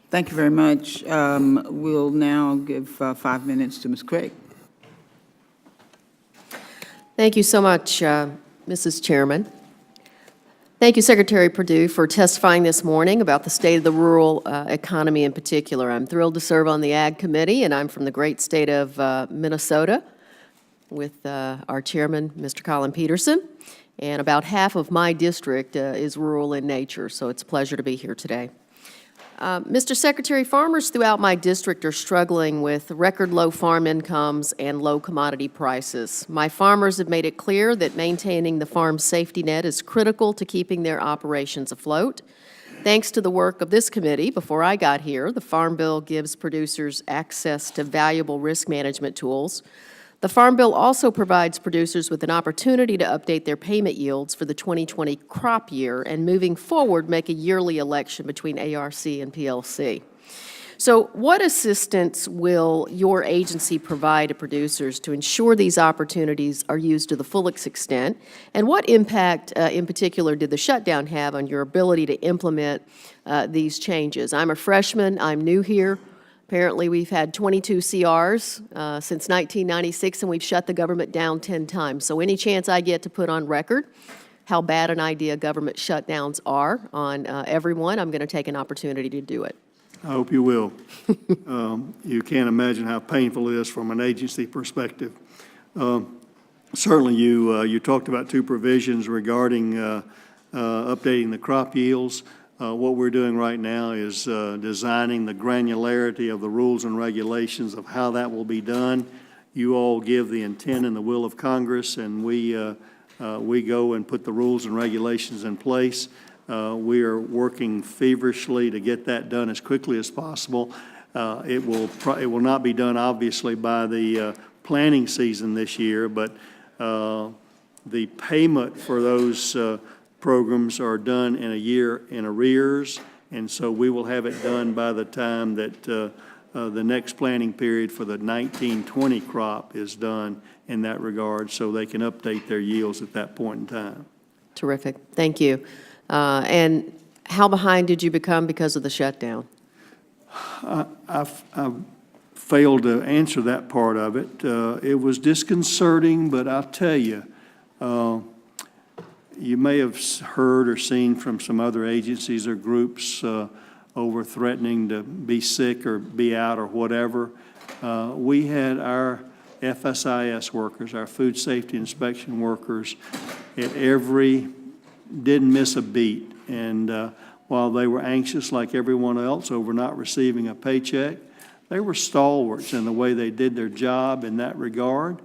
Thank you very much. We'll now give 5 minutes to Ms. Craig. Thank you so much, Mrs. Chairman. Thank you, Secretary Perdue, for testifying this morning about the state of the rural economy in particular. I'm thrilled to serve on the Ag Committee, and I'm from the great state of Minnesota with our chairman, Mr. Colin Peterson. And about half of my district is rural in nature, so it's a pleasure to be here today. Mr. Secretary, farmers throughout my district are struggling with record low farm incomes and low commodity prices. My farmers have made it clear that maintaining the farm safety net is critical to keeping their operations afloat. Thanks to the work of this committee, before I got here, the Farm Bill gives producers access to valuable risk management tools. The Farm Bill also provides producers with an opportunity to update their payment yields for the 2020 crop year and moving forward make a yearly election between ARC and PLC. So what assistance will your agency provide to producers to ensure these opportunities are used to the fullest extent? And what impact in particular did the shutdown have on your ability to implement these changes? I'm a freshman, I'm new here. Apparently, we've had 22 CRs since 1996, and we've shut the government down 10 times. So any chance I get to put on record how bad an idea government shutdowns are on everyone, I'm going to take an opportunity to do it. I hope you will. You can't imagine how painful it is from an agency perspective. Certainly, you talked about two provisions regarding updating the crop yields. What we're doing right now is designing the granularity of the rules and regulations of how that will be done. You all give the intent and the will of Congress, and we go and put the rules and regulations in place. We are working feverishly to get that done as quickly as possible. It will not be done, obviously, by the planting season this year, but the payment for those programs are done in a year in arrears, and so we will have it done by the time that the next planting period for the 1920 crop is done in that regard, so they can update their yields at that point in time. Terrific. Thank you. And how behind did you become because of the shutdown? I've failed to answer that part of it. It was disconcerting, but I'll tell you, you may have heard or seen from some other agencies or groups over threatening to be sick or be out or whatever. We had our FSIS workers, our food safety inspection workers, didn't miss a beat. And while they were anxious like everyone else over not receiving a paycheck, they were stalwarts in the way they did their job in that regard.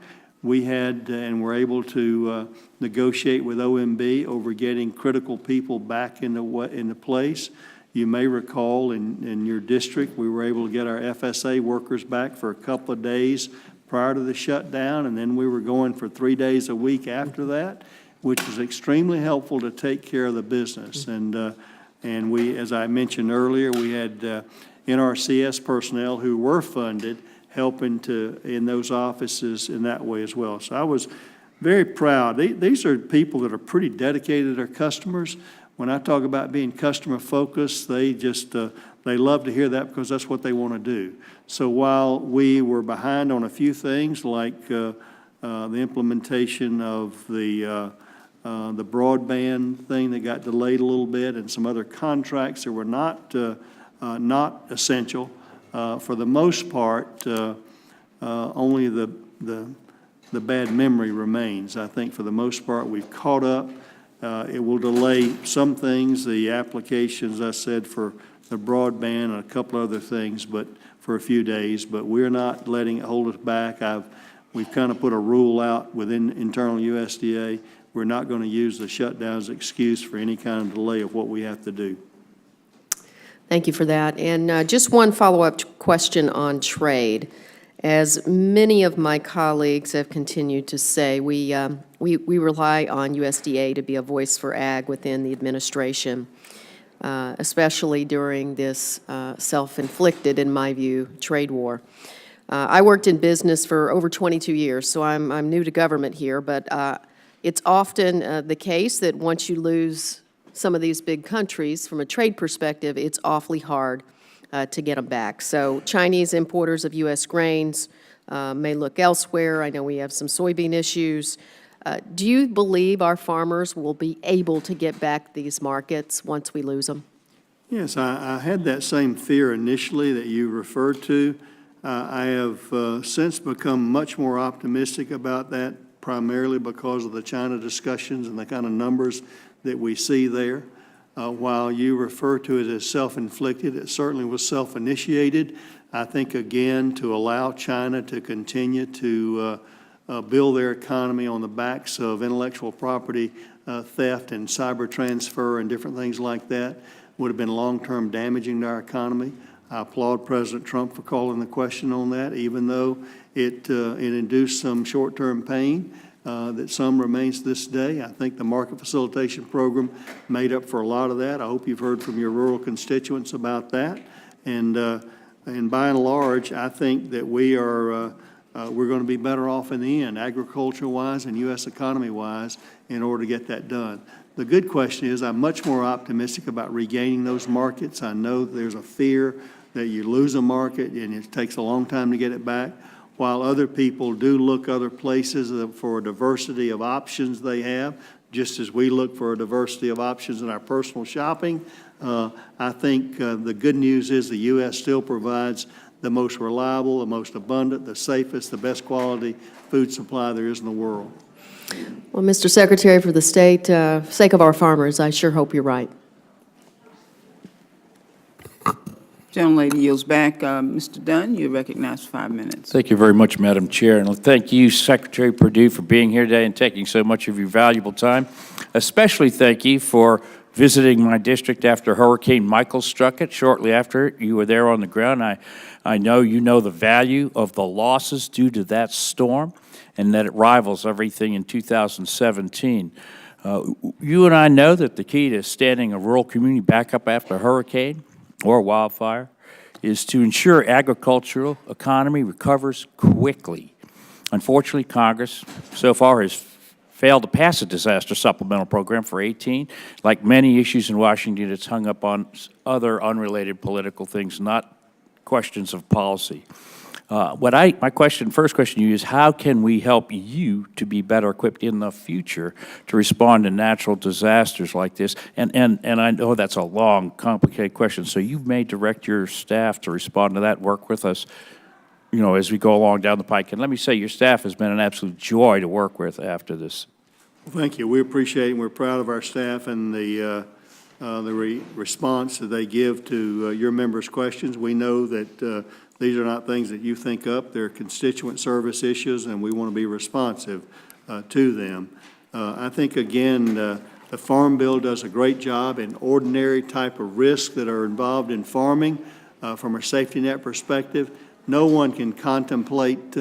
We had and were able to negotiate with OMB over getting critical people back into place. You may recall in your district, we were able to get our FSA workers back for a couple of days prior to the shutdown, and then we were going for 3 days a week after that, which was extremely helpful to take care of the business. And we, as I mentioned earlier, we had NRCS personnel who were funded helping in those offices in that way as well. So I was very proud. These are people that are pretty dedicated to their customers. When I talk about being customer focused, they just, they love to hear that because that's what they want to do. So while we were behind on a few things like the implementation of the broadband thing that got delayed a little bit and some other contracts that were not essential, for the most part, only the bad memory remains. I think for the most part, we've caught up. It will delay some things, the applications, I said, for the broadband and a couple other things, but for a few days. But we're not letting it hold us back. We've kind of put a rule out within internal USDA. We're not going to use the shutdown as an excuse for any kind of delay of what we have to do. Thank you for that. And just one follow-up question on trade. As many of my colleagues have continued to say, we rely on USDA to be a voice for ag within the administration, especially during this self-inflicted, in my view, trade war. I worked in business for over 22 years, so I'm new to government here, but it's often the case that once you lose some of these big countries, from a trade perspective, it's awfully hard to get them back. So Chinese importers of U.S. grains may look elsewhere. I know we have some soybean issues. Do you believe our farmers will be able to get back these markets once we lose them? Yes, I had that same fear initially that you referred to. I have since become much more optimistic about that, primarily because of the China discussions and the kind of numbers that we see there. While you refer to it as self-inflicted, it certainly was self-initiated. I think, again, to allow China to continue to build their economy on the backs of intellectual property theft and cyber transfer and different things like that would have been long-term damaging to our economy. I applaud President Trump for calling the question on that, even though it induced some short-term pain that some remains to this day. I think the market facilitation program made up for a lot of that. I hope you've heard from your rural constituents about that. And by and large, I think that we're going to be better off in the end, agriculture-wise and U.S. economy-wise, in order to get that done. The good question is I'm much more optimistic about regaining those markets. I know there's a fear that you lose a market and it takes a long time to get it back, while other people do look other places for a diversity of options they have, just as we look for a diversity of options in our personal shopping. I think the good news is the U.S. still provides the most reliable, the most abundant, the safest, the best quality food supply there is in the world. Well, Mr. Secretary, for the sake of our farmers, I sure hope you're right. Gentlelady yields back. Mr. Dunn, you're recognized for 5 minutes. Thank you very much, Madam Chair, and thank you, Secretary Perdue, for being here today and taking so much of your valuable time. Especially thank you for visiting my district after Hurricane Michael struck it. Shortly after, you were there on the ground. I know you know the value of the losses due to that storm and that it rivals everything in 2017. You and I know that the key to standing a rural community back up after a hurricane or wildfire is to ensure agricultural economy recovers quickly. Unfortunately, Congress so far has failed to pass a disaster supplemental program for 18. Like many issues in Washington, it's hung up on other unrelated political things, not questions of policy. My first question to you is, how can we help you to be better equipped in the future to respond to natural disasters like this? And I know that's a long, complicated question, so you may direct your staff to respond to that, work with us, as we go along down the pike. And let me say, your staff has been an absolute joy to work with after this. Well, thank you. We appreciate it, and we're proud of our staff and the response that they give to your members' questions. We know that these are not things that you think up. They're constituent service issues, and we want to be responsive to them. I think, again, the Farm Bill does a great job in ordinary type of risks that are involved in farming from a safety net perspective. No one can contemplate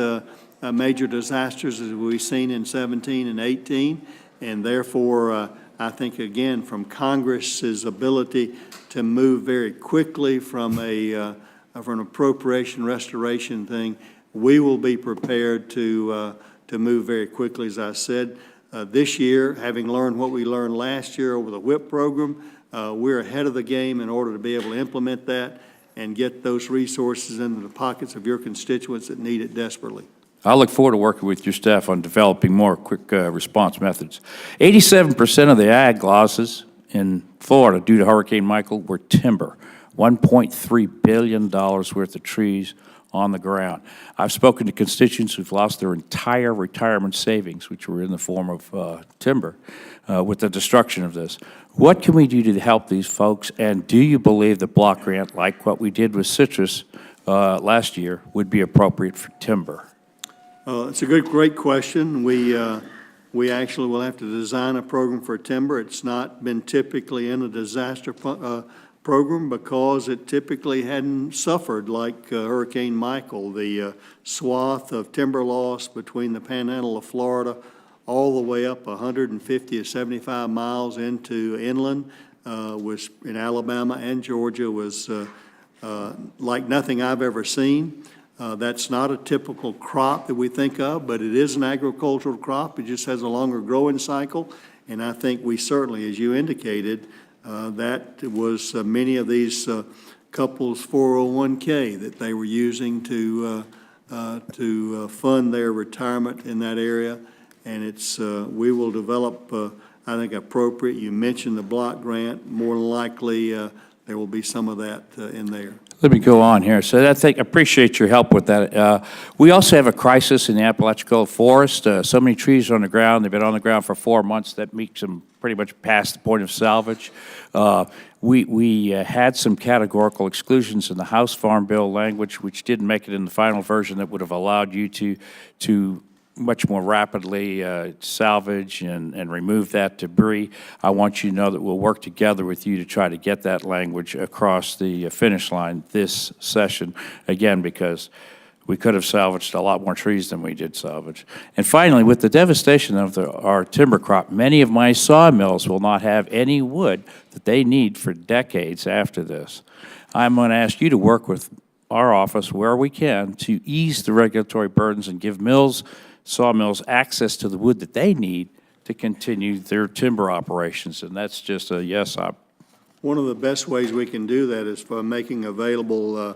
major disasters as we've seen in 17 and 18, and therefore, I think, again, from Congress's ability to move very quickly from an appropriation restoration thing, we will be prepared to move very quickly, as I said. This year, having learned what we learned last year over the WHIP program, we're ahead of the game in order to be able to implement that and get those resources into the pockets of your constituents that need it desperately. I look forward to working with your staff on developing more quick response methods. 87% of the ag losses in Florida due to Hurricane Michael were timber, $1.3 billion worth of trees on the ground. I've spoken to constituents who've lost their entire retirement savings, which were in the form of timber, with the destruction of this. What can we do to help these folks, and do you believe the block grant, like what we did with citrus last year, would be appropriate for timber? It's a great question. We actually will have to design a program for timber. It's not been typically in a disaster program because it typically hadn't suffered like Hurricane Michael. The swath of timber loss between the panhandle of Florida all the way up 150 to 75 miles into inland was in Alabama and Georgia was like nothing I've ever seen. That's not a typical crop that we think of, but it is an agricultural crop. It just has a longer growing cycle. And I think we certainly, as you indicated, that was many of these couples' 401k that they were using to fund their retirement in that area. And it's we will develop, I think, appropriate. You mentioned the block grant. More than likely, there will be some of that in there. Let me go on here. So I appreciate your help with that. We also have a crisis in the Apalachicola forest. So many trees are on the ground. They've been on the ground for 4 months. That makes them pretty much past the point of salvage. We had some categorical exclusions in the House Farm Bill language, which didn't make it in the final version that would have allowed you to much more rapidly salvage and remove that debris. I want you to know that we'll work together with you to try to get that language across the finish line this session, again, because we could have salvaged a lot more trees than we did salvage. And finally, with the devastation of our timber crop, many of my sawmills will not have any wood that they need for decades after this. I'm going to ask you to work with our office where we can to ease the regulatory burdens and give sawmills access to the wood that they need to continue their timber operations, and that's just a yes. One of the best ways we can do that is by making available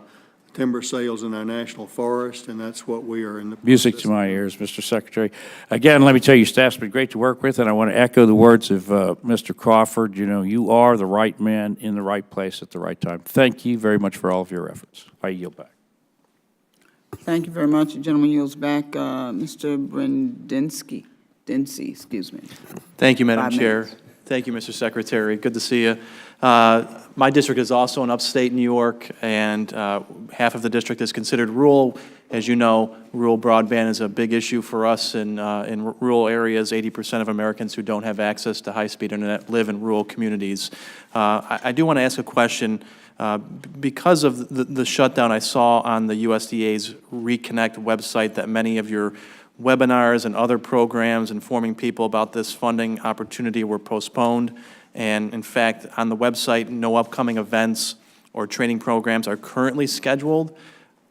timber sales in our national forest, and that's what we are in the process. Music to my ears, Mr. Secretary. Again, let me tell you, staff's been great to work with, and I want to echo the words of Mr. Crawford. You know, you are the right man in the right place at the right time. Thank you very much for all of your efforts. I yield back. Thank you very much. The gentleman yields back. Mr. Brindensky. Excuse me. Thank you, Madam 5 Chair. minutes. Thank you, Mr. Secretary. Good to see you. My district is also in upstate New York, and half of the district is considered rural. As you know, rural broadband is a big issue for us in rural areas. 80% of Americans who don't have access to high-speed internet live in rural communities. I do want to ask a question. Because of the shutdown, I saw on the USDA's Reconnect website that many of your webinars and other programs informing people about this funding opportunity were postponed. And in fact, on the website, no upcoming events or training programs are currently scheduled.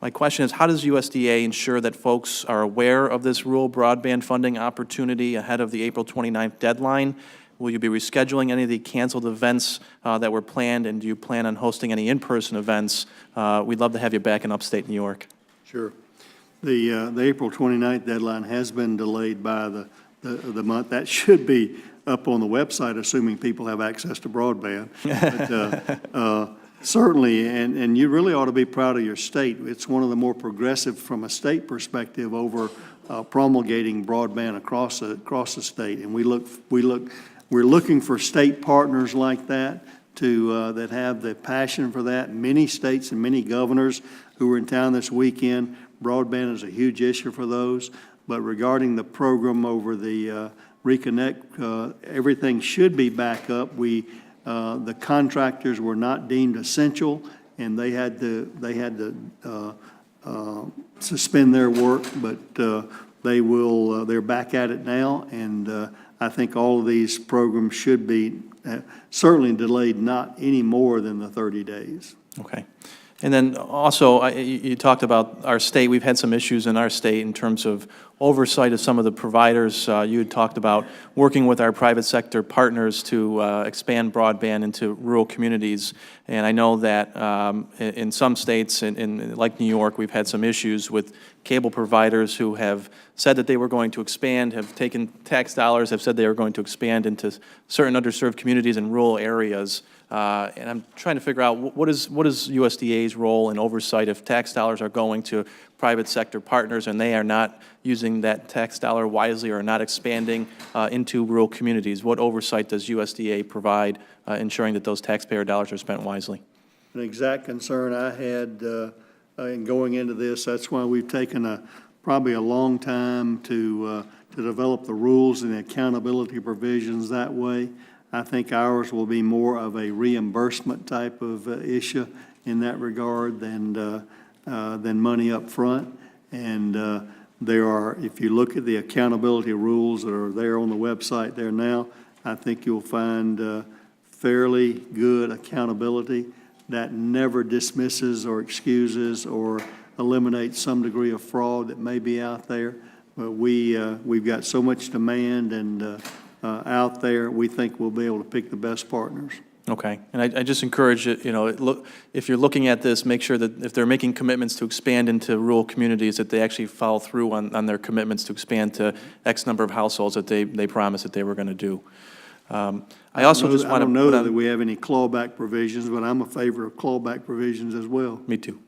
My question is, how does USDA ensure that folks are aware of this rural broadband funding opportunity ahead of the April 29th deadline? Will you be rescheduling any of the canceled events that were planned, and do you plan on hosting any in-person events? We'd love to have you back in upstate New York. Sure. The April 29th deadline has been delayed by the month. That should be up on the website, assuming people have access to broadband. But, certainly, and you really ought to be proud of your state. It's one of the more progressive from a state perspective over promulgating broadband across the state. And we're looking for state partners like that that have the passion for that. Many states and many governors who were in town this weekend, broadband is a huge issue for those. But regarding the program over the Reconnect, everything should be back up. The contractors were not deemed essential, and they had to suspend their work, but they're back at it now, and I think all of these programs should be certainly delayed not any more than the 30 days. Okay. And then also, you talked about our state. We've had some issues in our state in terms of oversight of some of the providers. You had talked about working with our private sector partners to expand broadband into rural communities. And I know that in some states, like New York, we've had some issues with cable providers who have said that they were going to expand, have taken tax dollars, have said they were going to expand into certain underserved communities in rural areas. And I'm trying to figure out what is USDA's role in oversight if tax dollars are going to private sector partners and they are not using that tax dollar wisely or not expanding into rural communities. What oversight does USDA provide ensuring that those taxpayer dollars are spent wisely? An exact concern I had in going into this. That's why we've taken probably a long time to develop the rules and the accountability provisions that way. I think ours will be more of a reimbursement type of issue in that regard than money up front. And there are, if you look at the accountability rules that are there on the website there now, I think you'll find fairly good accountability that never dismisses or excuses or eliminates some degree of fraud that may be out there. But we've got so much demand and out there, we think we'll be able to pick the best partners. Okay, and I just encourage it, if you're looking at this, make sure that if they're making commitments to expand into rural communities, that they actually follow through on their commitments to expand to X number of households that they promised that they were going to do. I don't know that we have any clawback provisions, but I'm a favor of clawback provisions as well. Me too.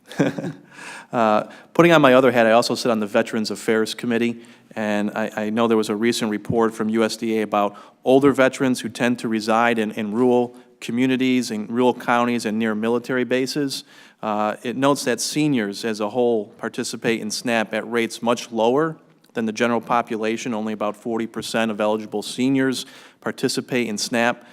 Putting on my other hat, I also sit on the Veterans Affairs Committee, and I know there was a recent report from USDA about older veterans who tend to reside in rural communities, in rural counties, and near military bases. It notes that seniors as a whole participate in SNAP at rates much lower than the general population. Only about 40% of eligible seniors participate in SNAP.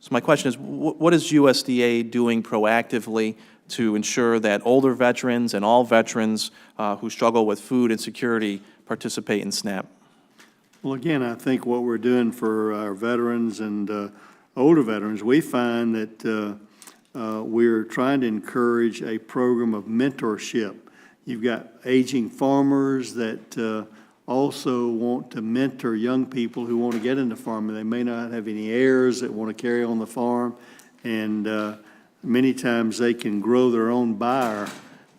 So my question is, what is USDA doing proactively to ensure that older veterans and all veterans who struggle with food insecurity participate in SNAP? Well, again, I think what we're doing for our veterans and older veterans, we find that we're trying to encourage a program of mentorship. You've got aging farmers that also want to mentor young people who want to get into farming. They may not have any heirs that want to carry on the farm, and many times they can grow their own buyer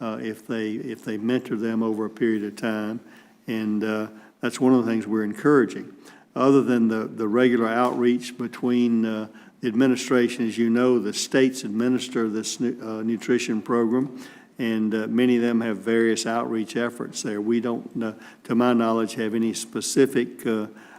if they mentor them over a period of time, and that's one of the things we're encouraging. Other than the regular outreach between the administration, as you know, the states administer this nutrition program, and many of them have various outreach efforts there. We don't, to my knowledge, have any specific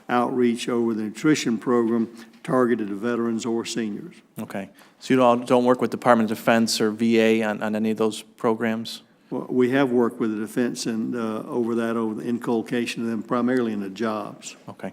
outreach over the nutrition program targeted to veterans or seniors. Okay. So you don't work with Department of Defense or VA on any of those programs? Well, we have worked with the defense and over the inculcation of them primarily in the jobs. Okay.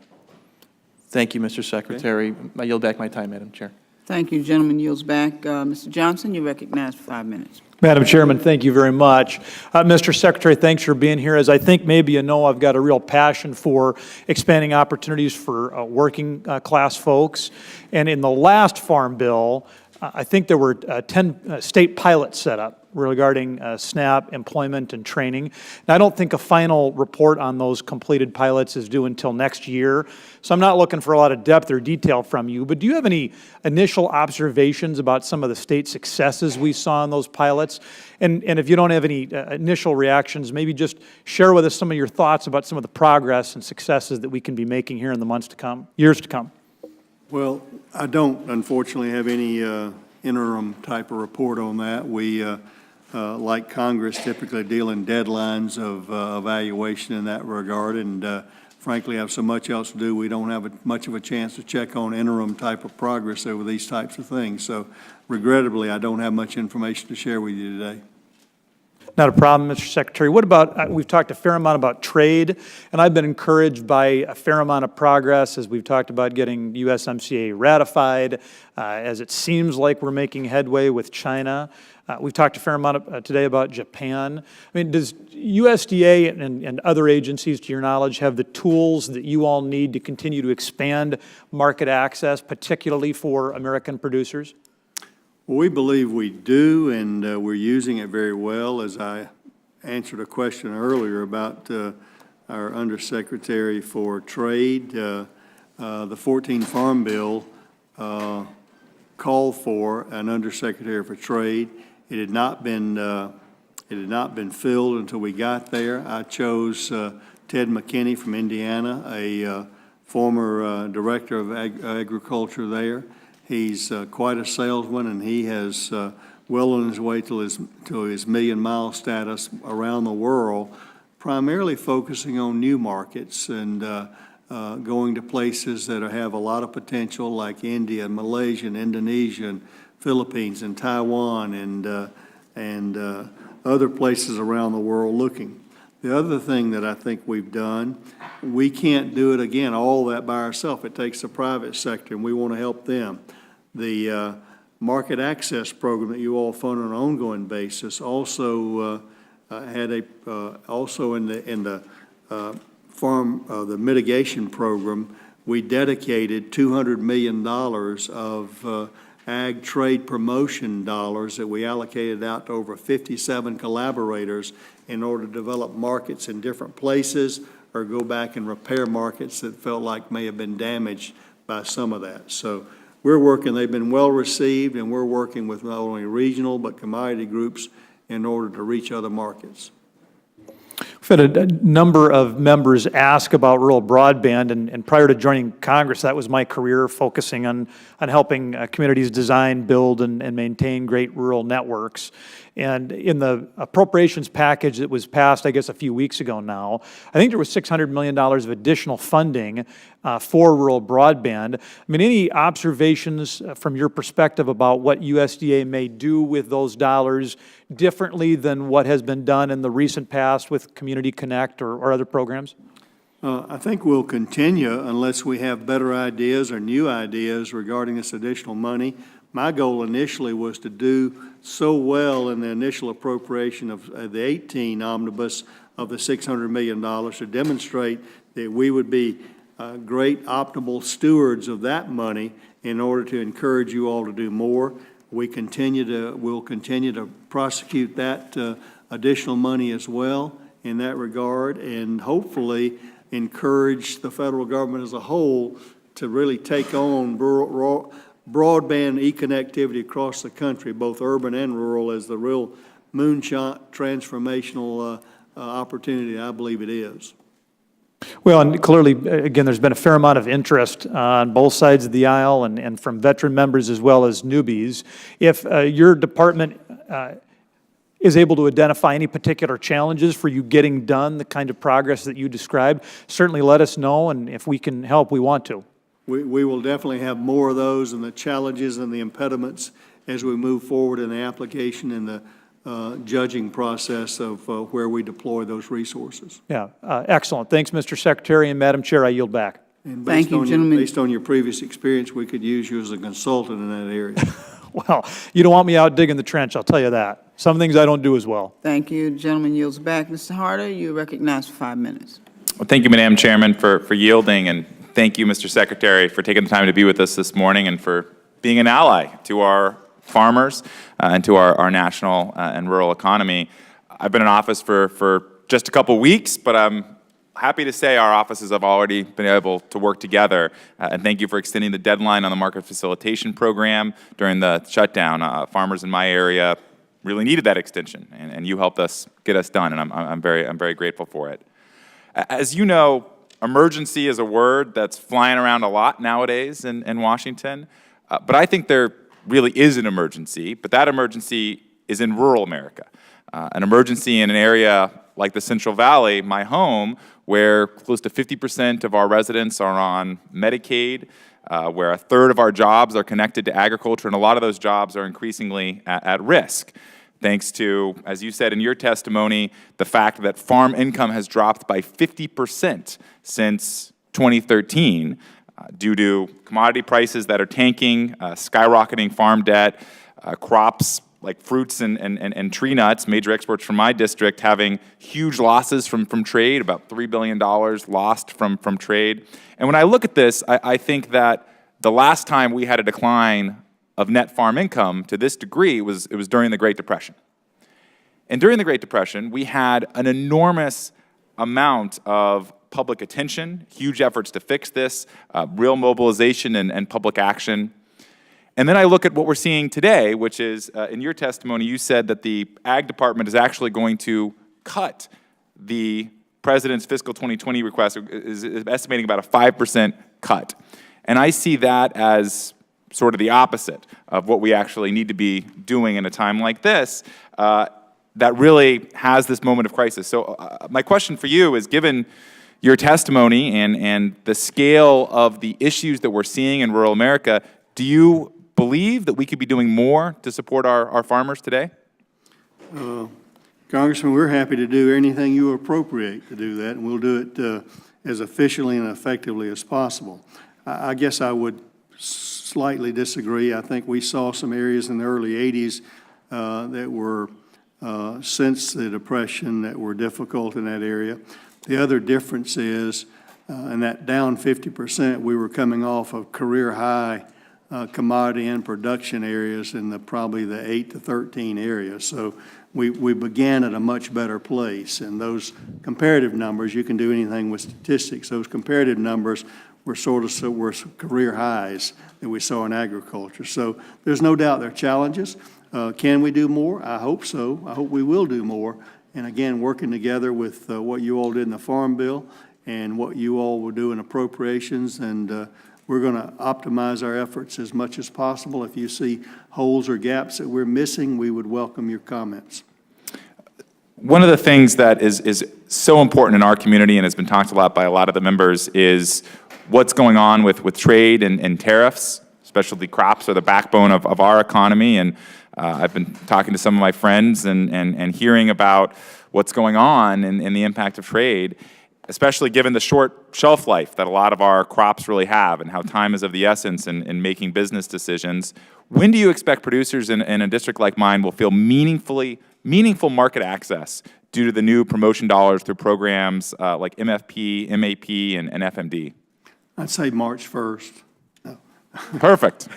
Thank you, Mr. Secretary. Okay. I yield back my time, Madam Chair. Thank you. Gentleman yields back. Mr. Johnson, you're recognized for 5 minutes. Madam Chairman, thank you very much. Mr. Secretary, thanks for being here. As I think maybe you know, I've got a real passion for expanding opportunities for working class folks. And in the last Farm Bill, I think there were 10 state pilots set up regarding SNAP, employment, and training. And I don't think a final report on those completed pilots is due until next year. So I'm not looking for a lot of depth or detail from you, but do you have any initial observations about some of the state successes we saw in those pilots? And if you don't have any initial reactions, maybe just share with us some of your thoughts about some of the progress and successes that we can be making here in the months to come, years to come. Well, I don't, unfortunately, have any interim type of report on that. We, like Congress, typically deal in deadlines of evaluation in that regard, and frankly have so much else to do, we don't have much of a chance to check on interim type of progress over these types of things. So regrettably, I don't have much information to share with you today. Not a problem, Mr. Secretary. What about, we've talked a fair amount about trade, and I've been encouraged by a fair amount of progress as we've talked about getting USMCA ratified, as it seems like we're making headway with China. We've talked a fair amount today about Japan. I mean, does USDA and other agencies, to your knowledge, have the tools that you all need to continue to expand market access, particularly for American producers? Well, we believe we do, and we're using it very well. As I answered a question earlier about our Undersecretary for Trade, the 14 Farm Bill called for an Undersecretary for Trade. It had not been filled until we got there. I chose Ted McKinney from Indiana, a former director of agriculture there. He's quite a salesman, and he has well on his way to his million-mile status around the world, primarily focusing on new markets and going to places that have a lot of potential, like India, and Malaysia, and Indonesia, and Philippines, and Taiwan, and other places around the world looking. The other thing that I think we've done, we can't do it again, all that by ourselves. It takes the private sector, and we want to help them. The market access program that you all fund on an ongoing basis also also in the mitigation program, we dedicated $200 million of ag trade promotion dollars that we allocated out to over 57 collaborators in order to develop markets in different places or go back and repair markets that felt like may have been damaged by some of that. So we're working, they've been well received, and we're working with not only regional but commodity groups in order to reach other markets. We've had a number of members ask about rural broadband, and prior to joining Congress, that was my career, focusing on helping communities design, build, and maintain great rural networks. And in the appropriations package that was passed, I guess, a few weeks ago now, I think there was $600 million of additional funding for rural broadband. I mean, any observations from your perspective about what USDA may do with those dollars differently than what has been done in the recent past with Community Connect or other programs? I think we'll continue unless we have better ideas or new ideas regarding this additional money. My goal initially was to do so well in the initial appropriation of the 18 omnibus of the $600 million to demonstrate that we would be great optimal stewards of that money in order to encourage you all to do more. We'll continue to prosecute that additional money as well in that regard, and hopefully encourage the federal government as a whole to really take on broadband e-connectivity across the country, both urban and rural, as the real moonshot transformational opportunity I believe it is. Well, and clearly, again, there's been a fair amount of interest on both sides of the aisle and from veteran members as well as newbies. If your department is able to identify any particular challenges for you getting done the kind of progress that you described, certainly let us know, and if we can help, we want to. We will definitely have more of those and the challenges and the impediments as we move forward in the application and the judging process of where we deploy those resources. Yeah, excellent. Thanks, Mr. Secretary, and Madam Chair, I yield back. And Thank you, gentlemen. Based on your previous experience, we could use you as a consultant in that area. Well, you don't want me out digging the trench, I'll tell you that. Some things I don't do as well. Thank you. Gentleman yields back. Mr. Harder, you recognized for 5 minutes. Well, thank you, Madam Chairman, for yielding, and thank you, Mr. Secretary, for taking the time to be with us this morning and for being an ally to our farmers and to our national and rural economy. I've been in office for just a couple weeks, but I'm happy to say our offices have already been able to work together. And thank you for extending the deadline on the market facilitation program during the shutdown. Farmers in my area really needed that extension, and you helped us get us done, and I'm very grateful for it. As you know, emergency is a word that's flying around a lot nowadays in Washington, but I think there really is an emergency, but that emergency is in rural America, an emergency in an area like the Central Valley, my home, where close to 50% of our residents are on Medicaid, where a third of our jobs are connected to agriculture, and a lot of those jobs are increasingly at risk, thanks to, as you said in your testimony, the fact that farm income has dropped by 50% since 2013 due to commodity prices that are tanking, skyrocketing farm debt, crops like fruits and tree nuts, major exports from my district, having huge losses from trade, about $3 billion lost from trade. And when I look at this, I think that the last time we had a decline of net farm income to this degree it was during the Great Depression. And during the Great Depression, we had an enormous amount of public attention, huge efforts to fix this, real mobilization and public action. And then I look at what we're seeing today, which is, in your testimony, you said that the Ag Department is actually going to cut the President's fiscal 2020 request, is estimating about a 5% cut. And I see that as sort of the opposite of what we actually need to be doing in a time like this that really has this moment of crisis. So my question for you is, given your testimony and the scale of the issues that we're seeing in rural America, do you believe that we could be doing more to support our farmers today? Congressman, we're happy to do anything you appropriate to do that, and we'll do it as efficiently and effectively as possible. I guess I would slightly disagree. I think we saw some areas in the early 80s that were, since the Depression, that were difficult in that area. The other difference is, in that down 50%, we were coming off of career high commodity and production areas in probably the 8 to 13 areas. So we began at a much better place. And those comparative numbers, you can do anything with statistics, those comparative numbers were were career highs that we saw in agriculture. So there's no doubt there are challenges. Can we do more? I hope so. I hope we will do more. And again, working together with what you all did in the Farm Bill and what you all will do in appropriations, and we're going to optimize our efforts as much as possible. If you see holes or gaps that we're missing, we would welcome your comments. One of the things that is so important in our community and has been talked a lot by a lot of the members is what's going on with trade and tariffs. Specialty crops are the backbone of our economy, and I've been talking to some of my friends and hearing about what's going on and the impact of trade, especially given the short shelf life that a lot of our crops really have and how time is of the essence in making business decisions. When do you expect producers in a district like mine will feel meaningful market access due to the new promotion dollars through programs like MFP, MAP, and FMD? I'd say March 1st. Perfect.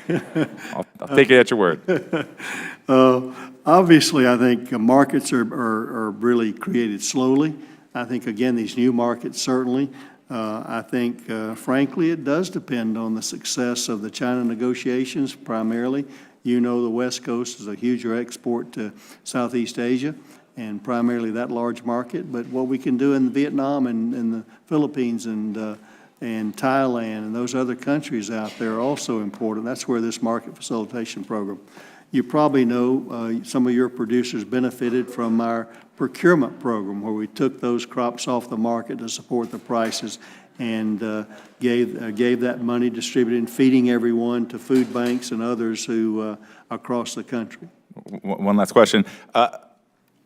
I'll take it at your word. Obviously, I think markets are really created slowly. I think, again, these new markets certainly. I think, frankly, it does depend on the success of the China negotiations primarily. You know the West Coast is a huge export to Southeast Asia and primarily that large market. But what we can do in Vietnam and in the Philippines and Thailand and those other countries out there are also important. That's where this market facilitation program. You probably know some of your producers benefited from our procurement program where we took those crops off the market to support the prices and gave that money distributed and feeding everyone to food banks and others who across the country. One last question.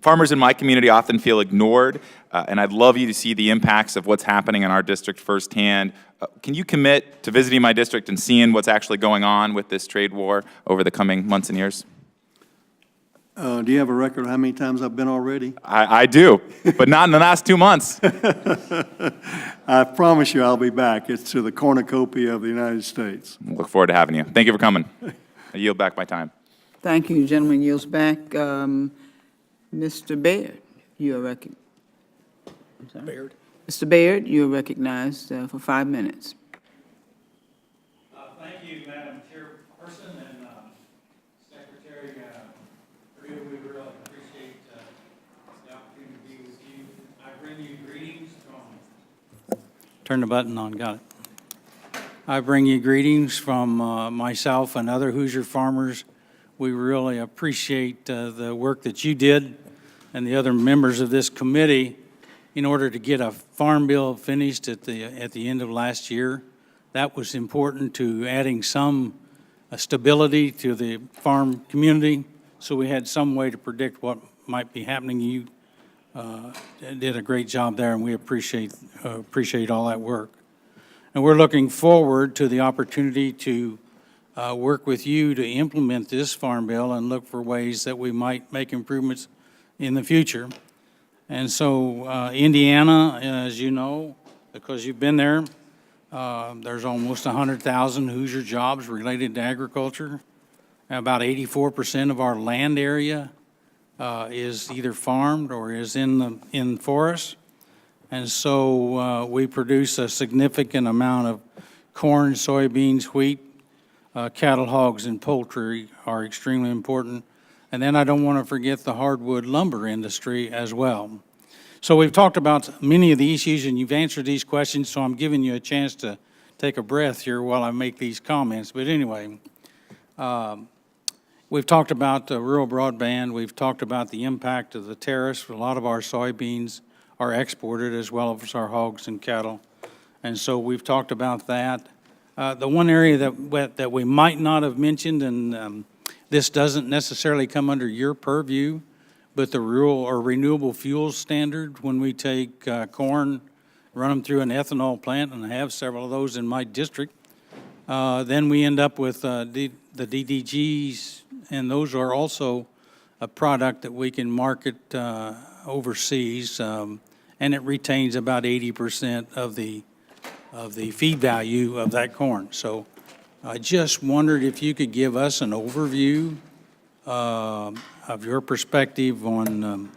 Farmers in my community often feel ignored, and I'd love you to see the impacts of what's happening in our district firsthand. Can you commit to visiting my district and seeing what's actually going on with this trade war over the coming months and years? Do you have a record of how many times I've been already? I do, but not in the last 2 months. I promise you I'll be back. It's to the cornucopia of the United States. Look forward to having you. Thank you for coming. I yield back my time. Thank you. Gentleman yields back. Mr. Baird, you are recognized. Baird. Mr. Baird, you are recognized for 5 minutes. Thank you, Madam Chairperson and Secretary Perdue. We really appreciate the opportunity to be with you. I bring you greetings from. Turn the button on. Got it. I bring you greetings from myself and other Hoosier farmers. We really appreciate the work that you did and the other members of this committee in order to get a farm bill finished at the end of last year. That was important to adding some stability to the farm community, so we had some way to predict what might be happening. You did a great job there, and we appreciate all that work. And we're looking forward to the opportunity to work with you to implement this farm bill and look for ways that we might make improvements in the future. And so Indiana, as you know, because you've been there, there's almost 100,000 Hoosier jobs related to agriculture. About 84% of our land area is either farmed or is in forests. And so we produce a significant amount of corn, soybeans, wheat, cattle, hogs, and poultry are extremely important. And then I don't want to forget the hardwood lumber industry as well. So we've talked about many of the issues, and you've answered these questions, so I'm giving you a chance to take a breath here while I make these comments. But anyway, we've talked about rural broadband. We've talked about the impact of the tariffs. A lot of our soybeans are exported as well as our hogs and cattle. And so we've talked about that. The one area that we might not have mentioned, and this doesn't necessarily come under your purview, but the rural or renewable fuels standard, when we take corn, run them through an ethanol plant, and I have several of those in my district, then we end up with the DDGs, and those are also a product that we can market overseas, and it retains about 80% of the feed value of that corn. So I just wondered if you could give us an overview of your perspective on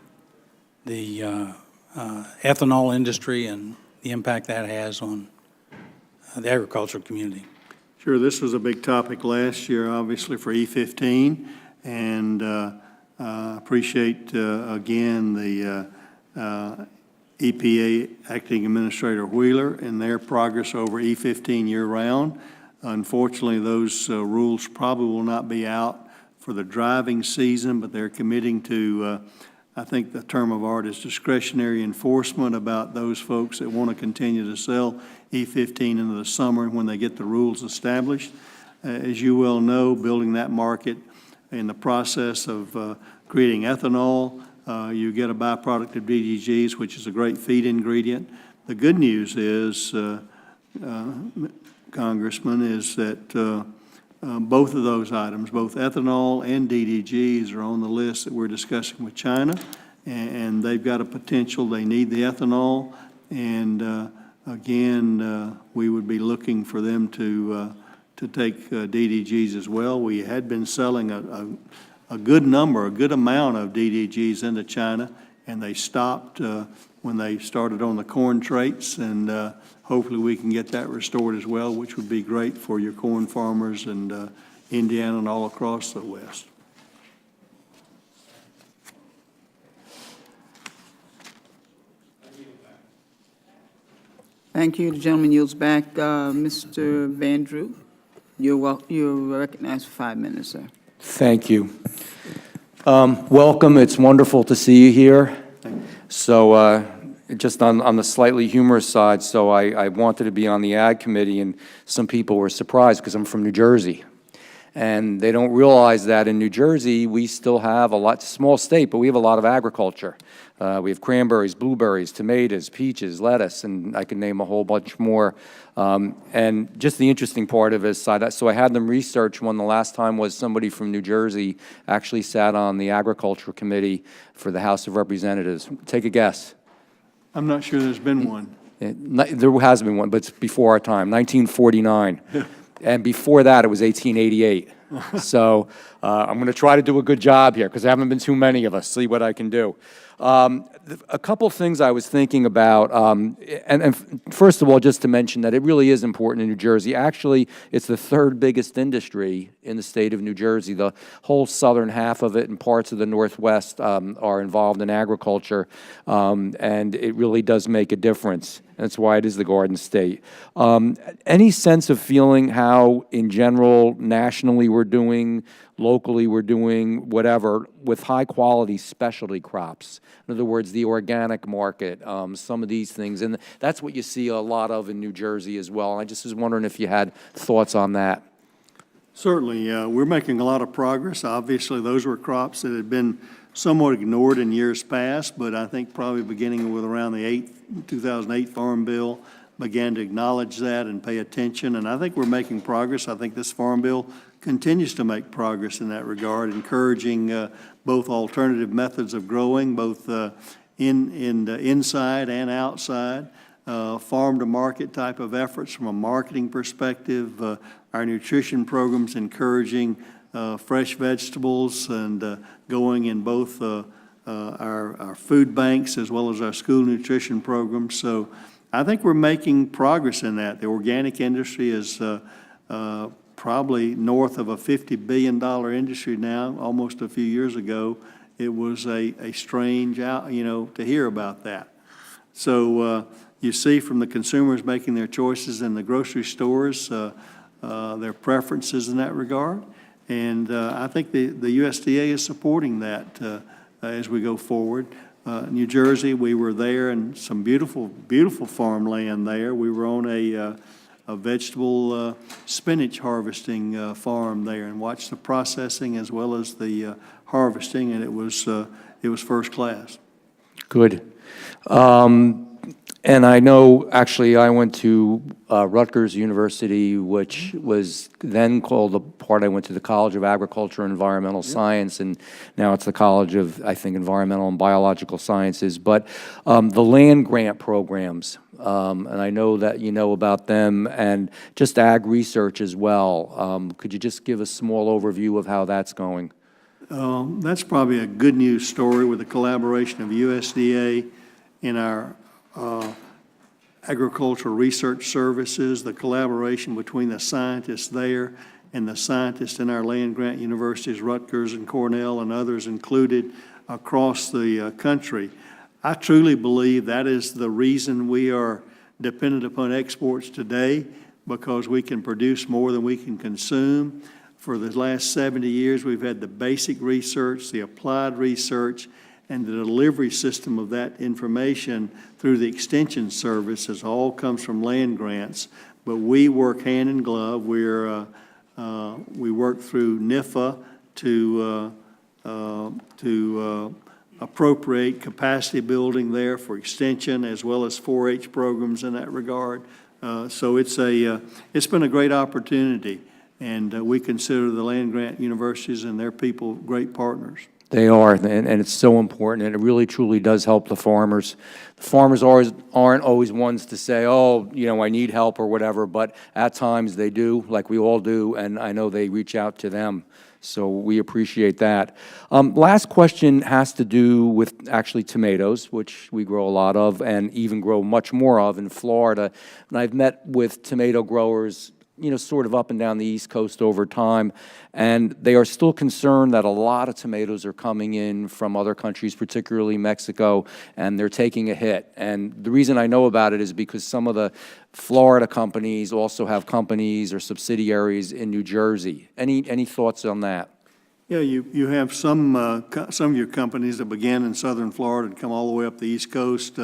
the ethanol industry and the impact that has on the agricultural community. Sure, this was a big topic last year, obviously, for E15, and appreciate, again, the EPA Acting Administrator Wheeler and their progress over E15 year-round. Unfortunately, those rules probably will not be out for the driving season, but they're committing to, I think the term of art is discretionary enforcement about those folks that want to continue to sell E15 into the summer when they get the rules established. As you well know, building that market in the process of creating ethanol, you get a byproduct of DDGs, which is a great feed ingredient. The good news is, Congressman, is that both of those items, both ethanol and DDGs, are on the list that we're discussing with China, and they've got a potential. They need the ethanol, and again, we would be looking for them to take DDGs as well. We had been selling a good amount of DDGs into China, and they stopped when they started on the corn traits, and hopefully we can get that restored as well, which would be great for your corn farmers and Indiana and all across the West. Thank you. The gentleman yields back. Mr. Vandrew, you're recognized for 5 minutes, sir. Thank you. Welcome. It's wonderful to see you here. So just on the slightly humorous side, so I wanted to be on the Ag Committee, and some people were surprised because I'm from New Jersey. And they don't realize that in New Jersey, we still have it's a small state, but we have a lot of agriculture. We have cranberries, blueberries, tomatoes, peaches, lettuce, and I can name a whole bunch more. And just the interesting part of it, so I had them research when the last time was somebody from New Jersey actually sat on the Agriculture Committee for the House of Representatives. Take a guess. I'm not sure there's been one. There has been one, but it's before our time, 1949. And before that, it was 1888. So I'm going to try to do a good job here because there haven't been too many of us. See what I can do. A couple things I was thinking about, and first of all, just to mention that it really is important in New Jersey. Actually, it's the third biggest industry in the state of New Jersey. The whole southern half of it and parts of the Northwest are involved in agriculture, and it really does make a difference. That's why it is the Garden State. Any sense of feeling how, in general, nationally we're doing locally we're doing whatever with high-quality specialty crops. In other words, the organic market, some of these things. And that's what you see a lot of in New Jersey as well. I just was wondering if you had thoughts on that. Certainly, we're making a lot of progress. Obviously, those were crops that had been somewhat ignored in years past, but I think probably beginning with around the 2008 Farm Bill began to acknowledge that and pay attention, and I think we're making progress. I think this Farm Bill continues to make progress in that regard, encouraging both alternative methods of growing, both inside and outside, farm-to-market type of efforts from a marketing perspective, our nutrition programs encouraging fresh vegetables and going in both our food banks as well as our school nutrition programs. So I think we're making progress in that. The organic industry is probably north of a $50 billion industry now. Almost a few years ago, it was a strange, to hear about that. So you see from the consumers making their choices in the grocery stores, their preferences in that regard. And I think the USDA is supporting that as we go forward. New Jersey, we were there and some beautiful, beautiful farmland there. We were on a vegetable spinach harvesting farm there and watched the processing as well as the harvesting, and it was first class. Good. And I know, actually, I went to Rutgers University, which was then called I went to the College of Agriculture and Environmental Science, and now it's the College of, I think, Environmental and Biological Sciences. But the land grant programs, and I know that you know about them, and just ag research as well. Could you just give a small overview of how that's going? That's probably a good news story with the collaboration of USDA in our agricultural research services, the collaboration between the scientists there and the scientists in our land grant universities, Rutgers and Cornell and others included across the country. I truly believe that is the reason we are dependent upon exports today, because we can produce more than we can consume. For the last 70 years, we've had the basic research, the applied research, and the delivery system of that information through the extension services all comes from land grants. But we work hand in glove. We work through NIFA to appropriate capacity building there for extension as well as 4-H programs in that regard. So it's been a great opportunity, and we consider the land grant universities and their people great partners. They are, and it's so important, and it really, truly does help the farmers. The farmers aren't always ones to say, oh, I need help or whatever, but at times they do, like we all do, and I know they reach out to them. So we appreciate that. Last question has to do with actually tomatoes, which we grow a lot of and even grow much more of in Florida. And I've met with tomato growers sort of up and down the East Coast over time, and they are still concerned that a lot of tomatoes are coming in from other countries, particularly Mexico, and they're taking a hit. And the reason I know about it is because some of the Florida companies also have companies or subsidiaries in New Jersey. Any thoughts on that? Yeah, you have some of your companies that began in southern Florida and come all the way up the East Coast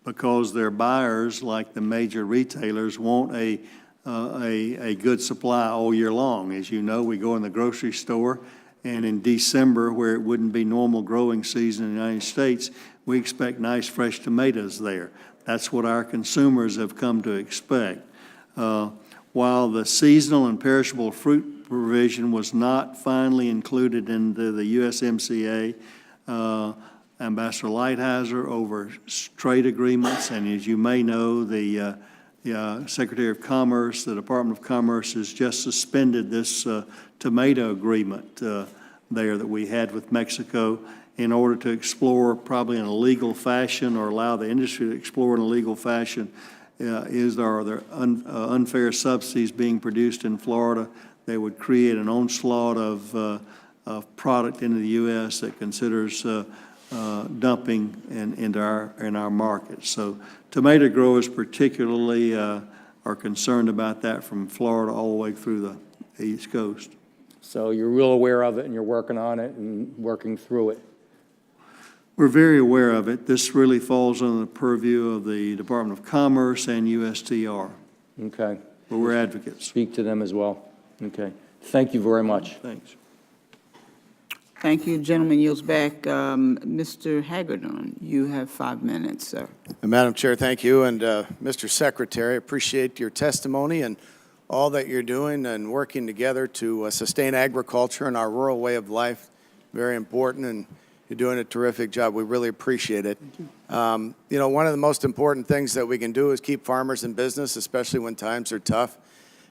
because their buyers, like the major retailers, want a good supply all year long. As you know, we go in the grocery store, and in December, where it wouldn't be normal growing season in the United States, we expect nice fresh tomatoes there. That's what our consumers have come to expect. While the seasonal and perishable fruit provision was not finally included into the USMCA, Ambassador Lighthizer over trade agreements, and as you may know, the Secretary of Commerce, the Department of Commerce has just suspended this tomato agreement there that we had with Mexico in order to explore, probably in a legal fashion, or allow the industry to explore in a legal fashion, are there unfair subsidies being produced in Florida that would create an onslaught of product into the U.S. that considers dumping in our market. So tomato growers particularly are concerned about that from Florida all the way through the East Coast. So you're real aware of it, and you're working on it and working through it. We're very aware of it. This really falls under the purview of the Department of Commerce and USTR. Okay. But we're advocates. Speak to them as well. Okay. Thank you very much. Thanks. Thank you. Gentleman yields back. Mr. Hagedorn, you have 5 minutes, sir. Madam Chair, thank you. And Mr. Secretary, appreciate your testimony and all that you're doing and working together to sustain agriculture and our rural way of life. Very important, and you're doing a terrific job. We really appreciate it. You know, one of the most important things that we can do is keep farmers in business, especially when times are tough.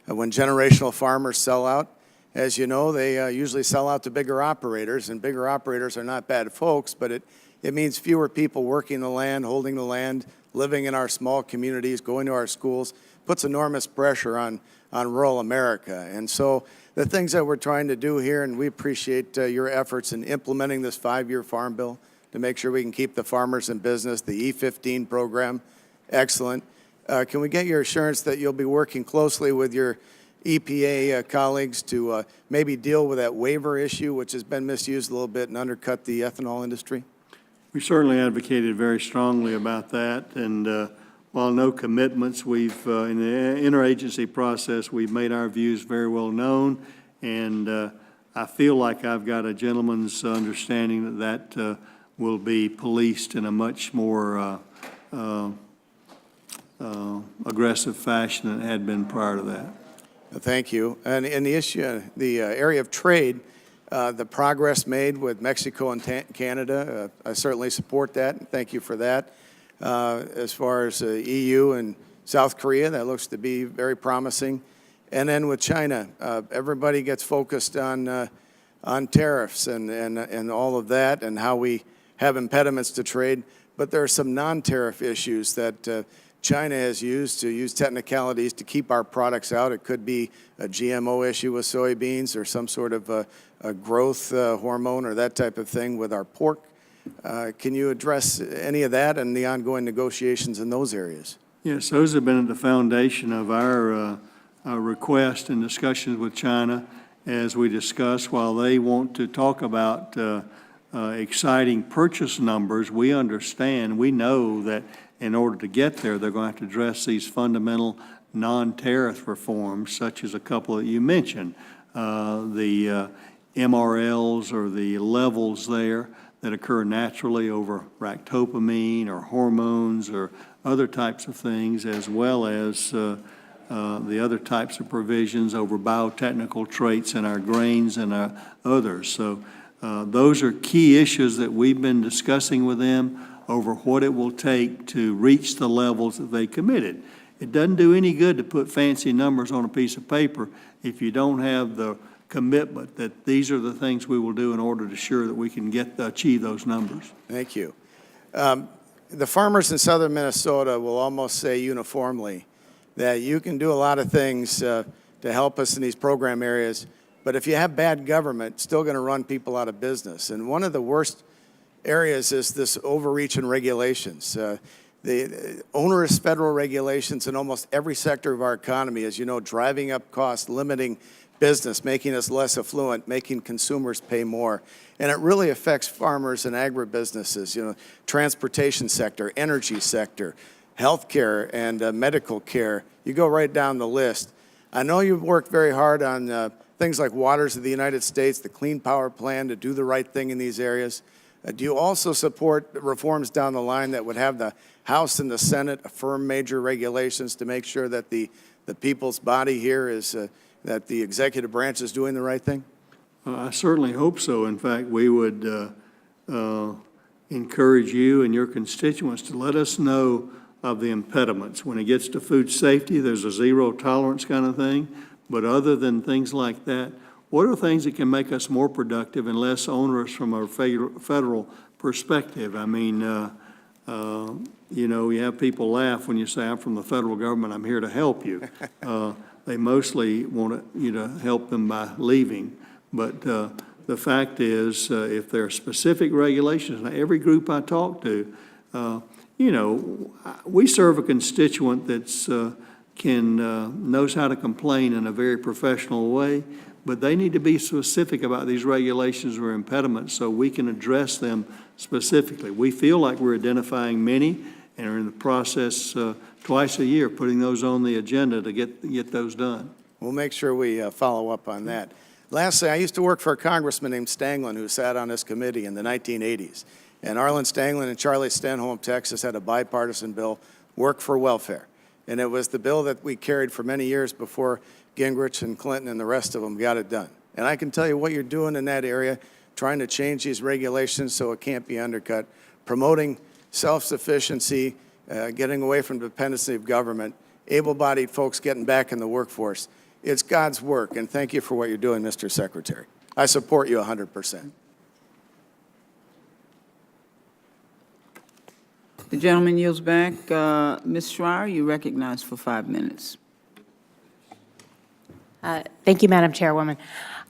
When generational farmers sell out, as you know, they usually sell out to bigger operators, and bigger operators are not bad folks, but it means fewer people working the land, holding the land, living in our small communities, going to our schools, puts enormous pressure on rural America. And so the things that we're trying to do here, and we appreciate your efforts in implementing this 5-year farm bill to make sure we can keep the farmers in business, the E15 program, excellent. Can we get your assurance that you'll be working closely with your EPA colleagues to maybe deal with that waiver issue, which has been misused a little bit and undercut the ethanol industry? We certainly advocated very strongly about that, and while no commitments, we've, in the interagency process, we've made our views very well known, and I feel like I've got a gentleman's understanding that will be policed in a much more aggressive fashion than it had been prior to that. Thank you. And in the issue, the area of trade, the progress made with Mexico and Canada, I certainly support that, and thank you for that. As far as EU and South Korea, that looks to be very promising. And then with China, everybody gets focused on tariffs and all of that and how we have impediments to trade. But there are some non-tariff issues that China has used to use technicalities to keep our products out. It could be a GMO issue with soybeans or some sort of a growth hormone or that type of thing with our pork. Can you address any of that and the ongoing negotiations in those areas? Yes, those have been at the foundation of our request and discussions with China as we discuss. While they want to talk about exciting purchase numbers, we understand, we know that in order to get there, they're going to have to address these fundamental non-tariff reforms, such as a couple that you mentioned, the MRLs or the levels there that occur naturally over ractopamine or hormones or other types of things, as well as the other types of provisions over biotechnical traits in our grains and others. So those are key issues that we've been discussing with them over what it will take to reach the levels that they committed. It doesn't do any good to put fancy numbers on a piece of paper if you don't have the commitment that these are the things we will do in order to ensure that we can achieve those numbers. Thank you. The farmers in southern Minnesota will almost say uniformly that you can do a lot of things to help us in these program areas, but if you have bad government, it's still going to run people out of business. And one of the worst areas is this overreach in regulations. The onerous federal regulations in almost every sector of our economy, as you know, driving up costs, limiting business, making us less affluent, making consumers pay more. And it really affects farmers and agribusinesses, you know, transportation sector, energy sector, healthcare and medical care. You go right down the list. I know you've worked very hard on things like Waters of the United States, the Clean Power Plan, to do the right thing in these areas. Do you also support reforms down the line that would have the House and the Senate affirm major regulations to make sure that the people's body here is, that the executive branch is doing the right thing? I certainly hope so. In fact, we would encourage you and your constituents to let us know of the impediments. When it gets to food safety, there's a zero tolerance kind of thing. But other than things like that, what are things that can make us more productive and less onerous from a federal perspective? I mean, you know, you have people laugh when you say, I'm from the federal government, I'm here to help you. They mostly want you to help them by leaving. But the fact is, if there are specific regulations, and every group I talk to, you know, we serve a constituent that's knows how to complain in a very professional way, but they need to be specific about these regulations or impediments so we can address them specifically. We feel like we're identifying many and are in the process twice a year putting those on the agenda to get those done. We'll make sure we follow up on that. Lastly, I used to work for a congressman named Stanglin who sat on this committee in the 1980s. And Arlen Stanglin and Charlie Stenholm, Texas, had a bipartisan bill, Work for Welfare. And it was the bill that we carried for many years before Gingrich and Clinton and the rest of them got it done. And I can tell you what you're doing in that area, trying to change these regulations so it can't be undercut, promoting self-sufficiency, getting away from dependency of government, able-bodied folks getting back in the workforce. It's God's work, and thank you for what you're doing, Mr. Secretary. I support you 100%. The gentleman yields back. Ms. Schreier, you recognized for 5 minutes. Thank you, Madam Chairwoman.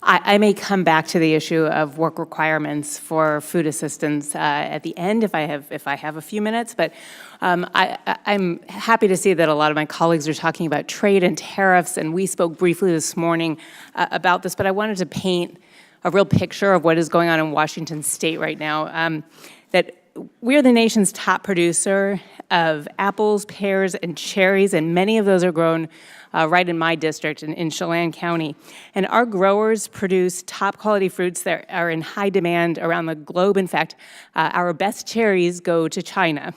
I may come back to the issue of work requirements for food assistance at the end if I have a few minutes, but I'm happy to see that a lot of my colleagues are talking about trade and tariffs, and we spoke briefly this morning about this, but I wanted to paint a real picture of what is going on in Washington State right now. That we're the nation's top producer of apples, pears, and cherries, and many of those are grown right in my district in Chelan County. And our growers produce top quality fruits that are in high demand around the globe. In fact, our best cherries go to China.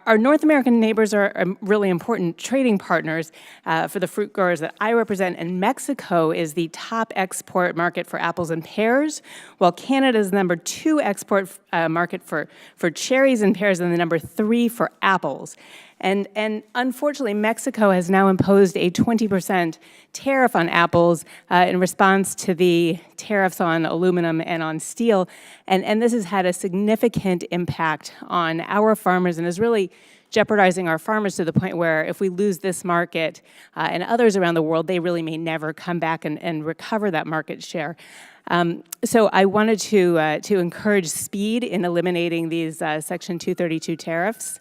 Our North American neighbors are really important trading partners for the fruit growers that I represent, and Mexico is the top export market for apples and pears, while Canada is the #2 export market for cherries and pears and the #3 for apples. And unfortunately, Mexico has now imposed a 20% tariff on apples in response to the tariffs on aluminum and on steel. And this has had a significant impact on our farmers and is really jeopardizing our farmers to the point where if we lose this market and others around the world, they really may never come back and recover that market share. So I wanted to encourage speed in eliminating these Section 232 tariffs.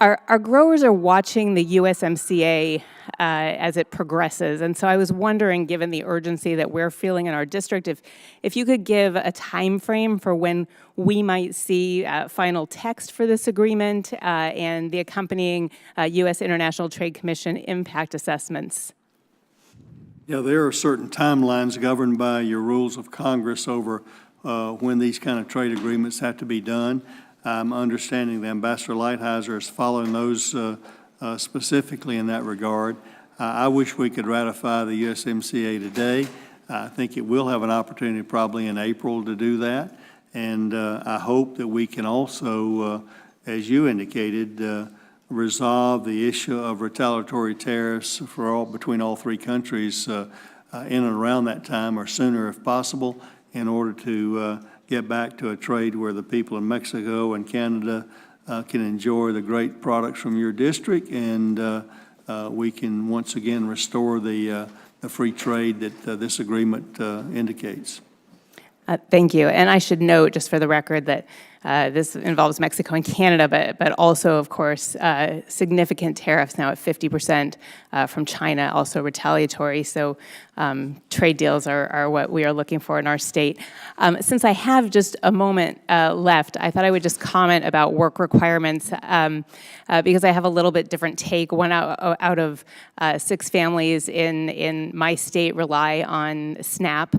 Our growers are watching the USMCA as it progresses, and so I was wondering, given the urgency that we're feeling in our district, if you could give a time frame for when we might see final text for this agreement and the accompanying U.S. International Trade Commission impact assessments. Yeah, there are certain timelines governed by your rules of Congress over when these kind of trade agreements have to be done. I'm understanding that Ambassador Lighthizer is following those specifically in that regard. I wish we could ratify the USMCA today. I think it will have an opportunity probably in April to do that. And I hope that we can also, as you indicated, resolve the issue of retaliatory tariffs for between all three countries in and around that time or sooner if possible in order to get back to a trade where the people in Mexico and Canada can enjoy the great products from your district, and we can once again restore the free trade that this agreement indicates. Thank you. And I should note, just for the record, that this involves Mexico and Canada, but also, of course, significant tariffs now at 50% from China, also retaliatory. So trade deals are what we are looking for in our state. Since I have just a moment left, I thought I would just comment about work requirements because I have a little bit different take. One out of 6 families in my state rely on SNAP.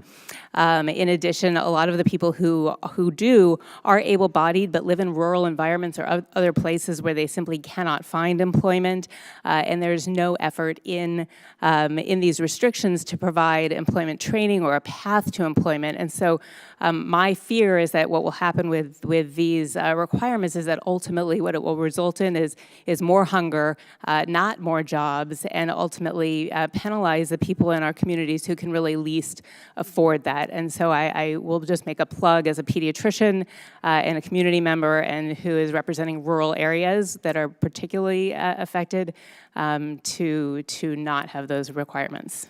In addition, a lot of the people who do are able-bodied but live in rural environments or other places where they simply cannot find employment, and there's no effort in these restrictions to provide employment training or a path to employment. And so my fear is that what will happen with these requirements is that ultimately what it will result in is more hunger, not more jobs, and ultimately penalize the people in our communities who can really least afford that. And so I will just make a plug as a pediatrician and a community member and who is representing rural areas that are particularly affected to not have those requirements.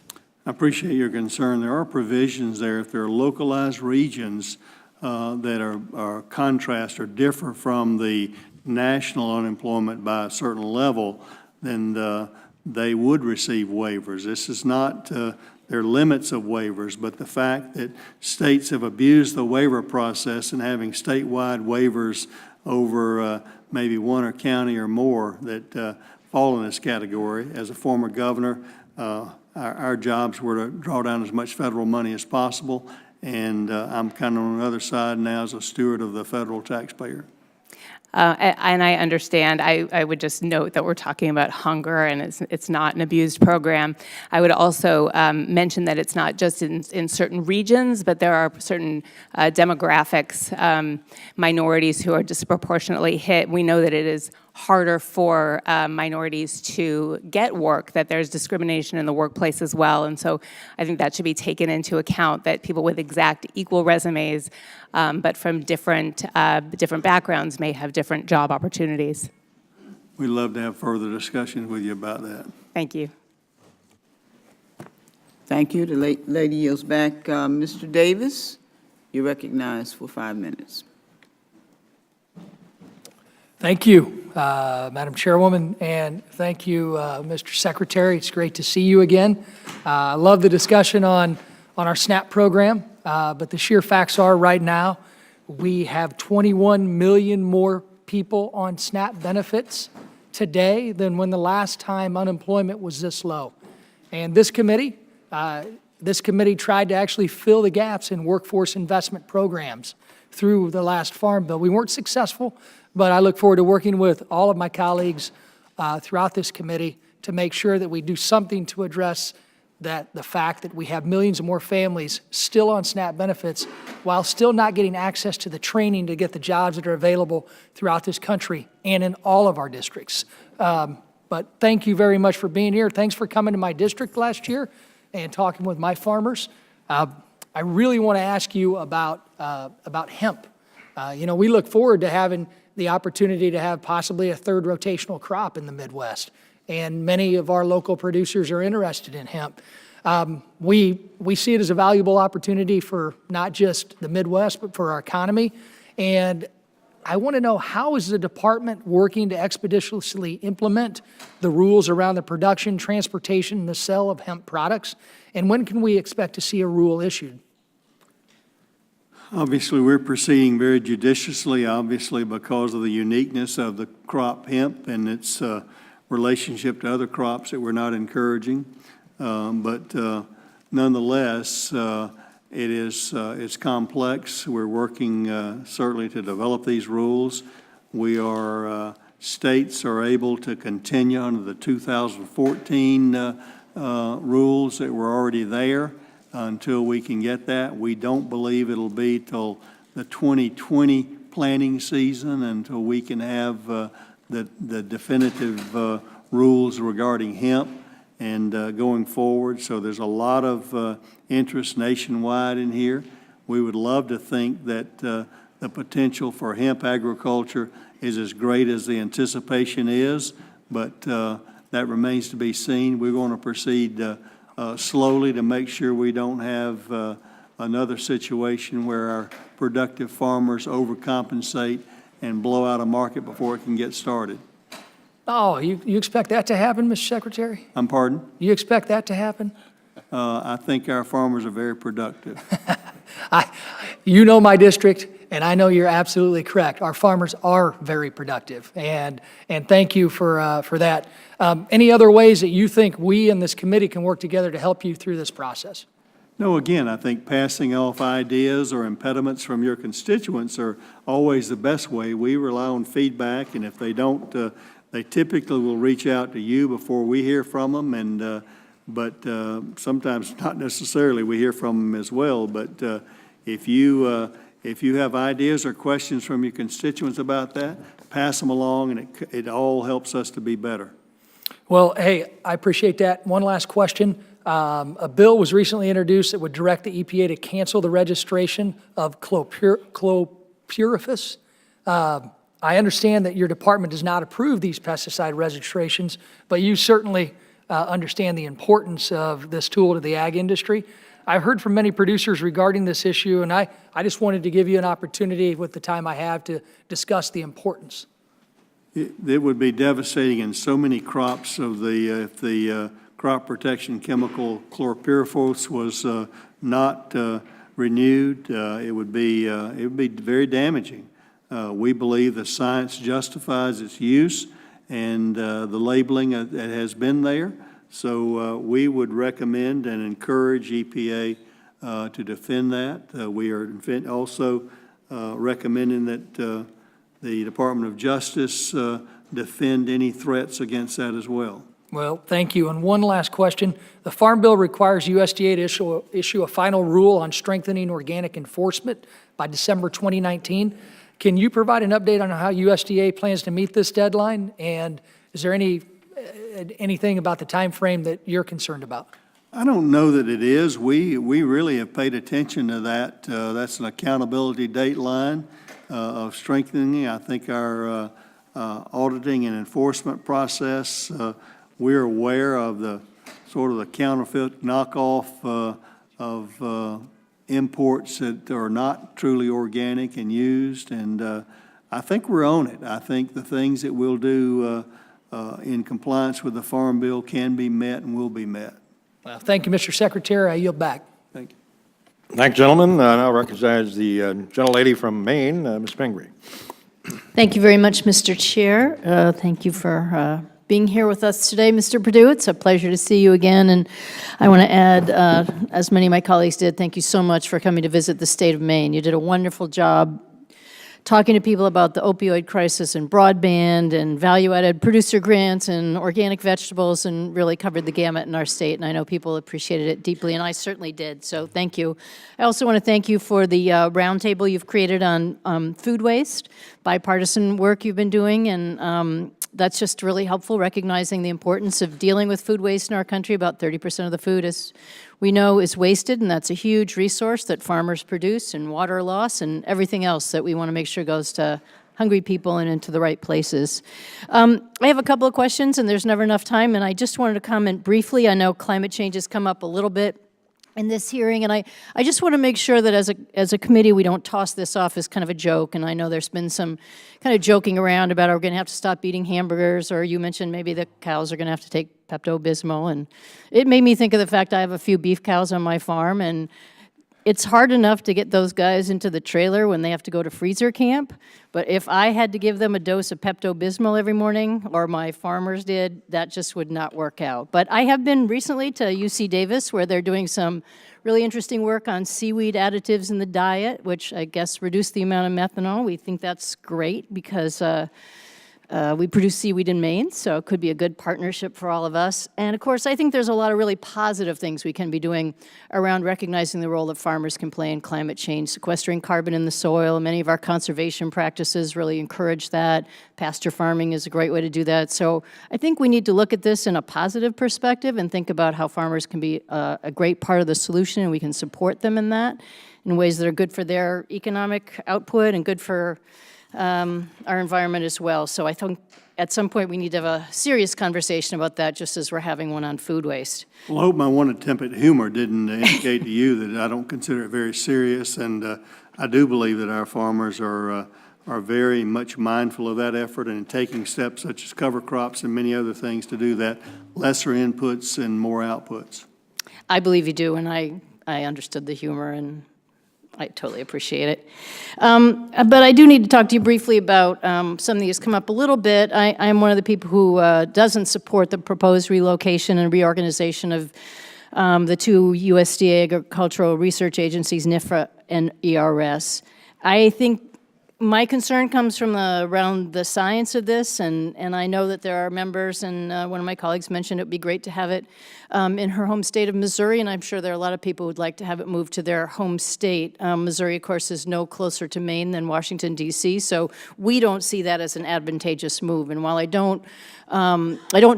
I appreciate your concern. There are provisions there. If there are localized regions that are contrast or differ from the national unemployment by a certain level, then they would receive waivers. This is not, there are limits of waivers, but the fact that states have abused the waiver process and having statewide waivers over maybe one or county or more that fall in this category. As a former governor, our jobs were to draw down as much federal money as possible, and I'm kind of on the other side now as a steward of the federal taxpayer. And I understand. I would just note that we're talking about hunger, and it's not an abused program. I would also mention that it's not just in certain regions, but there are certain demographics, minorities who are disproportionately hit. We know that it is harder for minorities to get work, that there's discrimination in the workplace as well. And so I think that should be taken into account, that people with exact equal resumes, but from different backgrounds may have different job opportunities. We'd love to have further discussions with you about that. Thank you. Thank you. The lady yields back. Mr. Davis, you're recognized for 5 minutes. Thank you, Madam Chairwoman, and thank you, Mr. Secretary. It's great to see you again. I love the discussion on our SNAP program, but the sheer facts are right now we have 21 million more people on SNAP benefits today than when the last time unemployment was this low. And this committee tried to actually fill the gaps in workforce investment programs through the last Farm Bill. We weren't successful, but I look forward to working with all of my colleagues throughout this committee to make sure that we do something to address the fact that we have millions of more families still on SNAP benefits while still not getting access to the training to get the jobs that are available throughout this country and in all of our districts. But thank you very much for being here. Thanks for coming to my district last year and talking with my farmers. I really want to ask you about hemp. We look forward to having the opportunity to have possibly a third rotational crop in the Midwest, and many of our local producers are interested in hemp. We see it as a valuable opportunity for not just the Midwest, but for our economy. And I want to know, how is the department working to expeditiously implement the rules around the production, transportation, and the sale of hemp products? And when can we expect to see a rule issued? Obviously, we're proceeding very judiciously, obviously, because of the uniqueness of the crop hemp and its relationship to other crops that we're not encouraging. But nonetheless, it's complex. We're working certainly to develop these rules. States are able to continue under the 2014 rules that were already there until we can get that. We don't believe it'll be till the 2020 planting season until we can have the definitive rules regarding hemp and going forward. So there's a lot of interest nationwide in here. We would love to think that the potential for hemp agriculture is as great as the anticipation is, but that remains to be seen. We're going to proceed slowly to make sure we don't have another situation where our productive farmers overcompensate and blow out a market before it can get started. Oh, you expect that to happen, Mr. Secretary? I'm pardon? You expect that to happen? I think our farmers are very productive. You know my district, and I know you're absolutely correct. Our farmers are very productive, and thank you for that. Any other ways that you think we in this committee can work together to help you through this process? No, again, I think passing off ideas or impediments from your constituents are always the best way. We rely on feedback, and if they don't, they typically will reach out to you before we hear from them, but sometimes not necessarily. We hear from them as well. But if you have ideas or questions from your constituents about that, pass them along, and it all helps us to be better. Well, hey, I appreciate that. One last question. A bill was recently introduced that would direct the EPA to cancel the registration of chlorpyrifos. I understand that your department does not approve these pesticide registrations, but you certainly understand the importance of this tool to the ag industry. I've heard from many producers regarding this issue, and I just wanted to give you an opportunity with the time I have to discuss the importance. It would be devastating in so many crops of if the crop protection chemical chlorpyrifos was not renewed. It would be very damaging. We believe the science justifies its use and the labeling that has been there. So we would recommend and encourage EPA to defend that. We are also recommending that the Department of Justice defend any threats against that as well. Well, thank you. And one last question. The Farm Bill requires USDA to issue a final rule on strengthening organic enforcement by December 2019. Can you provide an update on how USDA plans to meet this deadline? And is there anything about the time frame that you're concerned about? I don't know that it is. We really have paid attention to that. That's an accountability dateline of strengthening. I think our auditing and enforcement process, we're aware of the sort of the counterfeit knockoff of imports that are not truly organic and used, and I think we're on it. I think the things that we'll do in compliance with the Farm Bill can be met and will be met. Well, thank you, Mr. Secretary. I yield back. Thank you. Thank you, gentlemen. I now recognize the gentlelady from Maine, Ms. Pingree. Thank you very much, Mr. Chair. Thank you for being here with us today, Mr. Perdue. It's a pleasure to see you again, and I want to add, as many of my colleagues did, thank you so much for coming to visit the state of Maine. You did a wonderful job talking to people about the opioid crisis and broadband and value-added producer grants and organic vegetables, and really covered the gamut in our state, and I know people appreciated it deeply, and I certainly did, so thank you. I also want to thank you for the roundtable you've created on food waste, bipartisan work you've been doing, and that's just really helpful, recognizing the importance of dealing with food waste in our country. About 30% of the food, as we know, is wasted, and that's a huge resource that farmers produce, and water loss, and everything else that we want to make sure goes to hungry people and into the right places. I have a couple of questions, and there's never enough time, and I just wanted to comment briefly. I know climate change has come up a little bit in this hearing, and I just want to make sure that as a committee we don't toss this off as kind of a joke, and I know there's been some kind of joking around about, are we going to have to stop eating hamburgers, or you mentioned maybe the cows are going to have to take Pepto-Bismol, and it made me think of the fact I have a few beef cows on my farm, and it's hard enough to get those guys into the trailer when they have to go to freezer camp, but if I had to give them a dose of Pepto-Bismol every morning, or my farmers did, that just would not work out. But I have been recently to UC Davis, where they're doing some really interesting work on seaweed additives in the diet, which I guess reduce the amount of methanol. We think that's great because we produce seaweed in Maine, so it could be a good partnership for all of us. And of course, I think there's a lot of really positive things we can be doing around recognizing the role that farmers can play in climate change, sequestering carbon in the soil. Many of our conservation practices really encourage that. Pasture farming is a great way to do that. So I think we need to look at this in a positive perspective and think about how farmers can be a great part of the solution, and we can support them in that in ways that are good for their economic output and good for our environment as well. So I think at some point we need to have a serious conversation about that, just as we're having one on food waste. Well, I hope my one attempt at humor didn't indicate to you that I don't consider it very serious, and I do believe that our farmers are very much mindful of that effort and taking steps such as cover crops and many other things to do that, lesser inputs and more outputs. I believe you do, and I understood the humor, and I totally appreciate it. But I do need to talk to you briefly about something that's come up a little bit. I am one of the people who doesn't support the proposed relocation and reorganization of the two USDA agricultural research agencies, NIFRA and ERS. I think my concern comes from around the science of this, and I know that there are members, and one of my colleagues mentioned it would be great to have it in her home state of Missouri, and I'm sure there are a lot of people who would like to have it moved to their home state. Missouri, of course, is no closer to Maine than Washington, D.C., so we don't see that as an advantageous move. And while I don't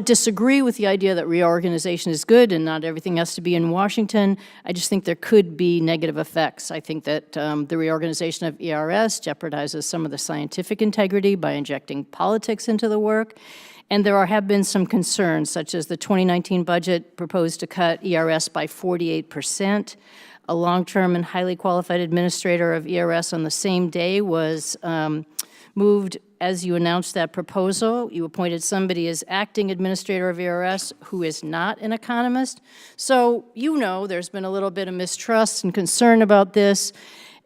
disagree with the idea that reorganization is good and not everything has to be in Washington, I just think there could be negative effects. I think that the reorganization of ERS jeopardizes some of the scientific integrity by injecting politics into the work. And there have been some concerns, such as the 2019 budget proposed to cut ERS by 48%. A long-term and highly qualified administrator of ERS on the same day was moved, as you announced that proposal, you appointed somebody as acting administrator of ERS who is not an economist. So you know there's been a little bit of mistrust and concern about this,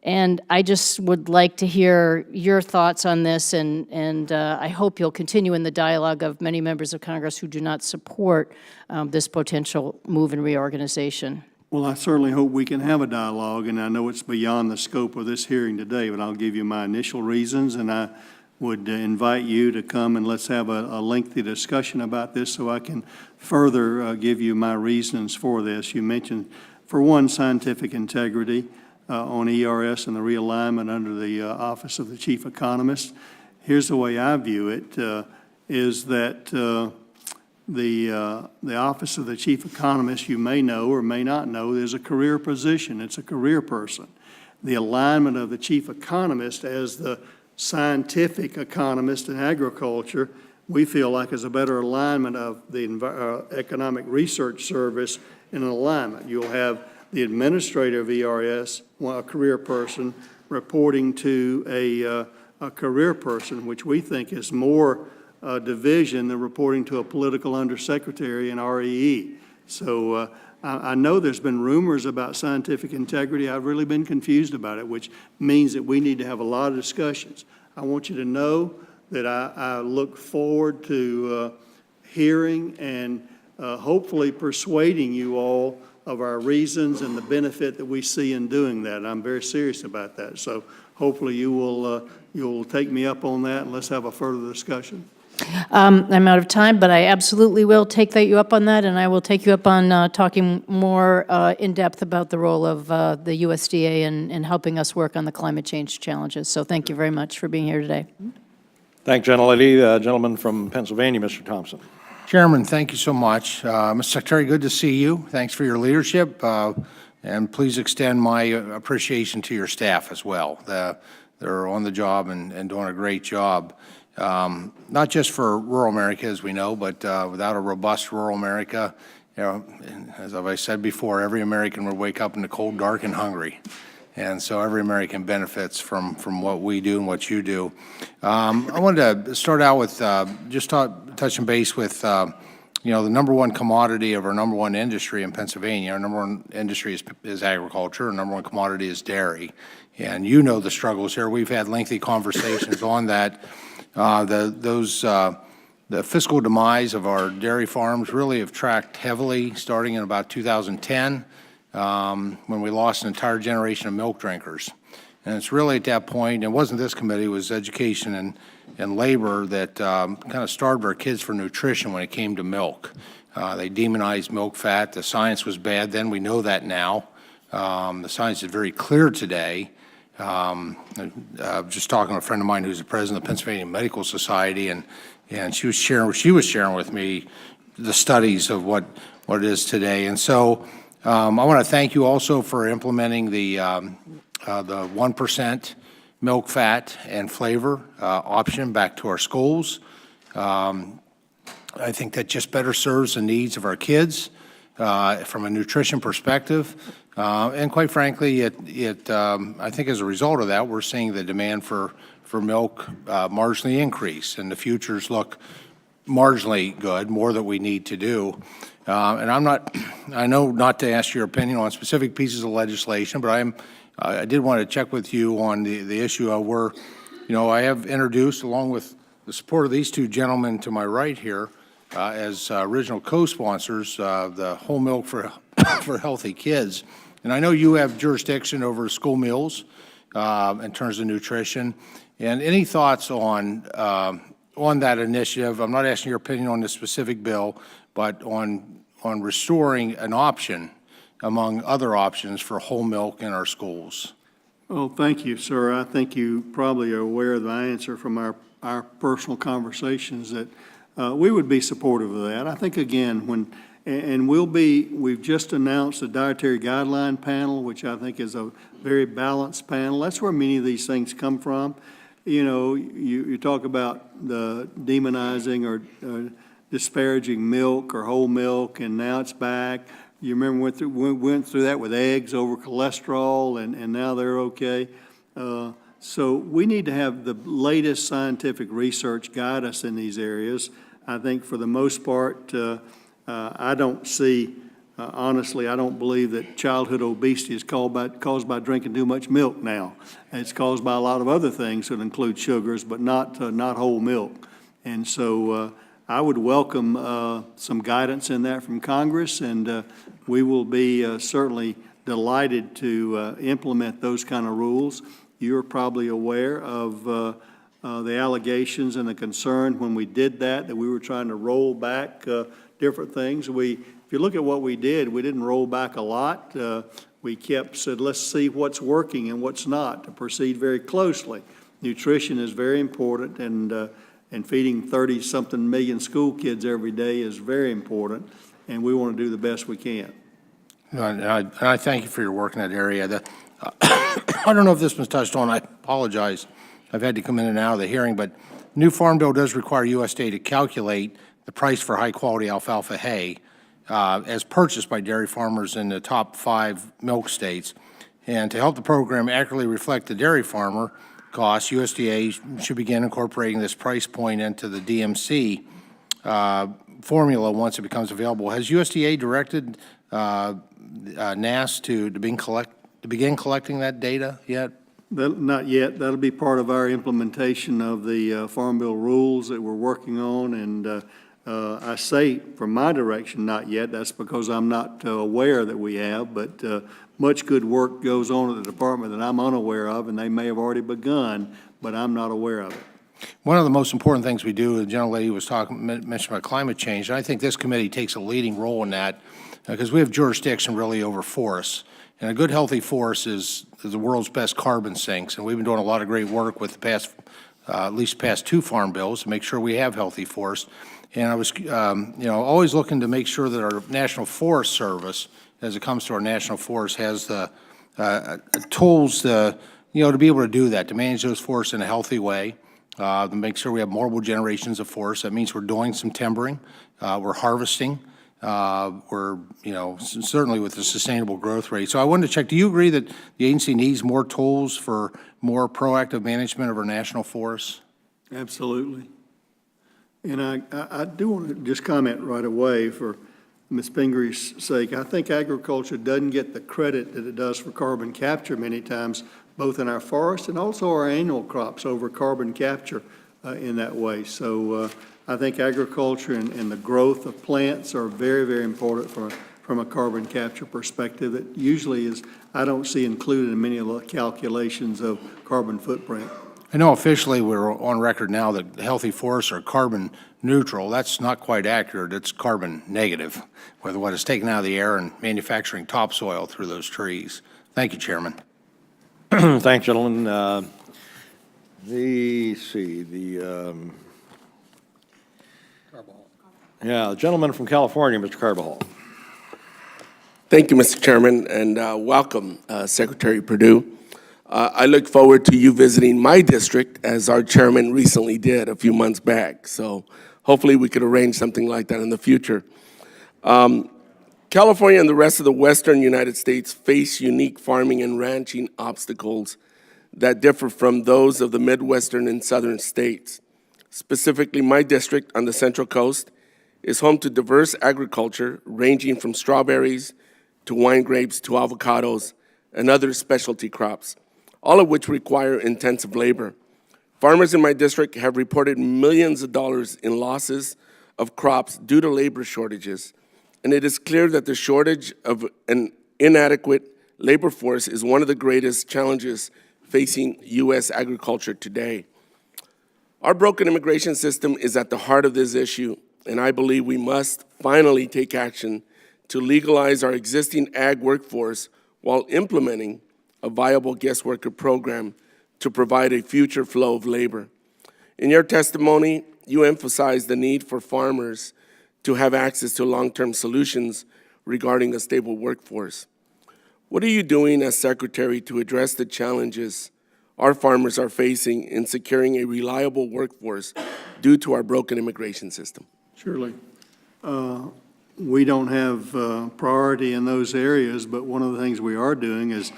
and I just would like to hear your thoughts on this, and I hope you'll continue in the dialogue of many members of Congress who do not support this potential move and reorganization. Well, I certainly hope we can have a dialogue, and I know it's beyond the scope of this hearing today, but I'll give you my initial reasons, and I would invite you to come and let's have a lengthy discussion about this so I can further give you my reasons for this. You mentioned, for one, scientific integrity on ERS and the realignment under the Office of the Chief Economist. Here's the way I view it, is that the Office of the Chief Economist, you may know or may not know, there's a career position. It's a career person. The alignment of the Chief Economist as the scientific economist in agriculture, we feel like is a better alignment of the Economic Research Service in an alignment. You'll have the administrator of ERS, a career person, reporting to a career person, which we think is more division than reporting to a political undersecretary in REE. So I know there's been rumors about scientific integrity. I've really been confused about it, which means that we need to have a lot of discussions. I want you to know that I look forward to hearing and hopefully persuading you all of our reasons and the benefit that we see in doing that. I'm very serious about that. So hopefully you'll take me up on that, and let's have a further discussion. I'm out of time, but I absolutely will take you up on that, and I will take you up on talking more in depth about the role of the USDA in helping us work on the climate change challenges. So thank you very much for being here today. Thank you, gentlelady. Gentleman from Pennsylvania, Mr. Thompson. Chairman, thank you so much. Mr. Secretary, good to see you. Thanks for your leadership, and please extend my appreciation to your staff as well. They're on the job and doing a great job. Not just for rural America, as we know, but without a robust rural America, you know, as I've said before, every American would wake up in the cold, dark, and hungry. And so every American benefits from what we do and what you do. I wanted to start out with just touching base with, you know, the number one commodity of our number one industry in Pennsylvania. Our number one industry is agriculture. Our number one commodity is dairy. And you know the struggles here. We've had lengthy conversations on that. The fiscal demise of our dairy farms really have tracked heavily starting in about 2010 when we lost an entire generation of milk drinkers. And it's really at that point, it wasn't this committee, it was education and labor that kind of starved our kids for nutrition when it came to milk. They demonized milk fat. The science was bad then. We know that now. The science is very clear today. Just talking to a friend of mine who's the president of the Pennsylvania Medical Society, and she was sharing with me the studies of what it is today. And so I want to thank you also for implementing the 1% milk fat and flavor option back to our schools. I think that just better serves the needs of our kids from a nutrition perspective. And quite frankly, I think as a result of that, we're seeing the demand for milk marginally increase, and the futures look marginally good, more that we need to do. And I know not to ask your opinion on specific pieces of legislation, but I did want to check with you on the issue of where, you know, I have introduced, along with the support of these two gentlemen to my right here, as original co-sponsors, the Whole Milk for Healthy Kids. And I know you have jurisdiction over school meals in terms of nutrition. And any thoughts on that initiative? I'm not asking your opinion on the specific bill, but on restoring an option among other options for whole milk in our schools. Well, thank you, sir. I think you probably are aware of the answer from our personal conversations that we would be supportive of that. I think, again, we've just announced the Dietary Guideline Panel, which I think is a very balanced panel. That's where many of these things come from. You know, you talk about the demonizing or disparaging milk or whole milk, and now it's back. You remember we went through that with eggs over cholesterol, and now they're okay. So we need to have the latest scientific research guide us in these areas. I think for the most part, I don't see, honestly, I don't believe that childhood obesity is caused by drinking too much milk now. It's caused by a lot of other things that include sugars, but not whole milk. And so I would welcome some guidance in that from Congress, and we will be certainly delighted to implement those kind of rules. You're probably aware of the allegations and the concern when we did that we were trying to roll back different things. If you look at what we didn't roll back a lot. We said, let's see what's working and what's not, to proceed very closely. Nutrition is very important, and feeding 30-something million school kids every day is very important, and we want to do the best we can. I thank you for your work in that area. I don't know if this was touched on. I apologize. I've had to come in and out of the hearing, but new Farm Bill does require USDA to calculate the price for high-quality alfalfa hay as purchased by dairy farmers in the top 5 milk states. And to help the program accurately reflect the dairy farmer costs, USDA should begin incorporating this price point into the DMC formula once it becomes available. Has USDA directed NASS to begin collecting that data yet? Not yet. That'll be part of our implementation of the Farm Bill rules that we're working on, and I say from my direction, not yet. That's because I'm not aware that we have, but much good work goes on at the department that I'm unaware of, and they may have already begun, but I'm not aware of it. One of the most important things we do, the gentlelady was mentioned about climate change, and I think this committee takes a leading role in that because we have jurisdiction really over forests. And a good, healthy forest is the world's best carbon sinks, and we've been doing a lot of great work with the past, at least past 2 farm bills to make sure we have healthy forests. And I was, always looking to make sure that our National Forest Service, as it comes to our national forests, has the tools to be able to do that, to manage those forests in a healthy way, to make sure we have multiple generations of forests. That means we're doing some timbering, we're harvesting, we're, certainly with the sustainable growth rate. So I wanted to check, do you agree that the agency needs more tools for more proactive management of our national forests? Absolutely. And I do want to just comment right away for Ms. Pingree sake. I think agriculture doesn't get the credit that it does for carbon capture many times, both in our forests and also our annual crops over carbon capture in that way. So I think agriculture and the growth of plants are very, very important from a carbon capture perspective that usually I don't see included in many of the calculations of carbon footprint. I know officially we're on record now that healthy forests are carbon neutral. That's not quite accurate. It's carbon negative, with what is taken out of the air and manufacturing topsoil through those trees. Thank you, Chairman. Thanks, gentlemen. The gentleman from California, Mr. Carbajal. Thank you, Mr. Chairman, and welcome, Secretary Perdue. I look forward to you visiting my district, as our chairman recently did a few months back. So hopefully we could arrange something like that in the future. California and the rest of the western United States face unique farming and ranching obstacles that differ from those of the Midwestern and southern states. Specifically, my district on the Central Coast is home to diverse agriculture ranging from strawberries to wine grapes to avocados and other specialty crops, all of which require intensive labor. Farmers in my district have reported millions of dollars in losses of crops due to labor shortages, and it is clear that the shortage of an inadequate labor force is one of the greatest challenges facing U.S. agriculture today. Our broken immigration system is at the heart of this issue, and I believe we must finally take action to legalize our existing ag workforce while implementing a viable guest worker program to provide a future flow of labor. In your testimony, you emphasized the need for farmers to have access to long-term solutions regarding a stable workforce. What are you doing as Secretary to address the challenges our farmers are facing in securing a reliable workforce due to our broken immigration system? Surely. We don't have priority in those areas, but one of the things we are doing is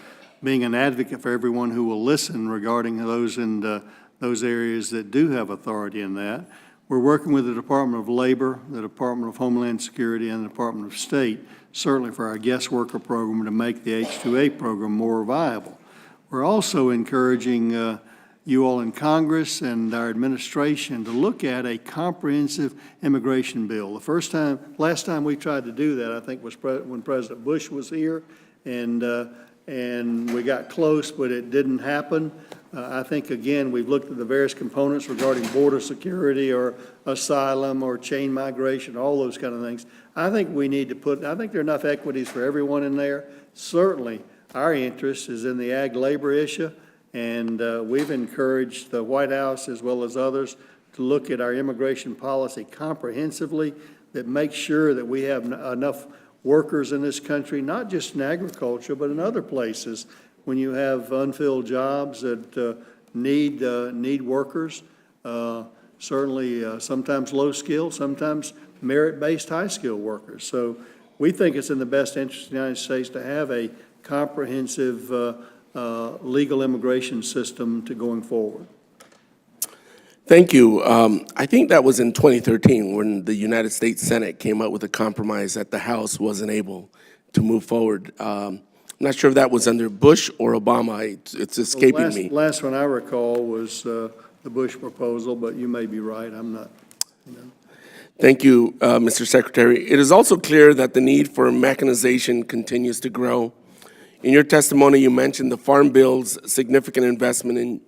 being an advocate for everyone who will listen regarding those in those areas that do have authority in that. We're working with the Department of Labor, the Department of Homeland Security, and the Department of State, certainly for our guest worker program, to make the H-2A program more viable. We're also encouraging you all in Congress and our administration to look at a comprehensive immigration bill. Last time we tried to do that, I think, was when President Bush was here, and we got close, but it didn't happen. I think, again, we've looked at the various components regarding border security or asylum or chain migration, all those kind of things. I think we need to I think there are enough equities for everyone in there. Certainly, our interest is in the ag labor issue, and we've encouraged the White House as well as others to look at our immigration policy comprehensively, that makes sure that we have enough workers in this country, not just in agriculture, but in other places. When you have unfilled jobs that need workers, certainly sometimes low skill, sometimes merit-based high skill workers. So we think it's in the best interest of the United States to have a comprehensive legal immigration system to going forward. Thank you. I think that was in 2013 when the United States Senate came up with a compromise that the House wasn't able to move forward. I'm not sure if that was under Bush or Obama. It's escaping me. Last one I recall was the Bush proposal, but you may be right. I'm not. Thank you, Mr. Secretary. It is also clear that the need for mechanization continues to grow. In your testimony, you mentioned the Farm Bill's significant investment in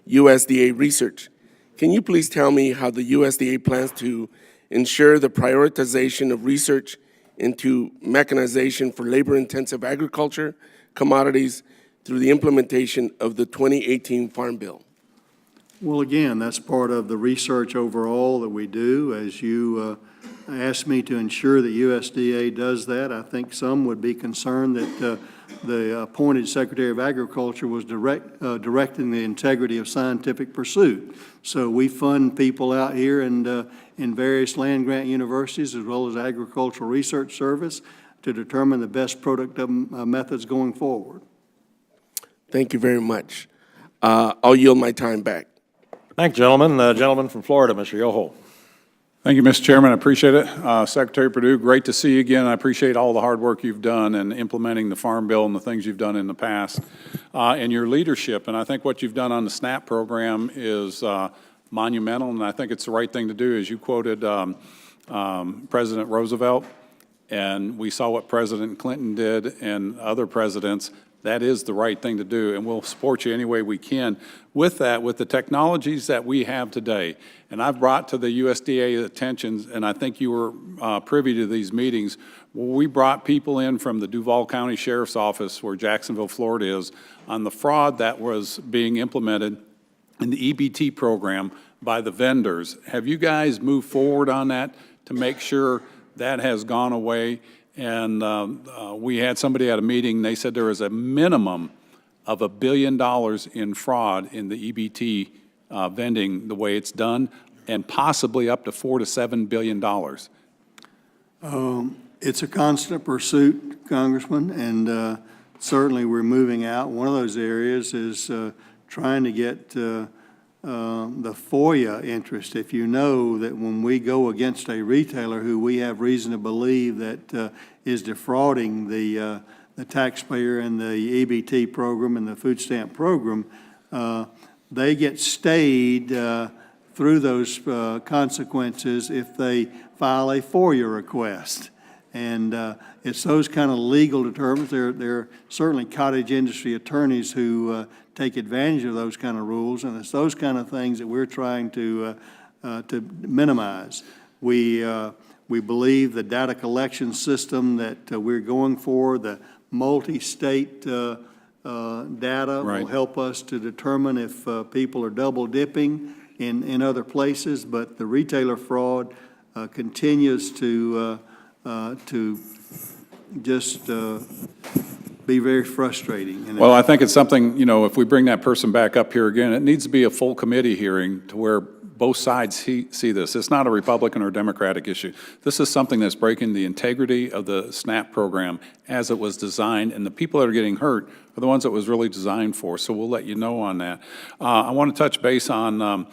USDA research. Can you please tell me how the USDA plans to ensure the prioritization of research into mechanization for labor-intensive agriculture commodities through the implementation of the 2018 Farm Bill? Well, again, that's part of the research overall that we do. As you asked me to ensure that USDA does that, I think some would be concerned that the appointed Secretary of Agriculture was directing the integrity of scientific pursuit. So we fund people out here and in various land-grant universities as well as Agricultural Research Service to determine the best productive methods going forward. Thank you very much. I'll yield my time back. Thank you, gentlemen. The gentleman from Florida, Mr. Yoho. Thank you, Mr. Chairman. I appreciate it. Secretary Perdue, great to see you again. I appreciate all the hard work you've done in implementing the Farm Bill and the things you've done in the past and your leadership. And I think what you've done on the SNAP program is monumental, and I think it's the right thing to do. As you quoted President Roosevelt, and we saw what President Clinton did and other presidents. That is the right thing to do, and we'll support you any way we can. With that, with the technologies that we have today, and I've brought to the USDA attention, and I think you were privy to these meetings, we brought people in from the Duval County Sheriff's Office, where Jacksonville, Florida is, on the fraud that was being implemented in the EBT program by the vendors. Have you guys moved forward on that to make sure that has gone away? And we had somebody at a meeting, they said there is a minimum of $1 billion in fraud in the EBT vending the way it's done, and possibly up to $4 to $7 billion. It's a constant pursuit, Congressman, and certainly we're moving out. One of those areas is trying to get the FOIA interest. If you know that when we go against a retailer who we have reason to believe that is defrauding the taxpayer in the EBT program and the food stamp program, they get stayed through those consequences if they file a FOIA request. And it's those kind of legal determinants. There are certainly cottage industry attorneys who take advantage of those kind of rules, and it's those kind of things that we're trying to minimize. We believe the data collection system that we're going for, the multi-state data, will help us to determine if people are double dipping in other places, but the retailer fraud continues to just be very frustrating. Well, I think it's something, you know, if we bring that person back up here again, it needs to be a full committee hearing to where both sides see this. It's not a Republican or Democratic issue. This is something that's breaking the integrity of the SNAP program as it was designed, and the people that are getting hurt are the ones that it was really designed for, so we'll let you know on that. I want to touch base on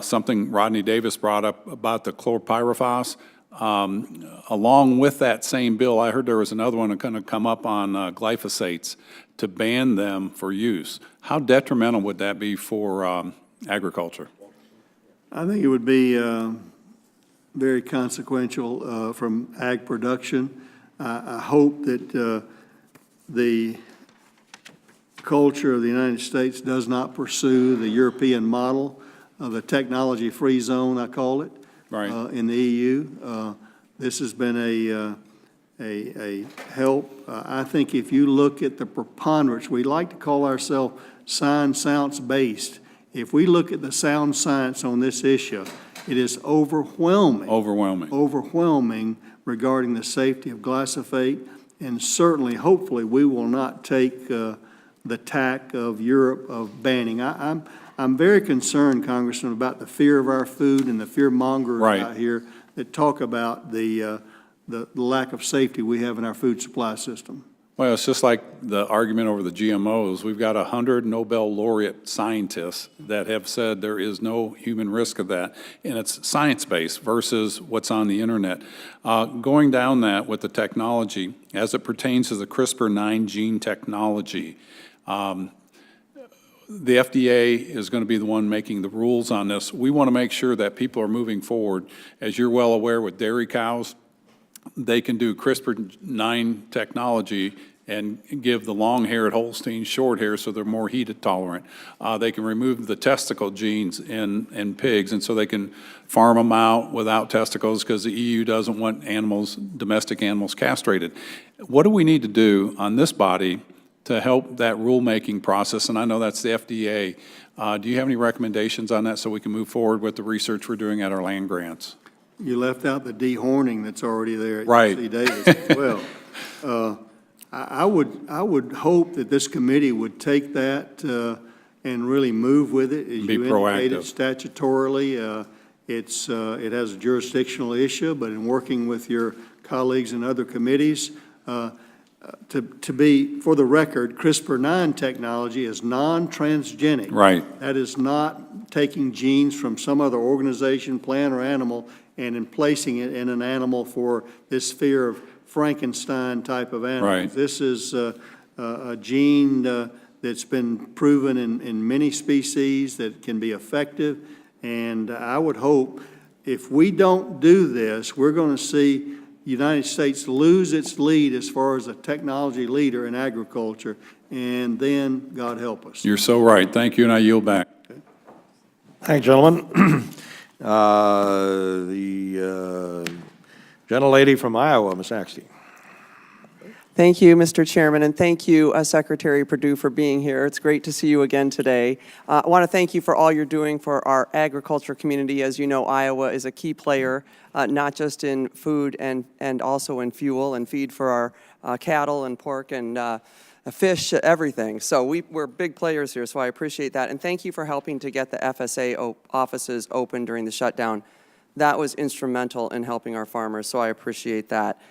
something Rodney Davis brought up about the chlorpyrifos. Along with that same bill, I heard there was another one going to come up on glyphosates to ban them for use. How detrimental would that be for agriculture? I think it would be very consequential from ag production. I hope that the culture of the United States does not pursue the European model of the technology-free zone, I call it, in the EU. This has been a help. I think if you look at the preponderance, we like to call ourselves science-based. If we look at the sound science on this issue, it is overwhelming. Overwhelming regarding the safety of glyphosate, and certainly, hopefully, we will not take the tack of Europe of banning. I'm very concerned, Congressman, about the fear of our food and the fear mongers out here that talk about the lack of safety we have in our food supply system. Well, it's just like the argument over the GMOs. We've got 100 Nobel laureate scientists that have said there is no human risk of that, and it's science-based versus what's on the internet. Going down that with the technology, as it pertains to the CRISPR-9 gene technology, the FDA is going to be the one making the rules on this. We want to make sure that people are moving forward. As you're well aware with dairy cows, they can do CRISPR-9 technology and give the long-haired Holsteins short hair so they're more heat tolerant. They can remove the testicle genes in pigs, and so they can farm them out without testicles because the EU doesn't want domestic animals castrated. What do we need to do on this body to help that rulemaking process? And I know that's the FDA. Do you have any recommendations on that so we can move forward with the research we're doing at our land grants? You left out the dehorning that's already there at UC Davis as well. I would hope that this committee would take that and really move with it. As you indicated, statutorily, it has a jurisdictional issue, but in working with your colleagues in other committees, to be, for the record, CRISPR-9 technology is non-transgenic. Right. That is not taking genes from some other organization, plant, or animal and in placing it in an animal for this fear of Frankenstein type of animal. Right. This is a gene that's been proven in many species that can be effective, and I would hope if we don't do this, we're going to see the United States lose its lead as far as a technology leader in agriculture, and then God help us. You're so right. Thank you, and I yield back. Okay. Thank you, gentlemen. The gentlelady from Iowa, Ms. Axte. Thank you, Mr. Chairman, and thank you, Secretary Perdue, for being here. It's great to see you again today. I want to thank you for all you're doing for our agriculture community. As you know, Iowa is a key player, not just in food and also in fuel and feed for our cattle and pork and fish, everything. So we're big players here, so I appreciate that. And thank you for helping to get the FSA offices open during the shutdown. That was instrumental in helping our farmers, so I appreciate that.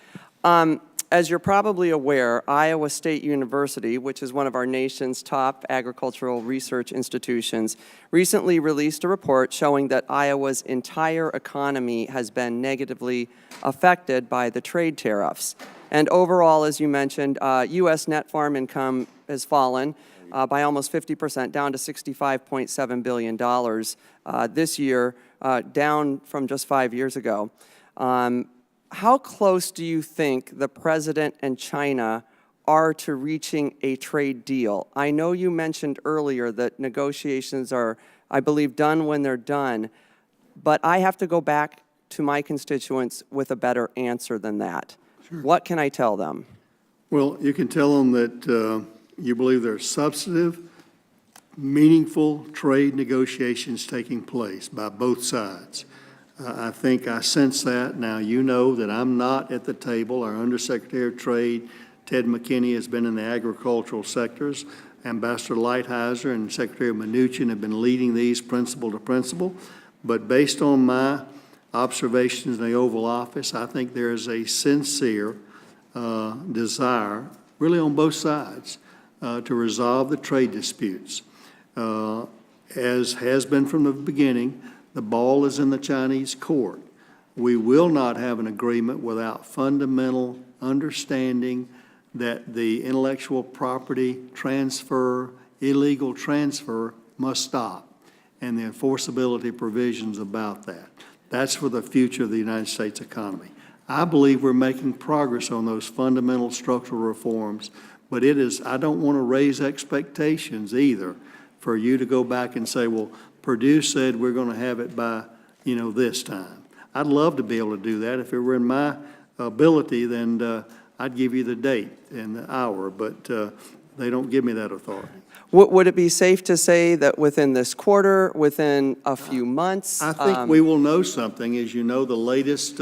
As you're probably aware, Iowa State University, which is one of our nation's top agricultural research institutions, recently released a report showing that Iowa's entire economy has been negatively affected by the trade tariffs. And overall, as you mentioned, U.S. net farm income has fallen by almost 50%, down to $65.7 billion this year, down from just 5 years ago. How close do you think the President and China are to reaching a trade deal? I know you mentioned earlier that negotiations are, I believe, done when they're done, but I have to go back to my constituents with a better answer than that. Sure. What can I tell them? Well, you can tell them that you believe there are substantive, meaningful trade negotiations taking place by both sides. I think I sense that. Now, you know that I'm not at the table. Our Undersecretary of Trade, Ted McKinney, has been in the agricultural sectors. Ambassador Lighthizer and Secretary Mnuchin have been leading these principle to principle. But based on my observations in the Oval Office, I think there is a sincere desire, really on both sides, to resolve the trade disputes. As has been from the beginning, the ball is in the Chinese court. We will not have an agreement without fundamental understanding that the intellectual property transfer, illegal transfer, must stop, and the enforceability provisions about that. That's for the future of the United States economy. I believe we're making progress on those fundamental structural reforms, but I don't want to raise expectations either for you to go back and say, well, Perdue said we're going to have it by, this time. I'd love to be able to do that. If it were in my ability, then I'd give you the date and the hour, but they don't give me that authority. Would it be safe to say that within this quarter, within a few months? I think we will know something. As you know, the latest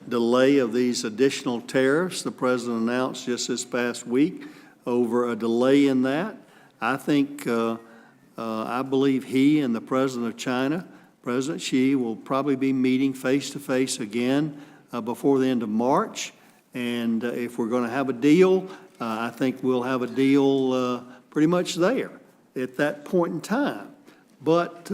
delay of these additional tariffs, the president announced just this past week over a delay in that. I think, I believe he and the president of China, President Xi, will probably be meeting face-to-face again before the end of March. And if we're going to have a deal, I think we'll have a deal pretty much there at that point in time. But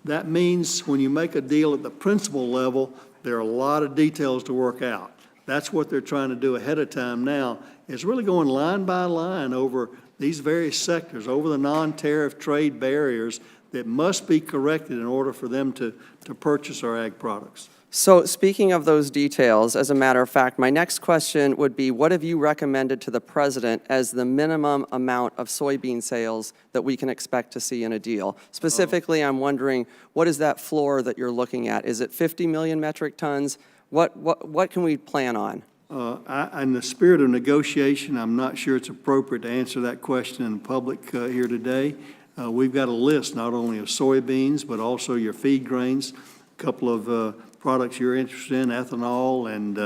that means when you make a deal at the principal level, there are a lot of details to work out. That's what they're trying to do ahead of time now, is really going line by line over these various sectors, over the non-tariff trade barriers that must be corrected in order for them to purchase our ag products. So speaking of those details, as a matter of fact, my next question would be, what have you recommended to the president as the minimum amount of soybean sales that we can expect to see in a deal? Specifically, I'm wondering, what is that floor that you're looking at? Is it 50 million metric tons? What can we plan on? In the spirit of negotiation, I'm not sure it's appropriate to answer that question in public here today. We've got a list not only of soybeans, but also your feed grains, a couple of products you're interested in, ethanol and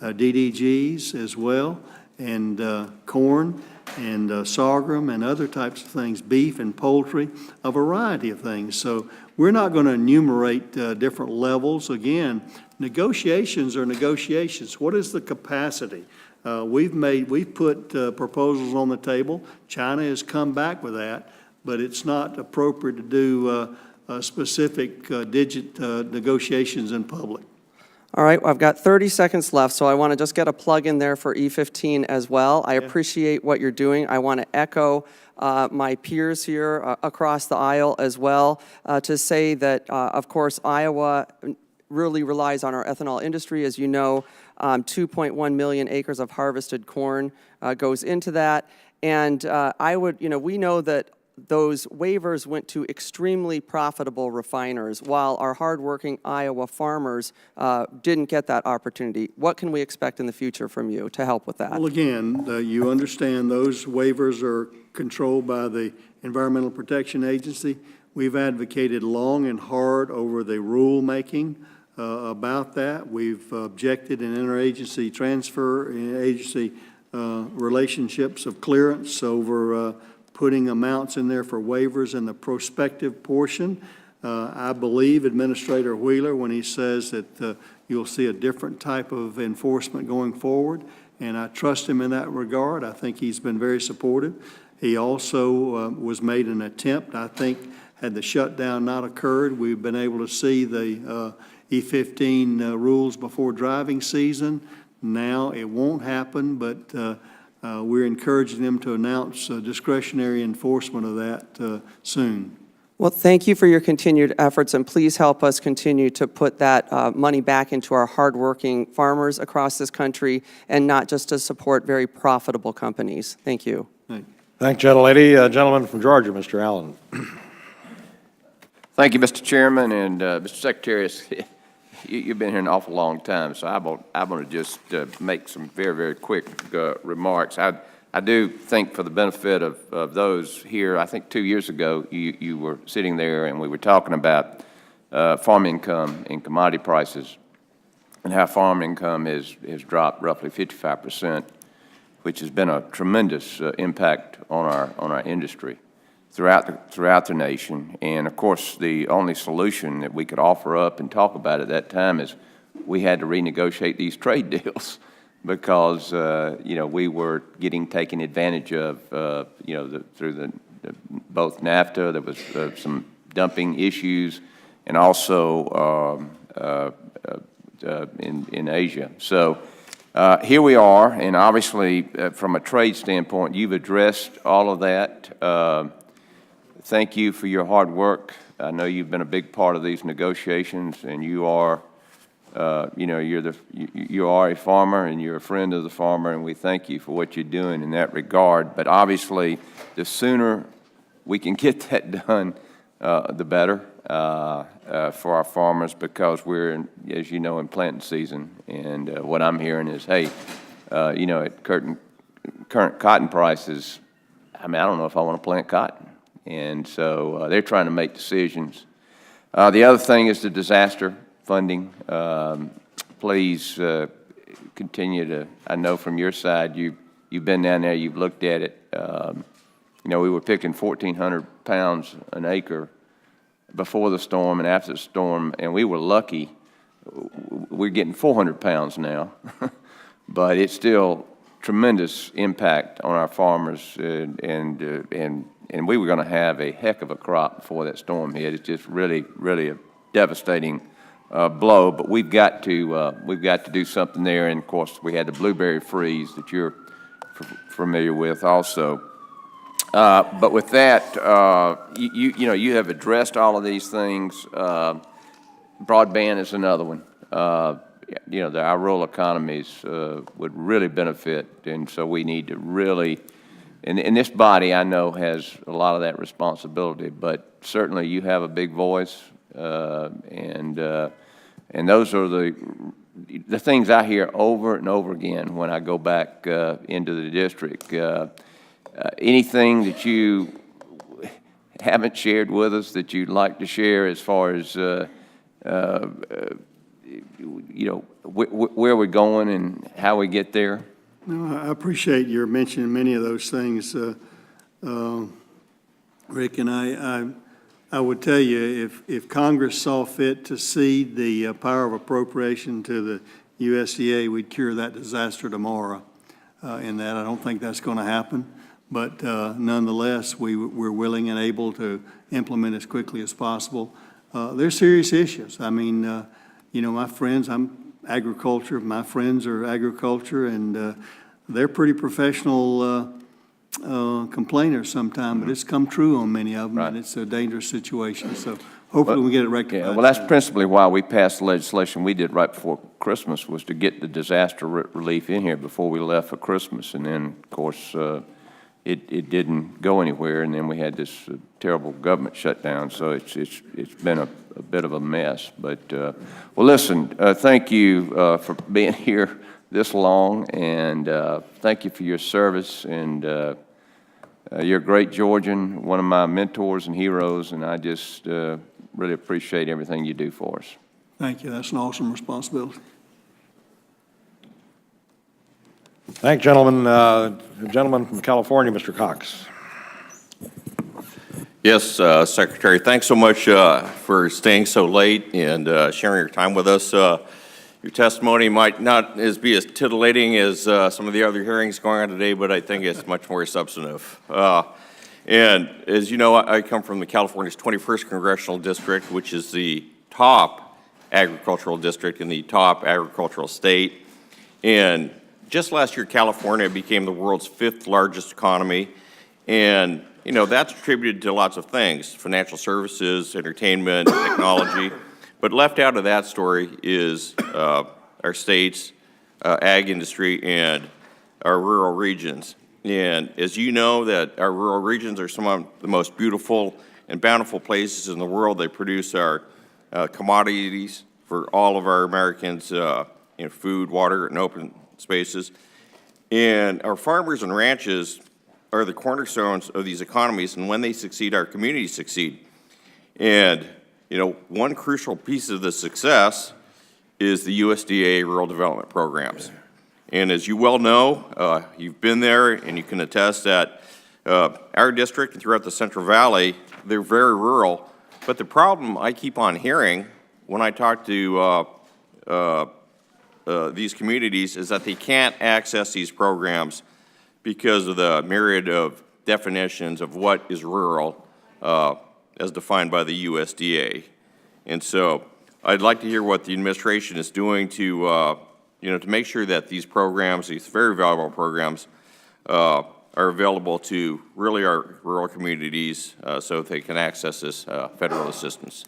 DDGs as well, and corn and sorghum and other types of things, beef and poultry, a variety of things. So we're not going to enumerate different levels. Again, negotiations are negotiations. What is the capacity? We've put proposals on the table. China has come back with that, but it's not appropriate to do specific digit negotiations in public. All right, I've got 30 seconds left, so I want to just get a plug in there for E15 as well. I appreciate what you're doing. I want to echo my peers here across the aisle as well to say that, of course, Iowa really relies on our ethanol industry. As you know, 2.1 million acres of harvested corn goes into that. And we know that those waivers went to extremely profitable refiners, while our hardworking Iowa farmers didn't get that opportunity. What can we expect in the future from you to help with that? Well, again, you understand those waivers are controlled by the Environmental Protection Agency. We've advocated long and hard over the rulemaking about that. We've objected in interagency transfer, agency relationships of clearance over putting amounts in there for waivers in the prospective portion. I believe Administrator Wheeler when he says that you'll see a different type of enforcement going forward, and I trust him in that regard. I think he's been very supportive. He also was made an attempt, I think, had the shutdown not occurred, we've been able to see the E15 rules before driving season. Now it won't happen, but we're encouraging them to announce discretionary enforcement of that soon. Well, thank you for your continued efforts, and please help us continue to put that money back into our hardworking farmers across this country and not just to support very profitable companies. Thank you. Thank you, gentlelady. Gentleman from Georgia, Mr. Allen. Thank you, Mr. Chairman, and Mr. Secretary, you've been here an awful long time, so I'm going to just make some very, very quick remarks. I do think for the benefit of those here, I think 2 years ago you were sitting there and we were talking about farm income and commodity prices and how farm income has dropped roughly 55%, which has been a tremendous impact on our industry. throughout the nation. And of course, the only solution that we could offer up and talk about at that time is we had to renegotiate these trade deals because, you know, we were getting taken advantage of, you know, through both NAFTA. There was some dumping issues, and also in Asia. So here we are, and obviously from a trade standpoint, you've addressed all of that. Thank you for your hard work. I know you've been a big part of these negotiations, and you are, you know, you are a farmer and you're a friend of the farmer, and we thank you for what you're doing in that regard. But obviously, the sooner we can get that done, the better for our farmers, because we're, as you know, in planting season. And what I'm hearing is, hey, you know, at current cotton prices, I mean, I don't know if I want to plant cotton. And so they're trying to make decisions. The other thing is the disaster funding. Please continue to, I know from your side, you've been down there, you've looked at it. You know, we were picking 1,400 pounds an acre before the storm and after the storm, and we were lucky. We're getting 400 pounds now, but it's still tremendous impact on our farmers, and we were going to have a heck of a crop before that storm hit. It's just really, really a devastating blow. But we've got to do something there. And of course, we had the blueberry freeze that you're familiar with also. But with that, you know, you have addressed all of these things. Broadband is another one. You know, our rural economies would really benefit, and so we need to really. And this body, I know, has a lot of that responsibility, but certainly you have a big voice, and those are the things I hear over and over again when I go back into the district. Anything that you haven't shared with us that you'd like to share as far as, you know, where we're going and how we get there? No, I appreciate your mentioning many of those things, Rick, and I would tell you, if Congress saw fit to cede the power of appropriation to the USDA, we'd cure that disaster tomorrow. In that, I don't think that's going to happen, but nonetheless, we're willing and able to implement as quickly as possible. They're serious issues. I mean, you know, my friends, I'm agriculture. My friends are agriculture, and they're pretty professional complainers sometimes, but it's come true on many of them, and it's a dangerous situation. So hopefully we get it rectified. Yeah, well, that's principally why we passed the legislation we did right before Christmas, was to get the disaster relief in here before we left for Christmas. And then, of course, it didn't go anywhere, and then we had this terrible government shutdown. So it's been a bit of a mess. But, well, listen, thank you for being here this long, and thank you for your service. And you're a great Georgian, one of my mentors and heroes, and I just really appreciate everything you do for us. Thank you. That's an awesome responsibility. Thank you, gentlemen. The gentleman from California, Mr. Cox. Yes, Secretary, thanks so much for staying so late and sharing your time with us. Your testimony might not be as titillating as some of the other hearings going on today, but I think it's much more substantive. And as you know, I come from the California's 21st Congressional District, which is the top agricultural district in the top agricultural state. And just last year, California became the world's 5th largest economy. And, you know, that's attributed to lots of things: financial services, entertainment, technology. But left out of that story is our state's ag industry and our rural regions. And as you know, that our rural regions are some of the most beautiful and bountiful places in the world. They produce our commodities for all of our Americans, you know, food, water, and open spaces. And our farmers and ranches are the cornerstones of these economies, and when they succeed, our communities succeed. And, you know, one crucial piece of the success is the USDA rural development programs. And as you well know, you've been there and you can attest that Our district and throughout the Central Valley, they're very rural, but the problem I keep on hearing when I talk to these communities is that they can't access these programs because of the myriad of definitions of what is rural as defined by the USDA. And so I'd like to hear what the administration is doing to, to make sure that these programs, these very valuable programs, are available to really our rural communities so that they can access this federal assistance.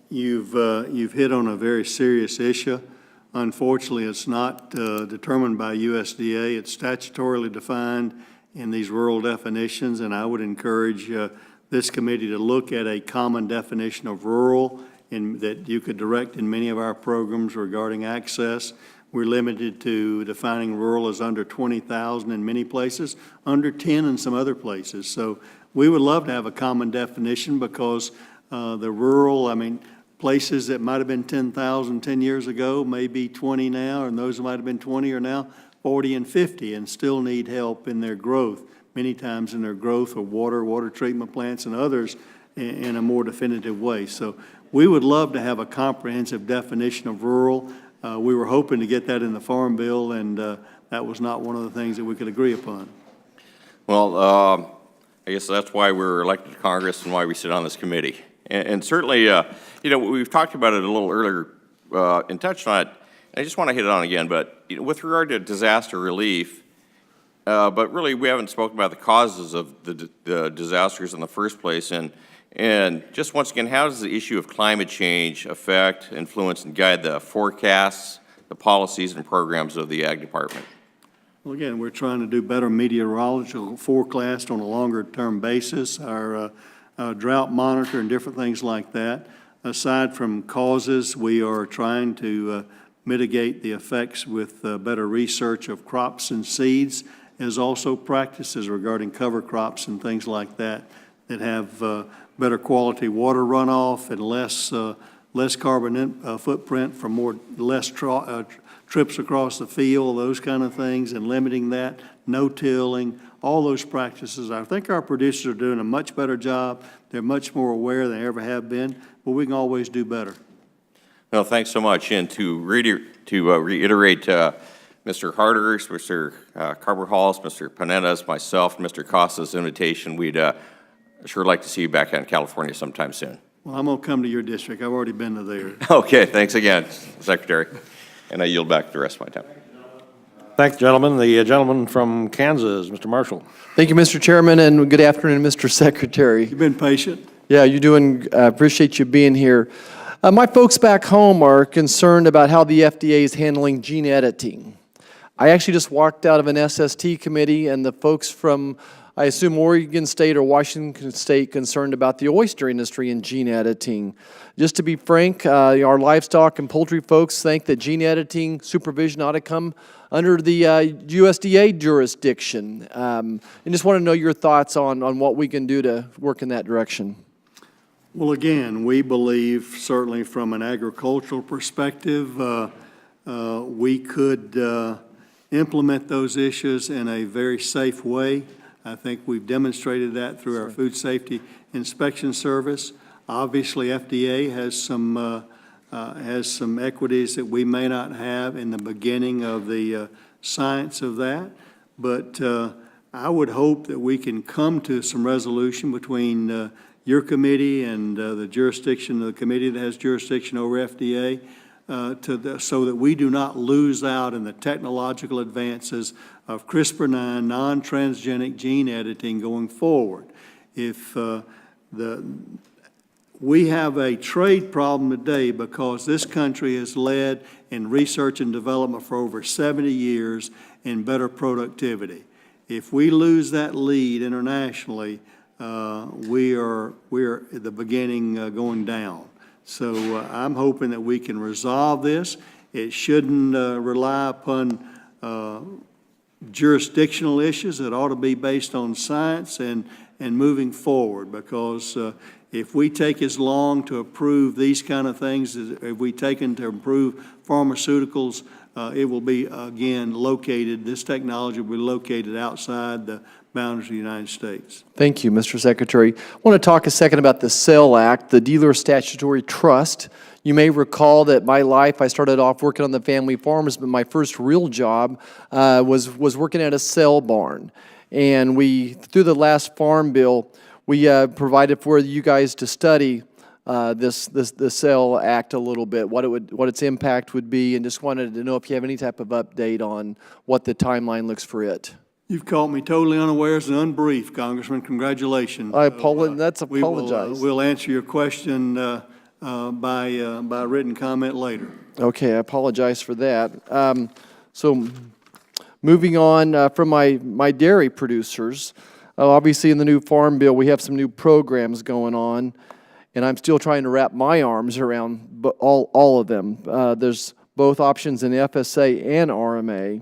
You've hit on a very serious issue. Unfortunately, it's not determined by USDA. It's statutorily defined in these rural definitions, and I would encourage this committee to look at a common definition of rural that you could direct in many of our programs regarding access. We're limited to defining rural as under 20,000 in many places, under 10 in some other places. So we would love to have a common definition because the rural, places that might have been 10,000 10 years ago may be 20 now, and those that might have been 20 are now 40 and 50 and still need help in their growth, many times in their growth of water treatment plants and others in a more definitive way. So we would love to have a comprehensive definition of rural. We were hoping to get that in the Farm Bill, and that was not one of the things that we could agree upon. Well, I guess that's why we're elected to Congress and why we sit on this committee. And certainly, we've talked about it a little earlier and touched on it. I just want to hit it on again, but with regard to disaster relief, but really we haven't spoken about the causes of the disasters in the first place. And just once again, how does the issue of climate change affect, influence, and guide the forecasts, the policies, and programs of the Ag Department? Well, again, we're trying to do better meteorological forecast on a longer-term basis, our drought monitor and different things like that. Aside from causes, we are trying to mitigate the effects with better research of crops and seeds, as also practices regarding cover crops and things like that that have better quality water runoff and less carbon footprint from less trips across the field, those kind of things, and limiting that, no-tilling, all those practices. I think our producers are doing a much better job. They're much more aware than they ever have been, but we can always do better. Well, thanks so much. And to reiterate Mr. Harder's, Mr. Carberhall's, Mr. Panetta's, myself, and Mr. Costa's invitation, we'd sure like to see you back out in California sometime soon. Well, I'm going to come to your district. I've already been to there. Okay, thanks again, Secretary. And I yield back the rest of my time. Thank you, gentlemen. The gentleman from Kansas, Mr. Marshall. Thank you, Mr. Chairman, and good afternoon, Mr. Secretary. You've been patient. Yeah, you're doing, appreciate you being here. My folks back home are concerned about how the FDA is handling gene editing. I actually just walked out of an SST committee, and the folks from, I assume, Oregon State or Washington State concerned about the oyster industry and gene editing. Just to be frank, our livestock and poultry folks think that gene editing supervision ought to come under the USDA jurisdiction. And just want to know your thoughts on what we can do to work in that direction. Well, again, we believe, certainly from an agricultural perspective, we could implement those issues in a very safe way. I think we've demonstrated that through our Food Safety Inspection Service. Obviously, FDA has some equities that we may not have in the beginning of the science of that, but I would hope that we can come to some resolution between your committee and the jurisdiction of the committee that has jurisdiction over FDA so that we do not lose out in the technological advances of CRISPR-9 non-transgenic gene editing going forward. If we have a trade problem today because this country has led in research and development for over 70 years in better productivity. If we lose that lead internationally, we are at the beginning going down. So I'm hoping that we can resolve this. It shouldn't rely upon jurisdictional issues. It ought to be based on science and moving forward, because if we take as long to approve these kind of things as if we taken to improve pharmaceuticals, it will be, again, located, this technology will be located outside the boundaries of the United States. Thank you, Mr. Secretary. I want to talk a second about the SAIL Act, the Dealer Statutory Trust. You may recall that my life, I started off working on the family farms, but my first real job was working at a sale barn. And through the last Farm Bill, we provided for you guys to study the SAIL Act a little bit, what its impact would be, and just wanted to know if you have any type of update on what the timeline looks for it. You've caught me totally unawares and unbriefed, Congressman. Congratulations. I apologize. We'll answer your question by written comment later. Okay, I apologize for that. So moving on from my dairy producers, obviously in the new Farm Bill, we have some new programs going on, and I'm still trying to wrap my arms around all of them. There's both options in FSA and RMA.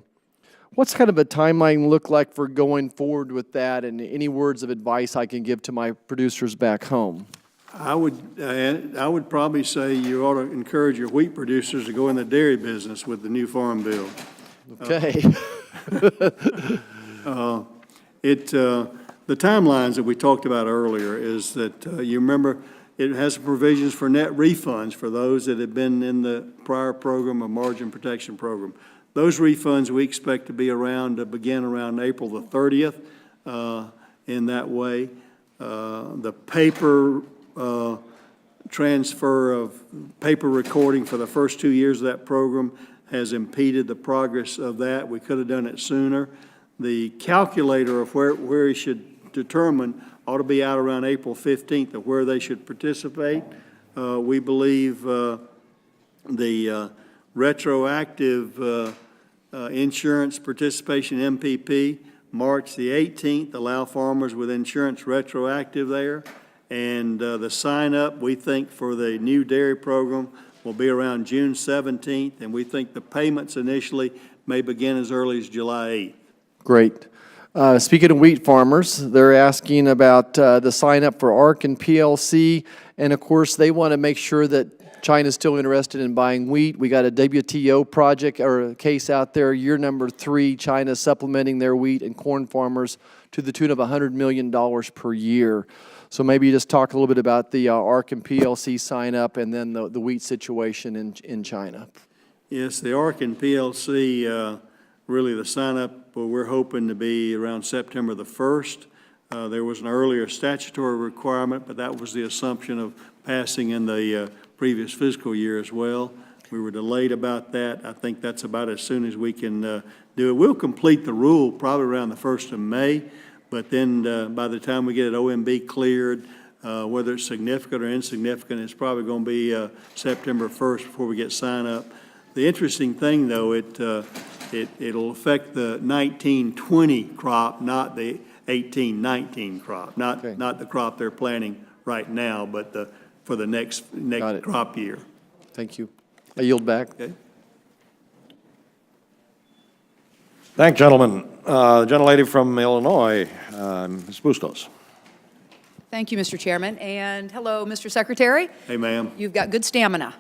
What's kind of a timeline look like for going forward with that, and any words of advice I can give to my producers back home? I would probably say you ought to encourage your wheat producers to go in the dairy business with the new Farm Bill. Okay. The timelines that we talked about earlier is that you remember it has provisions for net refunds for those that have been in the prior program, a margin protection program. Those refunds we expect to begin around April the 30th in that way. The paper transfer of paper recording for the first 2 years of that program has impeded the progress of that. We could have done it sooner. The calculator of where he should determine ought to be out around April 15th of where they should participate. We believe the retroactive insurance participation MPP, March the 18th, allow farmers with insurance retroactive there. And the sign-up, we think, for the new dairy program will be around June 17th, and we think the payments initially may begin as early as July 8th. Great. Speaking of wheat farmers, they're asking about the sign-up for ARC and PLC, and of course, they want to make sure that China's still interested in buying wheat. We got a WTO project or a case out there, year number 3, China supplementing their wheat and corn farmers to the tune of $100 million per year. So maybe you just talk a little bit about the ARC and PLC sign-up and then the wheat situation in China. Yes, the ARC and PLC, really the sign-up, we're hoping to be around September the 1st. There was an earlier statutory requirement, but that was the assumption of passing in the previous fiscal year as well. We were delayed about that. I think that's about as soon as we can do it. We'll complete the rule probably around the 1st of May, but then by the time we get it OMB cleared, whether it's significant or insignificant, it's probably going to be September 1st before we get sign up. The interesting thing, though, it'll affect the 19-20 crop, not the 18-19 crop, not the crop they're planting right now, but for the next crop year. Thank you. I yield back. Okay. Thank you, gentlemen. The gentlelady from Illinois, Ms. Bustos. Thank you, Mr. Chairman, and hello, Mr. Secretary. Hey, ma'am. You've got good stamina.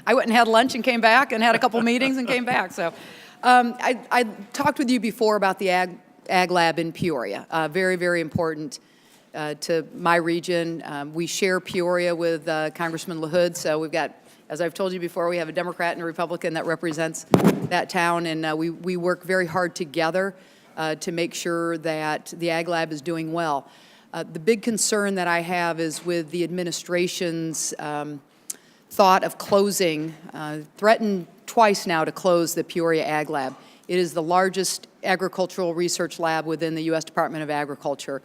I went and had lunch and came back and had a couple meetings and came back. So I talked with you before about the Ag Lab in Peoria. Very, very important to my region. We share Peoria with Congressman LaHood, so we've got, as I've told you before, we have a Democrat and a Republican that represents that town, and we work very hard together to make sure that the Ag Lab is doing well. The big concern that I have is with the administration's thought of closing, threatened twice now to close the Peoria Ag Lab. It is the largest agricultural research lab within the U.S. Department of Agriculture.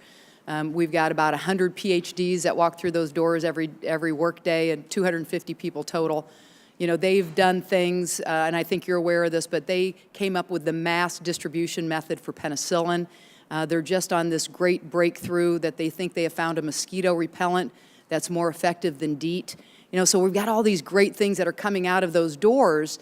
We've got about 100 PhDs that walk through those doors every workday, and 250 people total. You know, they've done things, and I think you're aware of this, but they came up with the mass distribution method for penicillin. They're just on this great breakthrough that they think they have found a mosquito repellent that's more effective than DEET. You know, so we've got all these great things that are coming out of those doors.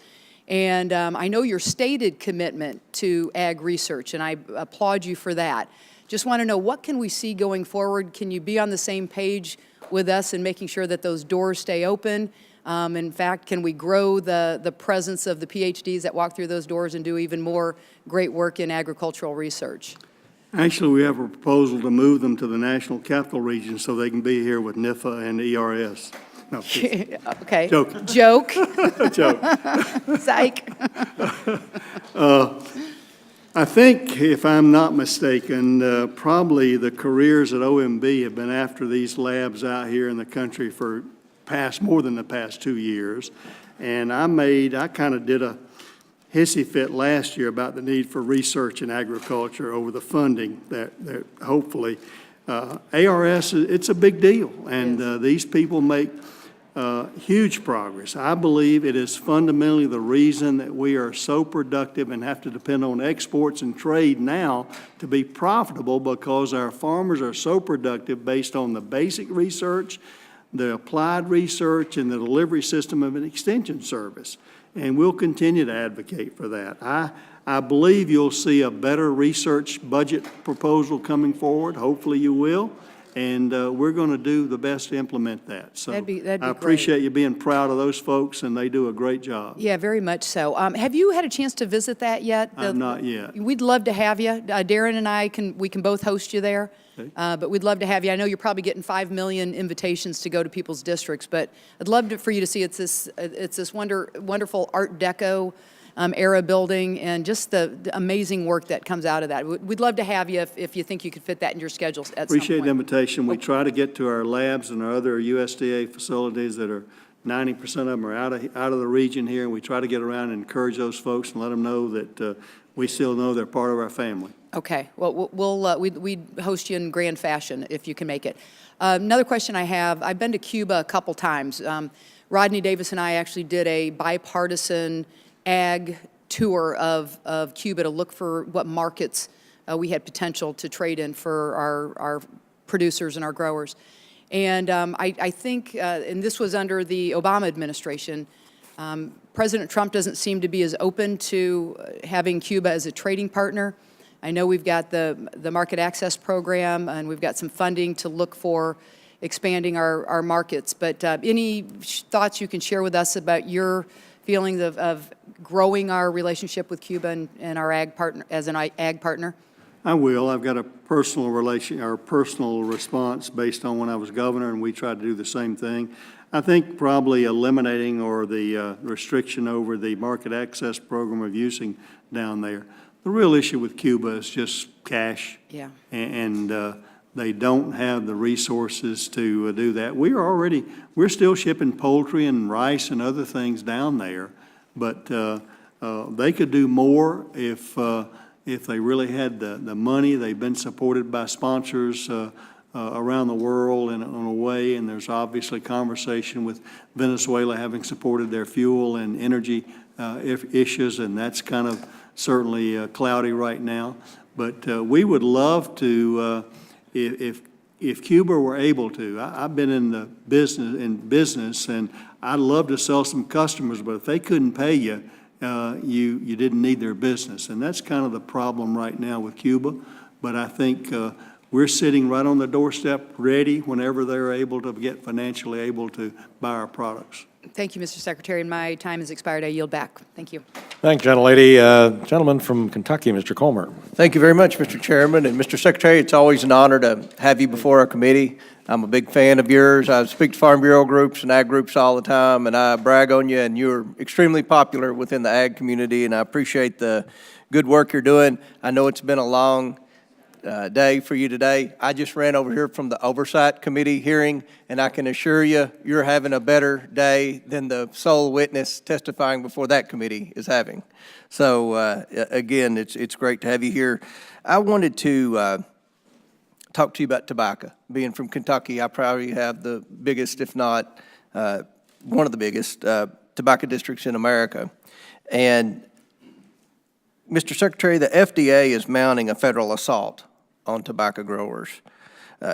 And I know your stated commitment to ag research, and I applaud you for that. Just want to know, what can we see going forward? Can you be on the same page with us in making sure that those doors stay open? In fact, can we grow the presence of the PhDs that walk through those doors and do even more great work in agricultural research? Actually, we have a proposal to move them to the National Capital Region so they can be here with NIFA and ERS. No, Okay. Joking. Joke. Joke. Psych. I think, if I'm not mistaken, probably the careers at OMB have been after these labs out here in the country for more than the past 2 years. And I kind of did a hissy fit last year about the need for research in agriculture over the funding that hopefully, ARS, it's a big deal. And these people make huge progress. I believe it is fundamentally the reason that we are so productive and have to depend on exports and trade now to be profitable, because our farmers are so productive based on the basic research, the applied research, and the delivery system of an extension service. And we'll continue to advocate for that. I believe you'll see a better research budget proposal coming forward. Hopefully you will. And we're going to do the best to implement that. So That'd be I appreciate you being proud of those folks, and they do a great job. Yeah, very much so. Have you had a chance to visit that yet? Not yet. We'd love to have you. Darren and I we can both host you there. Okay. But we'd love to have you. I know you're probably getting 5 million invitations to go to people's districts, but I'd love for you to see it's this wonderful Art Deco era building, and just the amazing work that comes out of that. We'd love to have you if you think you could fit that in your schedules at some point. Appreciate the invitation. We try to get to our labs and our other USDA facilities that are 90% of them are out of the region here, and we try to get around and encourage those folks and let them know that we still know they're part of our family. Okay. Well, we'd host you in grand fashion if you can make it. Another question I have, I've been to Cuba a couple times. Rodney Davis and I actually did a bipartisan ag tour of Cuba to look for what markets we had potential to trade in for our producers and our growers. And I think, and this was under the Obama administration, President Trump doesn't seem to be as open to having Cuba as a trading partner. I know we've got the market access program, and we've got some funding to look for expanding our markets. But any thoughts you can share with us about your feelings of growing our relationship with Cuba and our ag partner, as an ag partner? I will. I've got a personal response based on when I was governor, and we tried to do the same thing. I think probably eliminating or the restriction over the market access program of using down there. The real issue with Cuba is just cash. Yeah. And they don't have the resources to do that. We're still shipping poultry and rice and other things down there, but they could do more if they really had the money. They've been supported by sponsors around the world in a way, and there's obviously conversation with Venezuela having supported their fuel and energy issues, and that's kind of certainly cloudy right now. But we would love to, if Cuba were able to. I've been in the business, and I'd love to sell some customers, but if they couldn't pay you, you didn't need their business. And that's kind of the problem right now with Cuba. But I think we're sitting right on the doorstep, ready whenever they're able to get financially able to buy our products. Thank you, Mr. Secretary, and my time has expired. I yield back. Thank you. Thanks, gentlelady. Gentleman from Kentucky, Mr. Comer. Thank you very much, Mr. Chairman. And Mr. Secretary, it's always an honor to have you before our committee. I'm a big fan of yours. I speak to Farm Bureau groups and ag groups all the time, and I brag on you, and you're extremely popular within the ag community, and I appreciate the good work you're doing. I know it's been a long day for you today. I just ran over here from the Oversight Committee hearing, and I can assure you, you're having a better day than the sole witness testifying before that committee is having. So, again, it's great to have you here. I wanted to talk to you about tobacco. Being from Kentucky, I probably have the biggest, if not one of the biggest, tobacco districts in America. And, Mr. Secretary, the FDA is mounting a federal assault on tobacco growers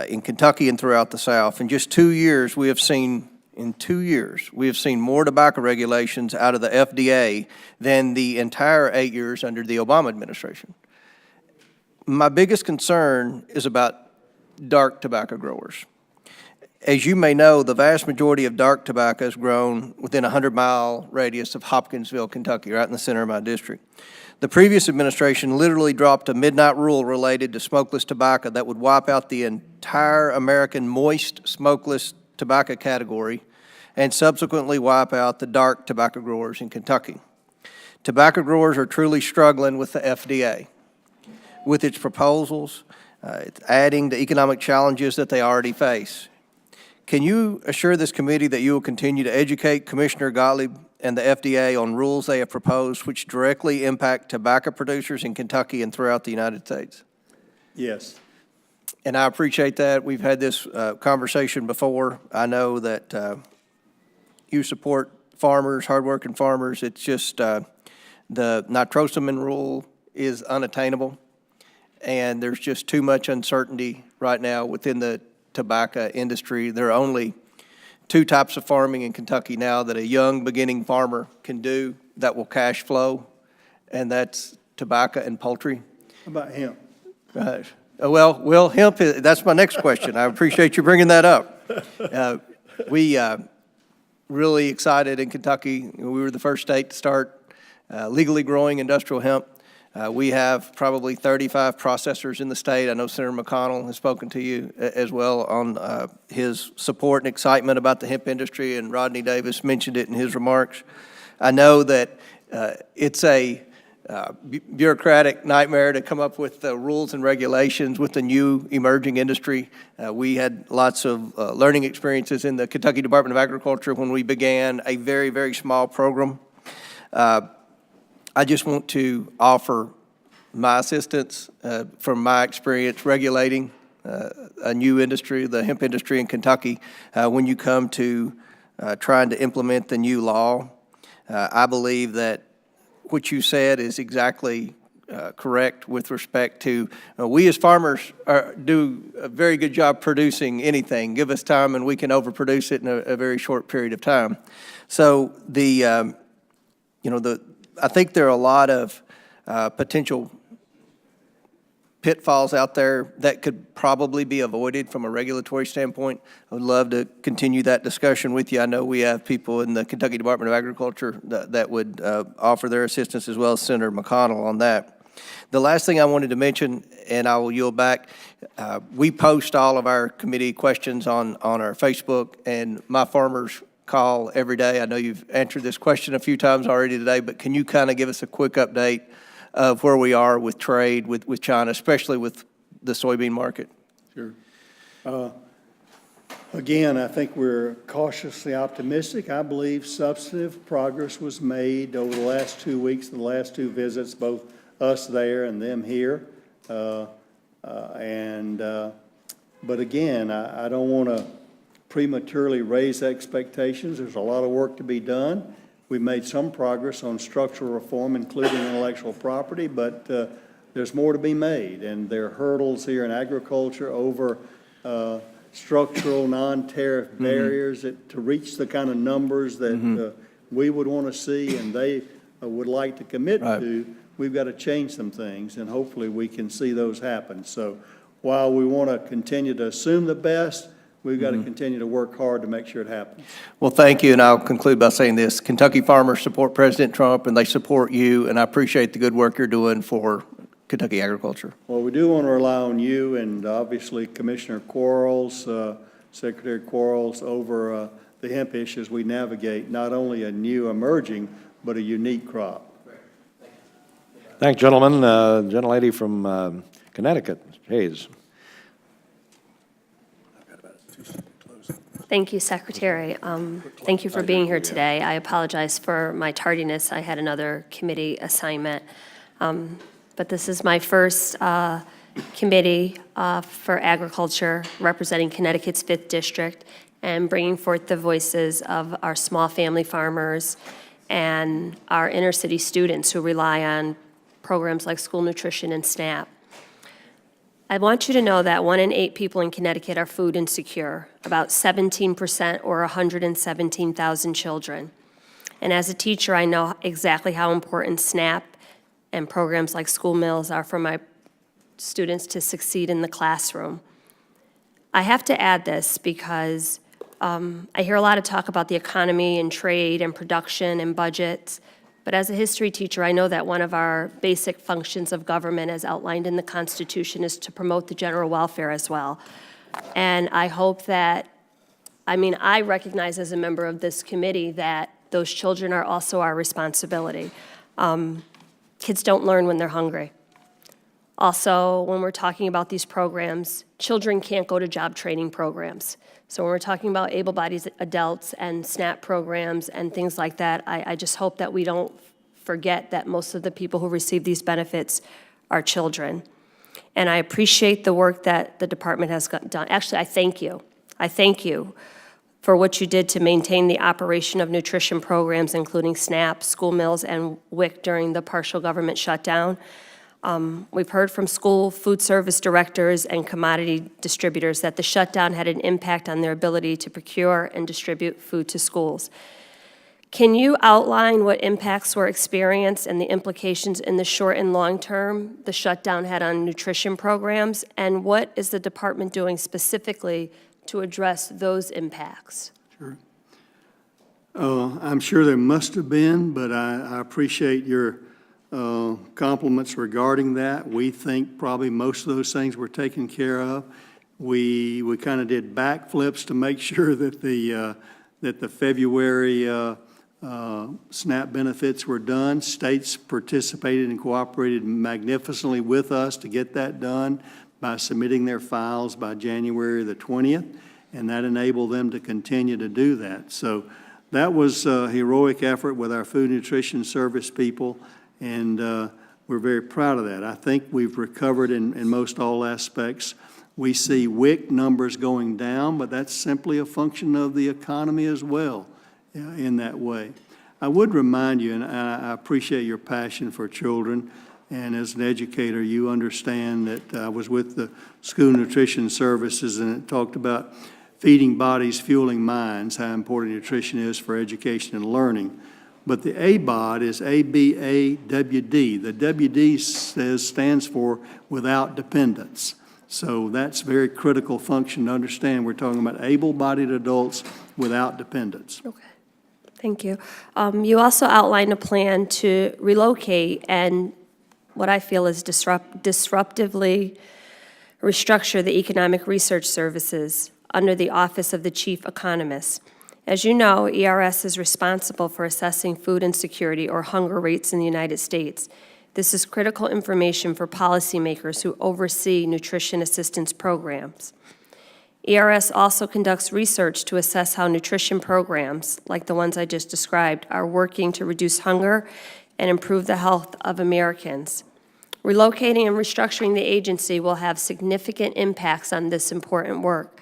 in Kentucky and throughout the South. In just 2 years, we have seen more tobacco regulations out of the FDA than the entire 8 years under the Obama administration. My biggest concern is about dark tobacco growers. As you may know, the vast majority of dark tobacco is grown within a 100-mile radius of Hopkinsville, Kentucky, right in the center of my district. The previous administration literally dropped a midnight rule related to smokeless tobacco that would wipe out the entire American moist smokeless tobacco category and subsequently wipe out the dark tobacco growers in Kentucky. Tobacco growers are truly struggling with the FDA, with its proposals, it's adding the economic challenges that they already face. Can you assure this committee that you will continue to educate Commissioner Gottlieb and the FDA on rules they have proposed which directly impact tobacco producers in Kentucky and throughout the United States? Yes. And I appreciate that. We've had this conversation before. I know that you support farmers, hardworking farmers. It's just the nitrosamine rule is unattainable, and there's just too much uncertainty right now within the tobacco industry. There are only two types of farming in Kentucky now that a young beginning farmer can do that will cash flow, and that's tobacco and poultry. How about hemp? Well, hemp, that's my next question. I appreciate you bringing that up. We really excited in Kentucky. We were the first state to start legally growing industrial hemp. We have probably 35 processors in the state. I know Senator McConnell has spoken to you as well on his support and excitement about the hemp industry, and Rodney Davis mentioned it in his remarks. I know that it's a bureaucratic nightmare to come up with the rules and regulations with the new emerging industry. We had lots of learning experiences in the Kentucky Department of Agriculture when we began a very, very small program. I just want to offer my assistance from my experience regulating a new industry, the hemp industry in Kentucky. When you come to trying to implement the new law, I believe that what you said is exactly correct with respect to we as farmers do a very good job producing anything. Give us time and we can overproduce it in a very short period of time. So I think there are a lot of potential pitfalls out there that could probably be avoided from a regulatory standpoint. I would love to continue that discussion with you. I know we have people in the Kentucky Department of Agriculture that would offer their assistance, as well as Senator McConnell on that. The last thing I wanted to mention, and I will yield back, we post all of our committee questions on our Facebook, and my farmers call every day. I know you've answered this question a few times already today, but can you kind of give us a quick update of where we are with trade with China, especially with the soybean market? Sure. Again, I think we're cautiously optimistic. I believe substantive progress was made over the last 2 weeks, the last two visits, both us there and them here. But again, I don't want to prematurely raise expectations. There's a lot of work to be done. We've made some progress on structural reform, including intellectual property, but there's more to be made. And there are hurdles here in agriculture over structural non-tariff barriers to reach the kind of numbers that we would want to see and they would like to commit to. We've got to change some things, and hopefully we can see those happen. So while we want to continue to assume the best, we've got to continue to work hard to make sure it happens. Well, thank you, and I'll conclude by saying this. Kentucky farmers support President Trump, and they support you, and I appreciate the good work you're doing for Kentucky agriculture. Well, we do want to rely on you and obviously Commissioner Quarles, Secretary Quarles, over the hemp issues we navigate, not only a new emerging, but a unique crop. Thanks, gentlemen. Gentlelady from Connecticut, Hayes. Thank you, Secretary. Thank you for being here today. I apologize for my tardiness. I had another committee assignment. But this is my first committee for agriculture representing Connecticut's 5th District and bringing forth the voices of our small family farmers and our inner city students who rely on programs like school nutrition and SNAP. I want you to know that 1 in 8 people in Connecticut are food insecure, about 17% or 117,000 children. And as a teacher, I know exactly how important SNAP and programs like school meals are for my students to succeed in the classroom. I have to add this because I hear a lot of talk about the economy and trade and production and budgets, But as a history teacher, I know that one of our basic functions of government, as outlined in the Constitution, is to promote the general welfare as well. And I hope that, I recognize as a member of this committee that those children are also our responsibility. Kids don't learn when they're hungry. Also, when we're talking about these programs, children can't go to job training programs. So when we're talking about able-bodied adults and SNAP programs and things like that, I just hope that we don't forget that most of the people who receive these benefits are children. And I appreciate the work that the department has done. Actually, I thank you. I thank you for what you did to maintain the operation of nutrition programs, including SNAP, school meals, and WIC during the partial government shutdown. We've heard from school food service directors and commodity distributors that the shutdown had an impact on their ability to procure and distribute food to schools. Can you outline what impacts were experienced and the implications in the short and long term the shutdown had on nutrition programs, and what is the department doing specifically to address those impacts? Sure. I'm sure there must have been, but I appreciate your compliments regarding that. We think probably most of those things were taken care of. We kind of did backflips to make sure that the February SNAP benefits were done. States participated and cooperated magnificently with us to get that done by submitting their files by January the 20th, and that enabled them to continue to do that. So that was a heroic effort with our food nutrition service people, and we're very proud of that. I think we've recovered in most all aspects. We see WIC numbers going down, but that's simply a function of the economy as well in that way. I would remind you, and I appreciate your passion for children, and as an educator, you understand that I was with the School Nutrition Services, and it talked about feeding bodies, fueling minds, how important nutrition is for education and learning. But the ABOD is A-B-A-W-D. The WD stands for without dependence. So that's a very critical function to understand. We're talking about able-bodied adults without dependence. Okay. Thank you. You also outlined a plan to relocate and what I feel is disruptively restructure the Economic Research Services under the Office of the Chief Economist. As you know, ERS is responsible for assessing food insecurity or hunger rates in the United States. This is critical information for policymakers who oversee nutrition assistance programs. ERS also conducts research to assess how nutrition programs, like the ones I just described, are working to reduce hunger and improve the health of Americans. Relocating and restructuring the agency will have significant impacts on this important work.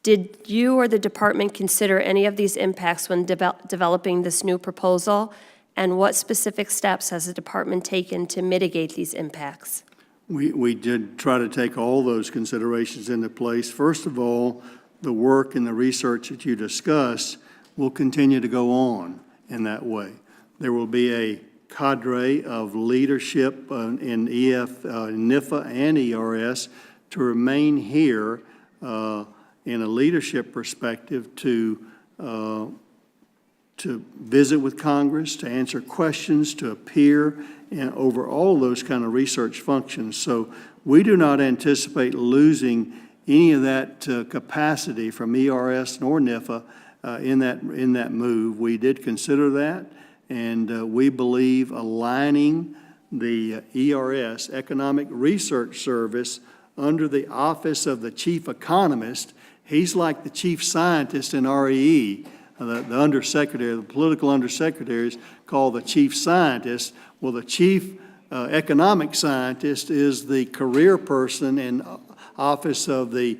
Did you or the department consider any of these impacts when developing this new proposal? And what specific steps has the department taken to mitigate these impacts? We did try to take all those considerations into place. First of all, the work and the research that you discussed will continue to go on in that way. There will be a cadre of leadership in NIFA and ERS to remain here in a leadership perspective to visit with Congress, to answer questions, to appear and over all those kind of research functions. So we do not anticipate losing any of that capacity from ERS nor NIFA in that move. We did consider that, and we believe aligning the ERS, Economic Research Service, under the Office of the Chief Economist. He's like the chief scientist in REE. The undersecretary, the political undersecretary is called the chief scientist. Well, the chief economic scientist is the career person in office of the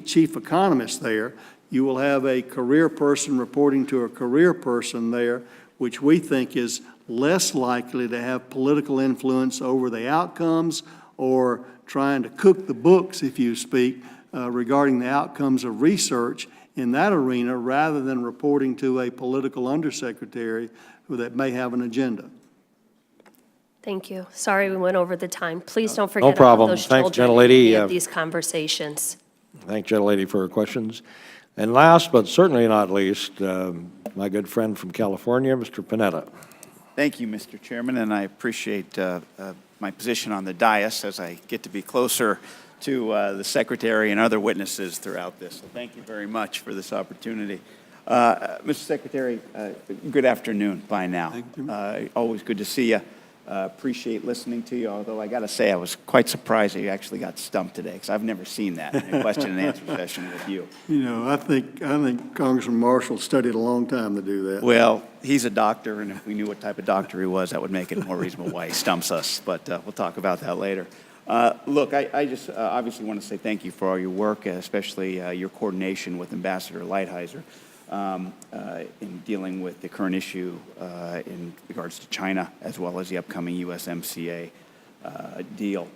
chief economist there. You will have a career person reporting to a career person there, which we think is less likely to have political influence over the outcomes or trying to cook the books, if you speak, regarding the outcomes of research in that arena, rather than reporting to a political undersecretary that may have an agenda. Thank you. Sorry we went over the time. Please don't forget No problem. about those Thanks, children gentlelady. in these conversations. Thank gentlelady for her questions. And last but certainly not least, my good friend from California, Mr. Panetta. Thank you, Mr. Chairman, and I appreciate my position on the dais as I get to be closer to the Secretary and other witnesses throughout this. So thank you very much for this opportunity. Mr. Secretary, good afternoon by now. Thank you. Always good to see you. Appreciate listening to you, although I got to say I was quite surprised that you actually got stumped today, because I've never seen that in a question and answer session with you. You know, I think Congressman Marshall studied a long time to do that. Well, he's a doctor, and if we knew what type of doctor he was, that would make it more reasonable why he stumps us, but we'll talk about that later. Look, I just obviously want to say thank you for all your work, especially your coordination with Ambassador Lighthizer in dealing with the current issue in regards to China, as well as the upcoming USMCA deal,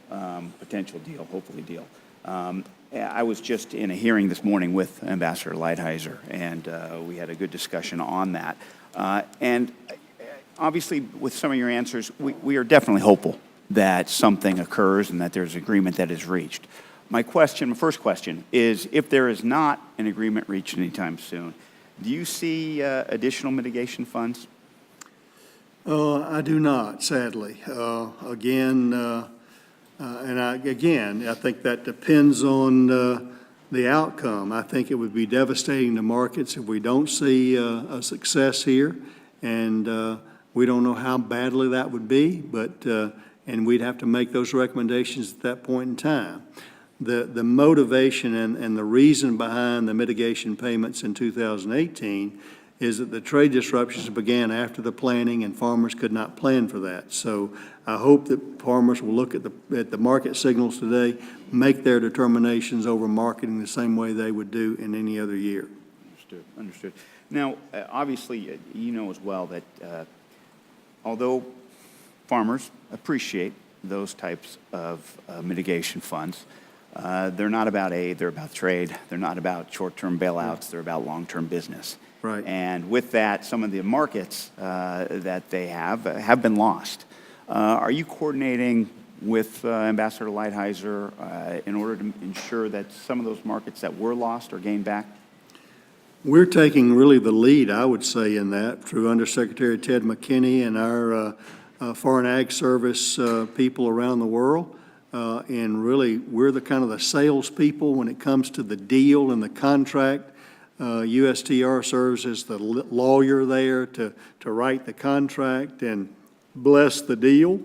potential deal, hopefully deal. I was just in a hearing this morning with Ambassador Lighthizer, and we had a good discussion on that. And obviously, with some of your answers, we are definitely hopeful that something occurs and that there's agreement that is reached. My first question is, if there is not an agreement reached anytime soon, do you see additional mitigation funds? I do not, sadly. Again, I think that depends on the outcome. I think it would be devastating to markets if we don't see a success here, and we don't know how badly that would be, but and we'd have to make those recommendations at that point in time. The motivation and the reason behind the mitigation payments in 2018 is that the trade disruptions began after the planning, and farmers could not plan for that. So I hope that farmers will look at the market signals today, make their determinations over marketing the same way they would do in any other year. Understood. Now, obviously, you know as well that although farmers appreciate those types of mitigation funds, they're not about aid, they're about trade. They're not about short-term bailouts, they're about long-term business. Right. And with that, some of the markets that they have been lost. Are you coordinating with Ambassador Lighthizer in order to ensure that some of those markets that were lost are gained back? We're taking really the lead, I would say, in that through Undersecretary Ted McKinney and our Foreign Ag Service people around the world. And really, we're the kind of the salespeople when it comes to the deal and the contract. USTR serves as the lawyer there to write the contract and bless the deal.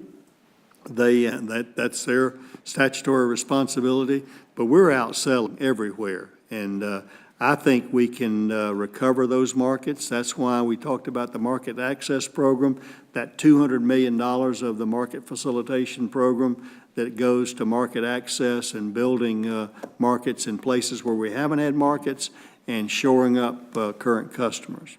That's their statutory responsibility. But we're out selling everywhere, and I think we can recover those markets. That's why we talked about the Market Access Program, that $200 million of the Market Facilitation Program that goes to market access and building markets in places where we haven't had markets and shoring up current customers.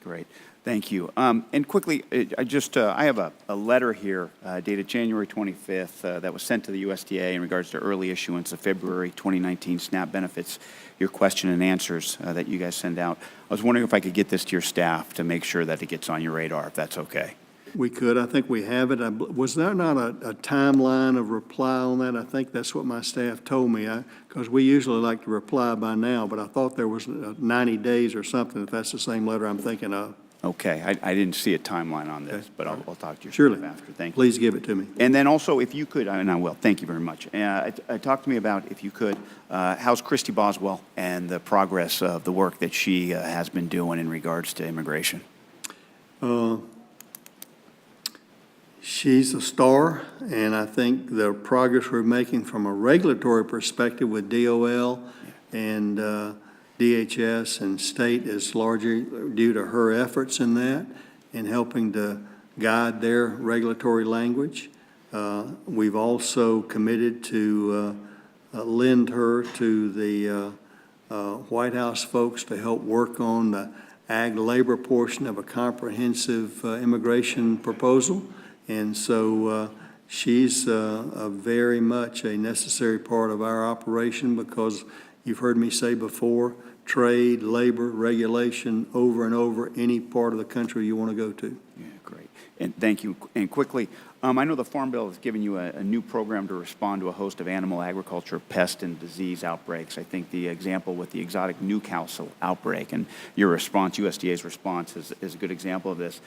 Great. Thank you. And quickly, I have a letter here dated January 25th that was sent to the USDA in regards to early issuance of February 2019 SNAP benefits, your question and answers that you guys send out. I was wondering if I could get this to your staff to make sure that it gets on your radar, if that's okay. We could. I think we have it. Was there not a timeline of reply on that? I think that's what my staff told me, because we usually like to reply by now, but I thought there was 90 days or something, if that's the same letter I'm thinking of. Okay, I didn't see a timeline on this, but I'll talk to you Surely. after. Thank you. Please give it to me. And then also, if you could, and I will, thank you very much. Talk to me about, if you could, how's Christy Boswell and the progress of the work that she has been doing in regards to immigration? She's a star, and I think the progress we're making from a regulatory perspective with DOL and DHS and state is largely due to her efforts in that and helping to guide their regulatory language. We've also committed to lend her to the White House folks to help work on the ag labor portion of a comprehensive immigration proposal. And so she's very much a necessary part of our operation, because you've heard me say before, trade, labor, regulation, over and over any part of the country you want to go to. Yeah, great. And thank you. And quickly, I know the Farm Bill has given you a new program to respond to a host of animal agriculture pest and disease outbreaks. I think the example with the exotic Newcastle outbreak and your response, USDA's response, is a good example of this.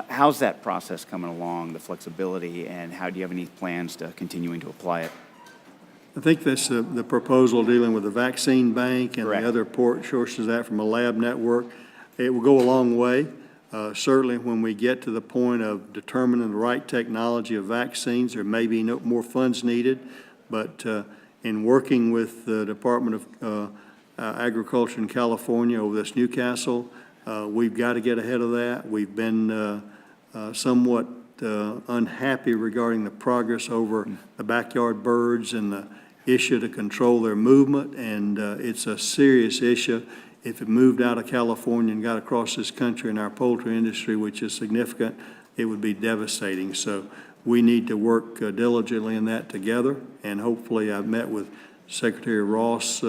How's that process coming along, the flexibility, and how do you have any plans to continuing to apply it? I think that's the proposal dealing with the vaccine bank and Correct. the other port sources of that from a lab network. It will go a long way. Certainly when we get to the point of determining the right technology of vaccines, there may be no more funds needed. But in working with the Department of Agriculture in California over this Newcastle, we've got to get ahead of that. We've been somewhat unhappy regarding the progress over the backyard birds and the issue to control their movement, and it's a serious issue. If it moved out of California and got across this country in our poultry industry, which is significant, it would be devastating. So we need to work diligently in that together, and hopefully I've met with Secretary Ross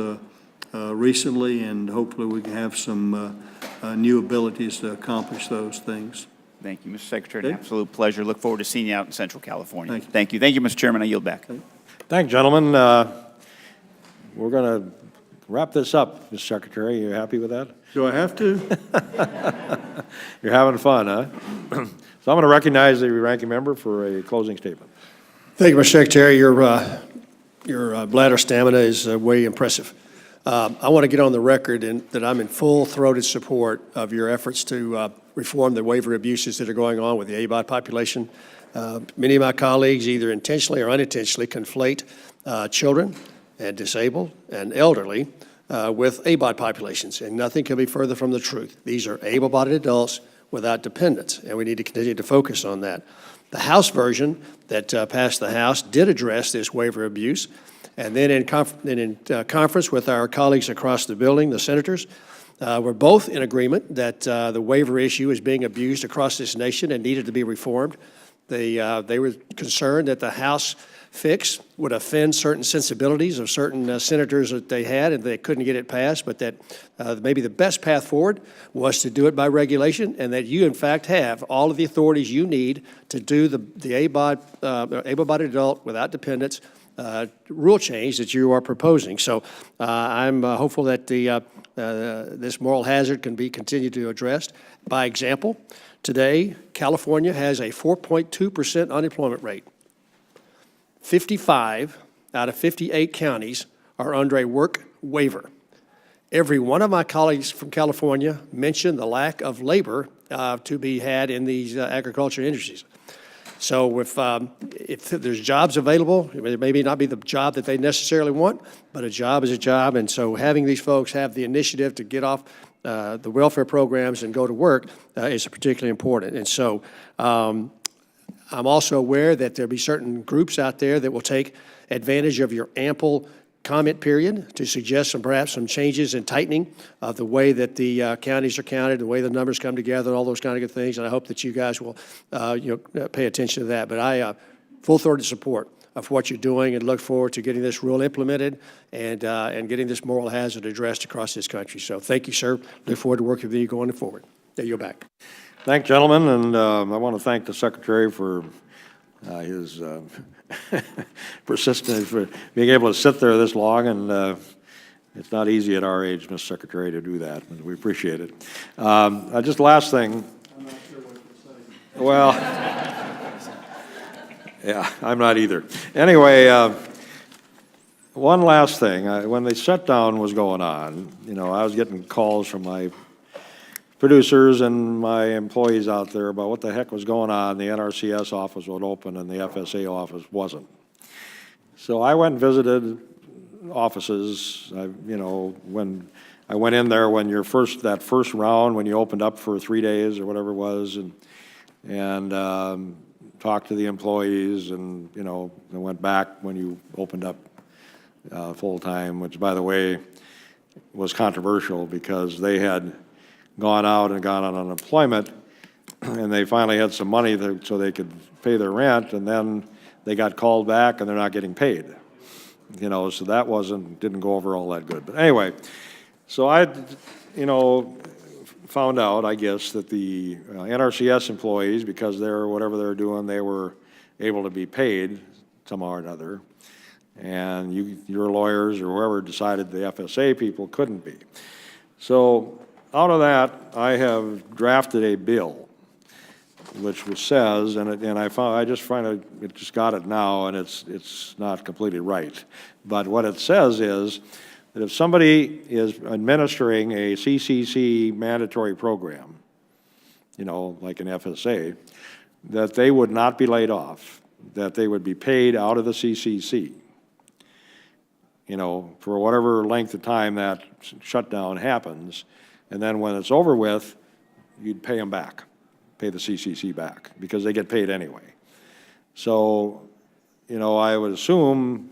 recently, and hopefully we can have some new abilities to accomplish those things. Thank you, Mr. Secretary. Okay. An absolute pleasure. Look forward to seeing you out in Central California. Thank you. Thank you. Thank you, Mr. Chairman. I yield back. Thank you, gentlemen. We're going to wrap this up, Mr. Secretary. You happy with that? Do I have to? You're having fun, huh? So I'm going to recognize the ranking member for a closing statement. Thank you, Mr. Secretary. Your bladder stamina is way impressive. I want to get on the record that I'm in full-throated support of your efforts to reform the waiver abuses that are going on with the ABOT population. Many of my colleagues, either intentionally or unintentionally, conflate children and disabled and elderly with ABOT populations, and nothing can be further from the truth. These are able-bodied adults without dependents, and we need to continue to focus on that. The House version that passed the House did address this waiver abuse, and then in conference with our colleagues across the building, the senators, we're both in agreement that the waiver issue is being abused across this nation and needed to be reformed. They were concerned that the House fix would offend certain sensibilities of certain senators that they had, and they couldn't get it passed, but that maybe the best path forward was to do it by regulation, and that you, in fact, have all of the authorities you need to do the able-bodied adult without dependents rule change that you are proposing. So I'm hopeful that this moral hazard can be continued to addressed. By example, today, California has a 4.2% unemployment rate. 55 out of 58 counties are under a work waiver. Every one of my colleagues from California mentioned the lack of labor to be had in these agriculture industries. So if there's jobs available, it may not be the job that they necessarily want, but a job is a job. And so having these folks have the initiative to get off the welfare programs and go to work is particularly important. And so I'm also aware that there'll be certain groups out there that will take advantage of your ample comment period to suggest perhaps some changes and tightening of the way that the counties are counted, the way the numbers come together, all those kind of good things. And I hope that you guys will pay attention to that. But I full-throated support of what you're doing and look forward to getting this rule implemented and getting this moral hazard addressed across this country. So thank you, sir. Look forward to working with you going forward. There you're back. Thank you, gentlemen, and I want to thank the Secretary for his persistence, for being able to sit there this long, and it's not easy at our age, Mr. Secretary, to do that, but we appreciate it. Just last thing. I'm not sure what to say. Well, yeah, I'm not either. Anyway, one last thing. When the shutdown was going on, I was getting calls from my producers and my employees out there about what the heck was going on. The NRCS office was open and the FSA office wasn't. So I went and visited offices. When I went in there when that first round, when you opened up for 3 days or whatever it was, and talked to the employees, and I went back when you opened up full time, which, by the way, was controversial because they had gone out and gone on unemployment, and they finally had some money so they could pay their rent, and then they got called back and they're not getting paid. So that didn't go over all that good. But anyway, so I, found out, I guess, that the NRCS employees, because whatever they're doing, they were able to be paid somehow or another, and your lawyers or whoever decided the FSA people couldn't be. So out of that, I have drafted a bill, which says, and I just got it now, and it's not completely right. But what it says is that if somebody is administering a CCC mandatory program, like an FSA, that they would not be laid off, that they would be paid out of the CCC, for whatever length of time that shutdown happens. And then when it's over with, you'd pay them back, pay the CCC back, because they get paid anyway. So, I would assume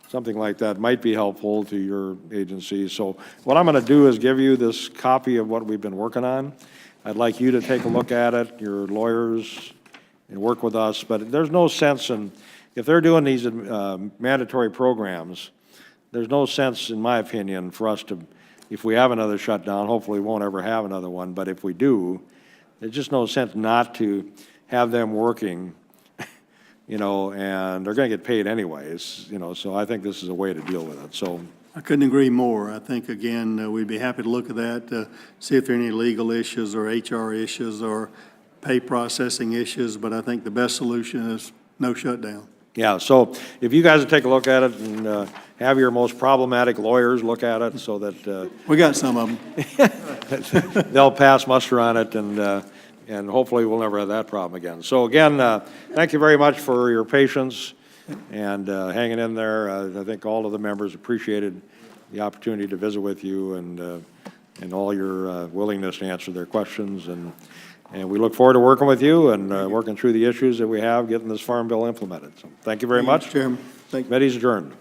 something like that might be helpful to your agency. So what I'm going to do is give you this copy of what we've been working on. I'd like you to take a look at it, your lawyers, and work with us. But there's no sense in, if they're doing these mandatory programs, there's no sense, in my opinion, for us to, if we have another shutdown, hopefully we won't ever have another one, but if we do, there's just no sense not to have them working, and they're going to get paid anyways, so I think this is a way to deal with it. So I couldn't agree more. I think, again, we'd be happy to look at that, see if there are any legal issues or HR issues or pay processing issues, but I think the best solution is no shutdown. Yeah, so if you guys would take a look at it and have your most problematic lawyers look at it so that we got some of them. they'll pass muster on it, and hopefully we'll never have that problem again. So again, thank you very much for your patience and hanging in there. I think all of the members appreciated the opportunity to visit with you and all your willingness to answer their questions. And we look forward to working with you and working through the issues that we have, getting this farm bill implemented. So thank you very much. Chairman. Thank you. Committee's adjourned.